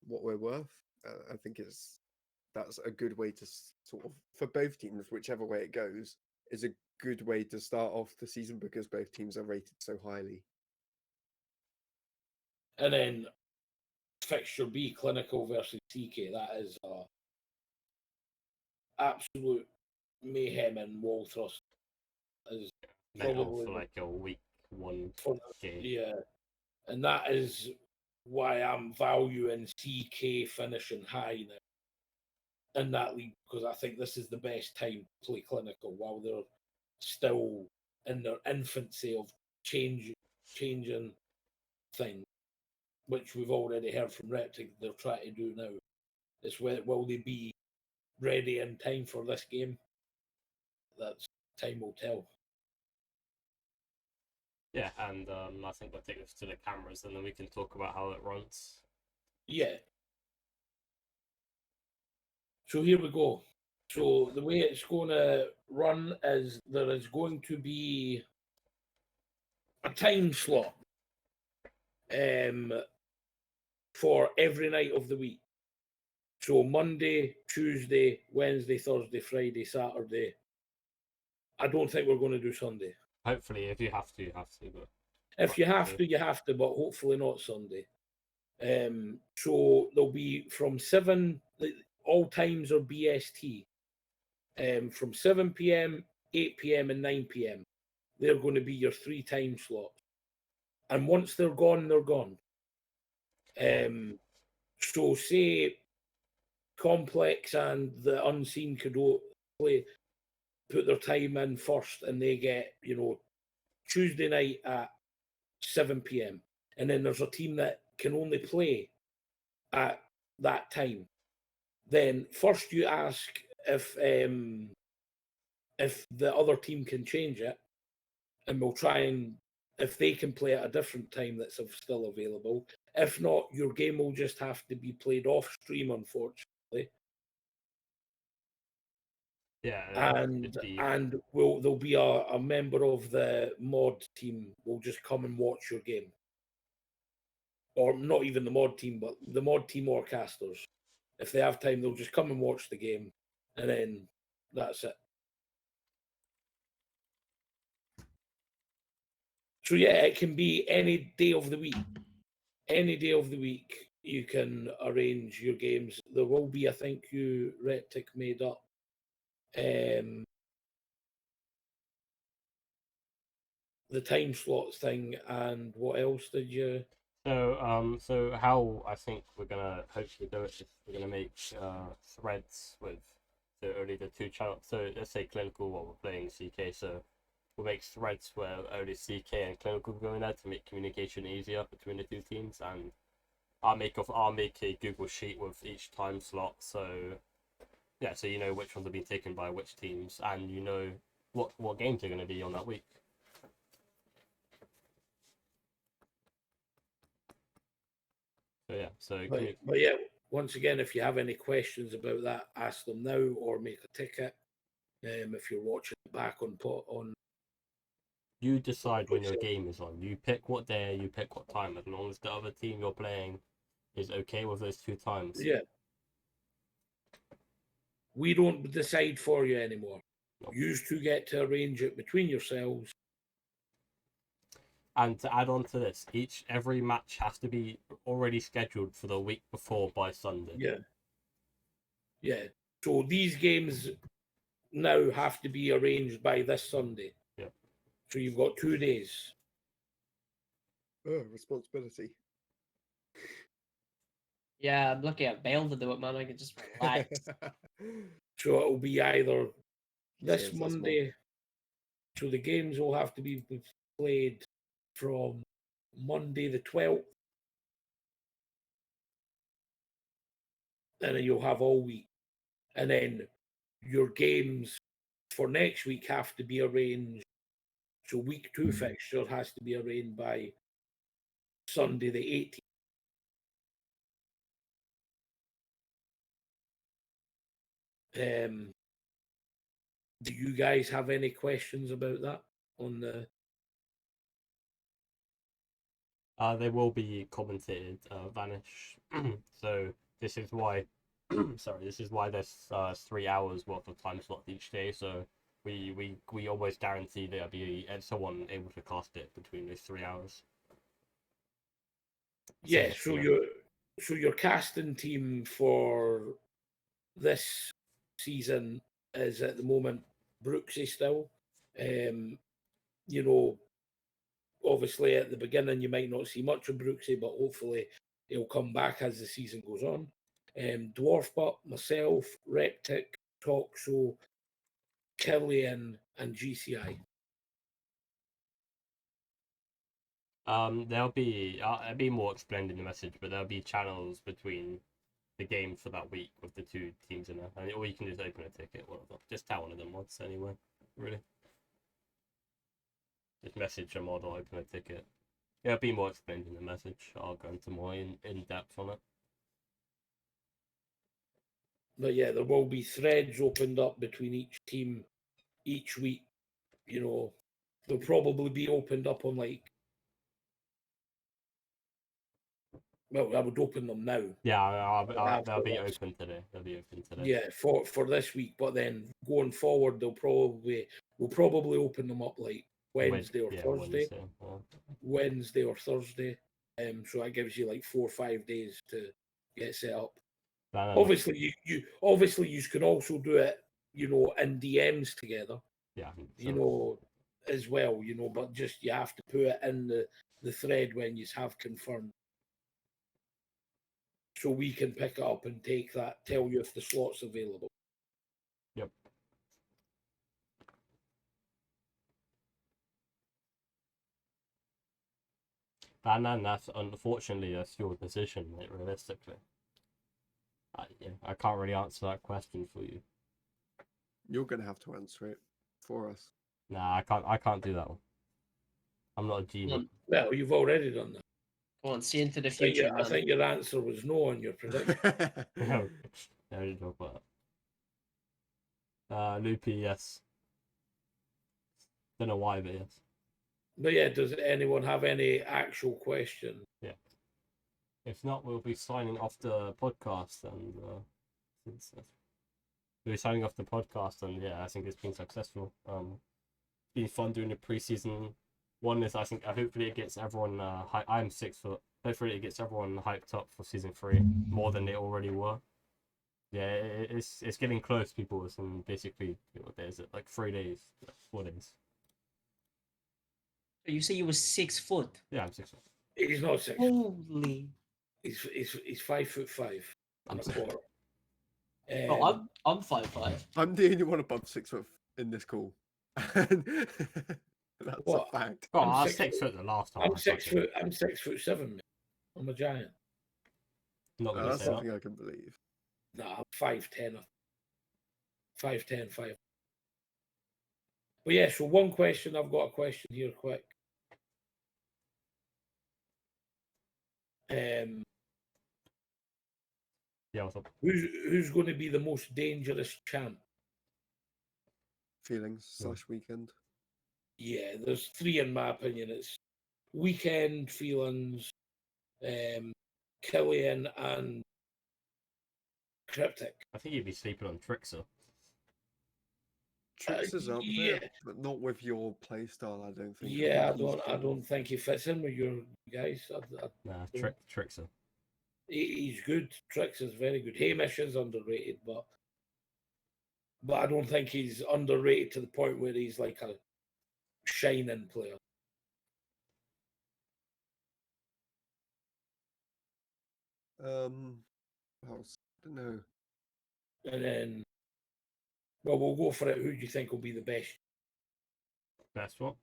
what we're worth. I think that's a good way to sort of, for both teams, whichever way it goes, is a good way to start off the season because both teams are rated so highly. And then fixture B, Clinical versus CK, that is absolute mayhem and wall thrust. Is probably for like a week 1 game. Yeah, and that is why I'm valuing CK finishing high now in that league because I think this is the best time to play Clinical while they're still in their infancy of changing things, which we've already heard from Reptic they're trying to do now. It's will they be ready in time for this game? That's time will tell. Yeah, and I think we'll take this to the cameras and then we can talk about how it runs. Yeah. So here we go. So the way it's going to run is there is going to be a time slot for every night of the week. So Monday, Tuesday, Wednesday, Thursday, Friday, Saturday. I don't think we're going to do Sunday. Hopefully, if you have to, you have to. But if you have to, you have to, but hopefully not Sunday. So there'll be from 7, all times are BST. From 7 p.m., 8 p.m., and 9 p.m. They're going to be your 3 time slots. And once they're gone, they're gone. So say Complex and the Unseen could put their time in first and they get, Tuesday night at 7 p.m. And then there's a team that can only play at that time. Then first you ask if the other team can change it, and we'll try and if they can play at a different time that's still available. If not, your game will just have to be played off stream, unfortunately. yeah, And there'll be a member of the mod team will just come and watch your game. Or not even the mod team, but the mod team or casters. If they have time, they'll just come and watch the game, and then that's it. So yeah, it can be any day of the week. Any day of the week, you can arrange your games. There will be, I think, you Reptic made up. The time slots thing, and what else did you? So how I think we're gonna hopefully do it is we're gonna make threads with only the two channels. So let's say clinical, what we're playing CK. So we'll make threads where only CK and clinical go in there to make communication easier between the two teams, and I'll make a Google sheet with each time slot. So yeah, so you know which ones are being taken by which teams, and you know what games are going to be on that week. So yeah, so But yeah, once again, if you have any questions about that, ask them now or make a ticket. If you're watching it back on you decide when your game is on. You pick what day, you pick what time, as long as the other team you're playing is okay with those two times. yeah. We don't decide for you anymore. Nope. You two get to arrange it between yourselves. And to add on to this, every match has to be already scheduled for the week before by Sunday. Yeah. Yeah. So these games now have to be arranged by this Sunday. Yeah. So you've got 2 days. Oh, responsibility. Yeah, I'm looking at Bale to do it, man. I can just relax. So it'll be either this Says that's Monday. So the games will have to be played from Monday the 12th. And then you'll have all week. And then your games for next week have to be arranged. So week 2 fixture has to be arranged by Sunday the 18th. Do you guys have any questions about that on the? They will be commentated, Vanish. So this is why, this is why there's 3 hours worth of time slot each day. So we always guarantee there'll be someone able to cast it between those 3 hours. Yeah, so your casting team for this season is at the moment Brooksy still. You know, obviously at the beginning you might not see much of Brooksy, but hopefully he'll come back as the season goes on. Dwarf Butt, myself, Reptic, Toxo, Killian, and GCI. There'll be it'll be more explained in the message, but there'll be channels between the game for that week with the two teams in there, and or you can just open a ticket, whatever. Just tell one of them once anyway. Really, just message a mod or open a ticket. Yeah, it'll be more explained in the message. I'll go into more in depth on it. But yeah, there will be threads opened up between each team each week. You know, they'll probably be opened up on like. Well, I would open them now. Yeah, they'll be open today. They'll be open today. Yeah, for this week, but then going forward, we'll probably open them up like Wednesday or Thursday. Wednesday or Thursday. So that gives you like 4 or 5 days to get set up. Obviously, you can also do it, you know, in DMs together. Yeah. You know, as well, you know, but just you have to put it in the thread when you have confirmed. So we can pick it up and take that, tell you if the slot's available. Yep. And that's unfortunately that's your decision, like, realistically. I can't really answer that question for you. You're gonna have to answer it for us. Nah, I can't do that one. I'm not a genie. Well, you've already done that. Come on, see into the future, I think your answer was no on your prediction. No, I didn't talk about that. Loopy, yes. Don't know why, but yes. But yeah, does anyone have any actual question? Yeah. If not, we'll be signing off the podcast, and we'll be signing off the podcast, and yeah, I think it's been successful. It's been fun doing the preseason. One is, I think, hopefully it gets everyone. I'm 6 foot. Hopefully it gets everyone hyped up for season 3 more than they already were. Yeah, it's getting close, people. It's in basically, what day is it? Like 3 days, 4 days. You say you were 6 foot. Yeah, I'm 6 foot. He's not 6 Oh. foot. Holy. He's 5'5" and a I'm quarter. Oh, I'm 5'5". I'm the only one above 6 foot in this call. And that's What? a fact. Oh, I'm I was 6 6 foot the last time. I'm I 6 fucking- foot. I'm 6'7", mate. I'm a giant. Not gonna That's say that. something I can believe. Nah, I'm 5'10". 5'10", 5. But yeah, so one question. I've got a question here, quick. Yeah, what's up? Who's going to be the most dangerous champ? Feelings / weekend. Yeah, there's 3 in my opinion. It's Weekend, Feelings, Killian, and Cryptic. I think you'd be sleeping on Trixer. Tricks is up yeah. there, but not with your play style, I don't think. Yeah, I think he's don't think he fits in with your guys. Nah, Yeah. Trixer. He's good. Trix is very good. Hamish is underrated, but I don't think he's underrated to the point where he's like a shining player. What else? I don't know. And then, well, we'll go for it. Who do you think will be the best Best what?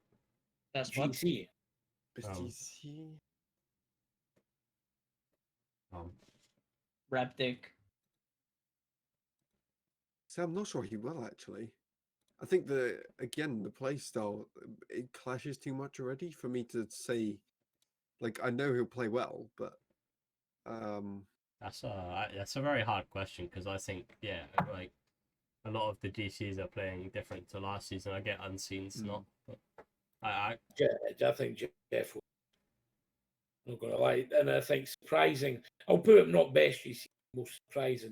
That's what. GC? Best Um, GC? Reptic. So I'm not sure he will actually. I think the play style, it clashes too much already for me to say. Like, I know he'll play well, but That's a very hard question because I think like a lot of the GCs are playing different to last season. I get Unseen's not, but I Yeah, I think Jeff will. Not gonna lie, and I think surprising. I'll put him not best GC, most surprising.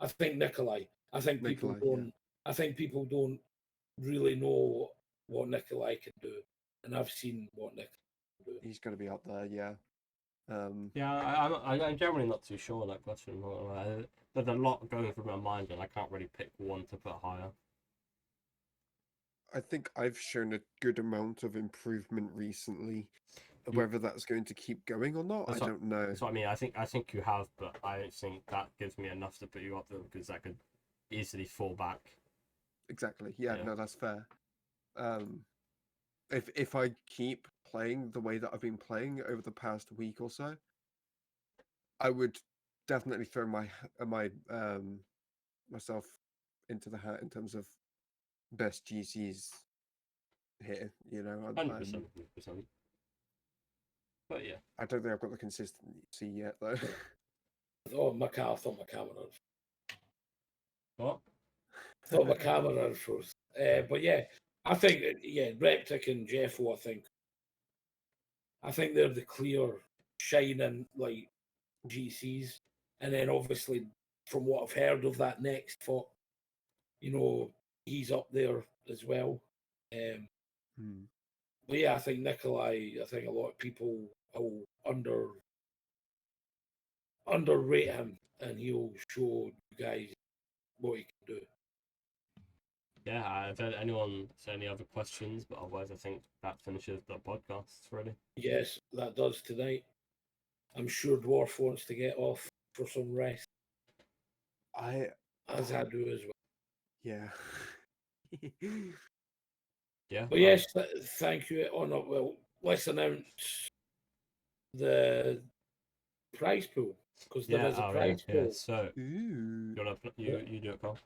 I think Nikolai. I think people Nikolai, yeah. don't. I think people don't really know what Nikolai can do, and I've seen what Nikolai can do. he's going to be up there. Yeah. I'm generally not too sure on that question. There's a lot going through my mind, and I can't really pick one to put higher. I think I've shown a good amount of improvement recently. Whether that's going to keep going or not, I don't know. That's what I mean. I think you have, but I don't think that gives me enough to put you up there because that could easily fall back. Exactly. Yeah, Yeah. no, that's fair. If I keep playing the way that I've been playing over the past week or so, I would definitely throw myself into the hat in terms of best GCs here. You know, 100%. But yeah, I don't think I've got the consistency yet, though. Oh, I thought my camera. what? Thought my camera froze. But yeah, I think Reptic and Jeffo. I think they're the clear shining like GCs, and then obviously from what I've heard of that next fought, he's up there as well. But yeah, I think Nikolai. I think a lot of people will underrate him, and he'll show you guys what he can do. Yeah, if anyone has any other questions, but otherwise I think that finishes the podcast really. Yes, that does tonight. I'm sure Dwarf wants to get off for some rest, as I do as well. Yeah. Yeah. But yes, thank you. Oh no, well, let's announce the prize pool because there is a prize pool. So Ooh. you do it, Carl.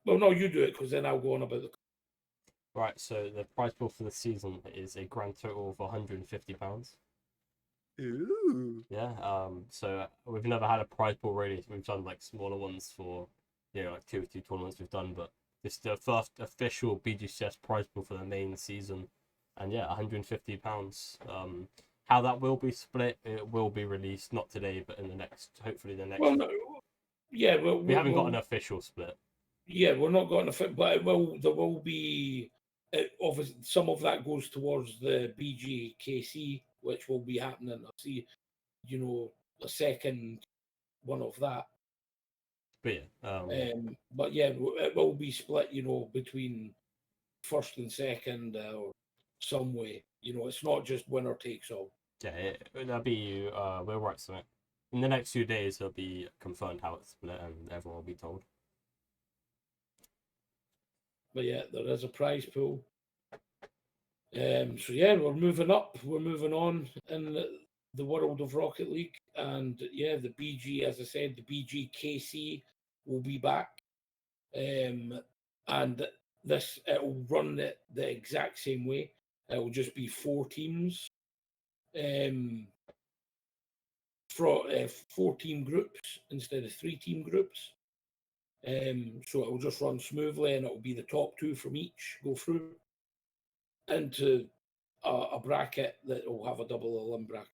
Well, no, you do it because then I'll go on about the. Right. So the prize pool for the season is a grand total of £150. Ooh. Yeah. So we've never had a prize pool really. We've done like smaller ones for like two tournaments we've done, but this is the first official BGCS prize pool for the main season, and yeah, £150. How that will be split, it will be released not today, but in hopefully the next. Well, no, yeah, we haven't got an official split. Yeah, we're not going to fit, but there will be. Obviously, some of that goes towards the BGCS, which will be happening. I see, a second one of that. But yeah, it will be split, between first and second, or some way. It's not just winner takes all. Yeah, that'll be we'll write something. In the next few days, it'll be confirmed how it's split, and everyone will be told. But yeah, there is a prize pool. So yeah, we're moving up. We're moving on in the world of Rocket League, and yeah, the BG, as I said, the BGKC will be back, and it'll run the exact same way. It will just be 4 teams, for 4-team groups instead of 3-team groups. So it will just run smoothly, and it will be the top 2 from each go through into a bracket that will have a double elim bracket.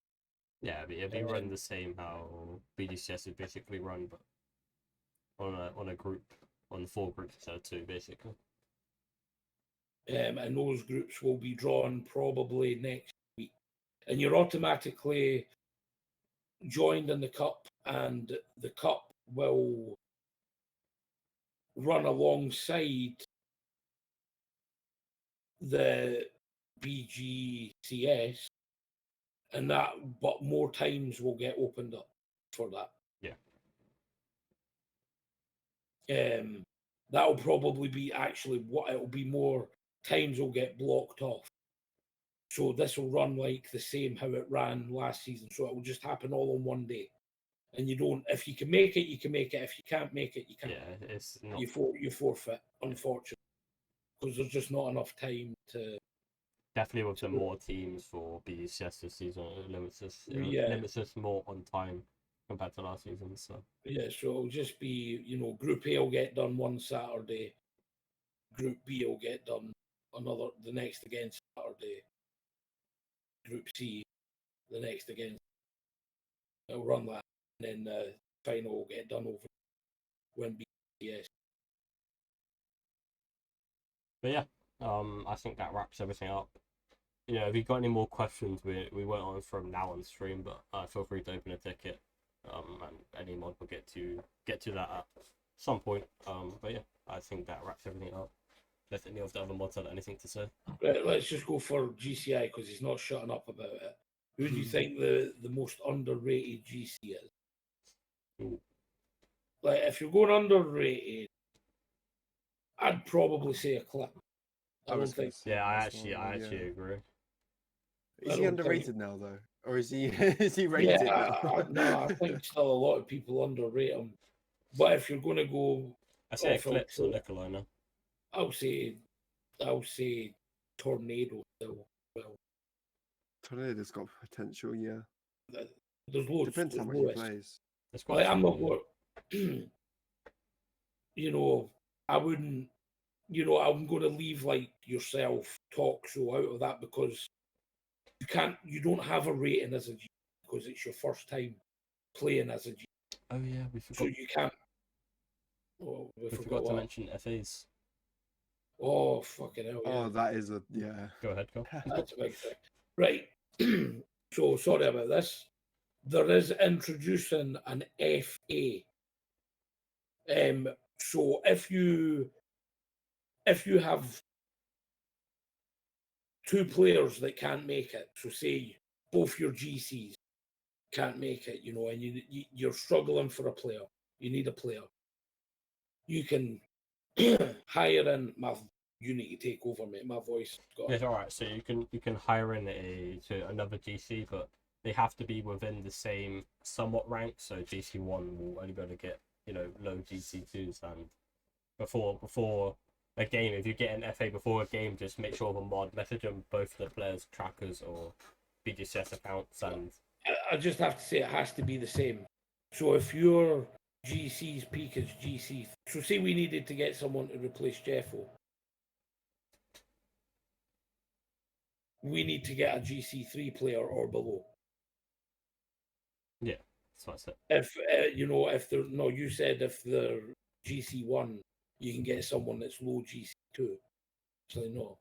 Yeah, it'll be run the same how BGCS is basically run, but on a group, on 4 groups instead of 2, basically. And those groups will be drawn probably next week, and you're automatically joined in the cup, and the cup will run alongside the BGCS, but more times will get opened up for that. That'll probably be actually what it'll be. More times will get blocked off. So this will run like the same how it ran last season. So it will just happen all on one day. And if you can make it, you can make it. If you can't make it, you can't. Yeah, it's not. You forfeit, unfortunately, because there's just not enough time to. Definitely with the more teams for BGCS this season, it limits us more on time compared to last season. So yeah, so it'll just be Group A will get done one Saturday, Group B will get done the next again Saturday, Group C the next again. It'll run that, and then the final will get done over when BGCS. but yeah, I think that wraps everything up. If you've got any more questions, we won't on from now on stream, but feel free to open a ticket. And any mod will get to that at some point. But yeah, I think that wraps everything up. Let any of the other mods have anything to say. Right, let's just go for GCI because he's not shutting up about it. Who do you think the most underrated GC is? Ooh. Like, if you're going underrated, I'd probably say Eclipse. I don't think. Yeah, I actually agree. Is he underrated now though, or is he is he rated now? No, I think still a lot of people underrate him. But if you're going to go, I say Eclipse or Nicolina. I'll say Tornado still. Well, Tornado's got potential, yeah. there's loads. Depends how much he plays. Like, I'm not going. I wouldn't. I'm going to leave like yourself, Toxo out of that because you don't have a rating as a G because it's your first time playing as a G. Oh yeah, we forgot. So you can't. Oh, we forgot to mention FAs. Oh fucking hell! Yeah. Oh, that is a yeah. Go ahead, go. That's a big thing, right? So sorry about this. There is introducing an FA. So if you have 2 players that can't make it, so say both your GCs can't make it, and you're struggling for a player, you need a player, you can hire in you need to take over, mate. My voice got. Yeah, all right. So you can hire in another GC, but they have to be within the same somewhat rank. So GC1 will only be able to get low GC2s, and before a game, if you get an FA before a game, just make sure the mod message them both the players' trackers or BGCS accounts, and I just have to say it has to be the same. So if your GC's peak is GC, so say we needed to get someone to replace Jeffo, we need to get a GC3 player or below. Yeah, that's what I said. If you said if they're GC1, you can get someone that's low GC2. So no.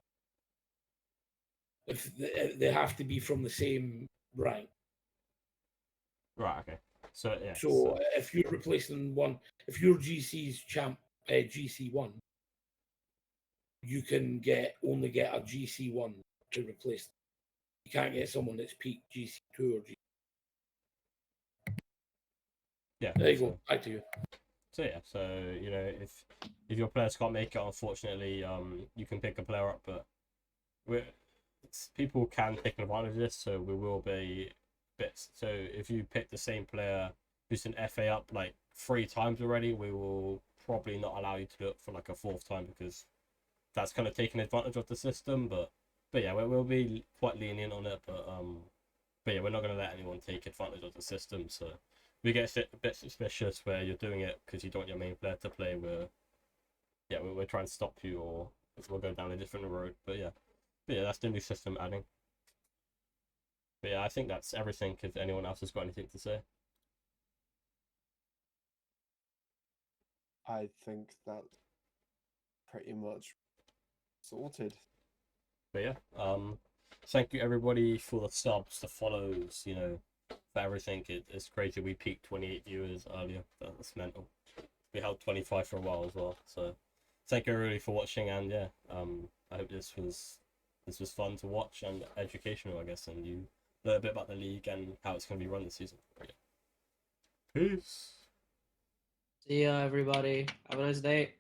If they have to be from the same rank. Right. Okay. So yeah. So if you're replacing one, if your GC's GC1, you can only get a GC1 to replace them. You can't get someone that's peak GC2 or G. Yeah. There you so, go. Back to you. So yeah, so you know, if your players can't make it, unfortunately, you can pick a player up, but people can take advantage of this, so we will be bits. So if you pick the same player who's an FA up like 3 times already, we will probably not allow you to do it for like a 4th time, because that's kind of taking advantage of the system. But yeah, we'll be quite lenient on it, but yeah, we're not going to let anyone take advantage of the system. So we get a bit suspicious where you're doing it because you don't want your main player to play. We're trying to stop you, or we'll go down a different road. But yeah, that's the new system adding. But yeah, I think that's everything. If anyone else has got anything to say. I think that's pretty much sorted. But yeah, thank you everybody for the subs, the follows, you know, for everything. It's crazy. We peaked 28 viewers earlier. That's mental. We held 25 for a while as well. So thank you everybody for watching, and yeah, I hope this was fun to watch and educational, I guess, and you learn a bit about the league and how it's going to be run this season. Yeah. Peace. See ya, everybody. Have a nice day.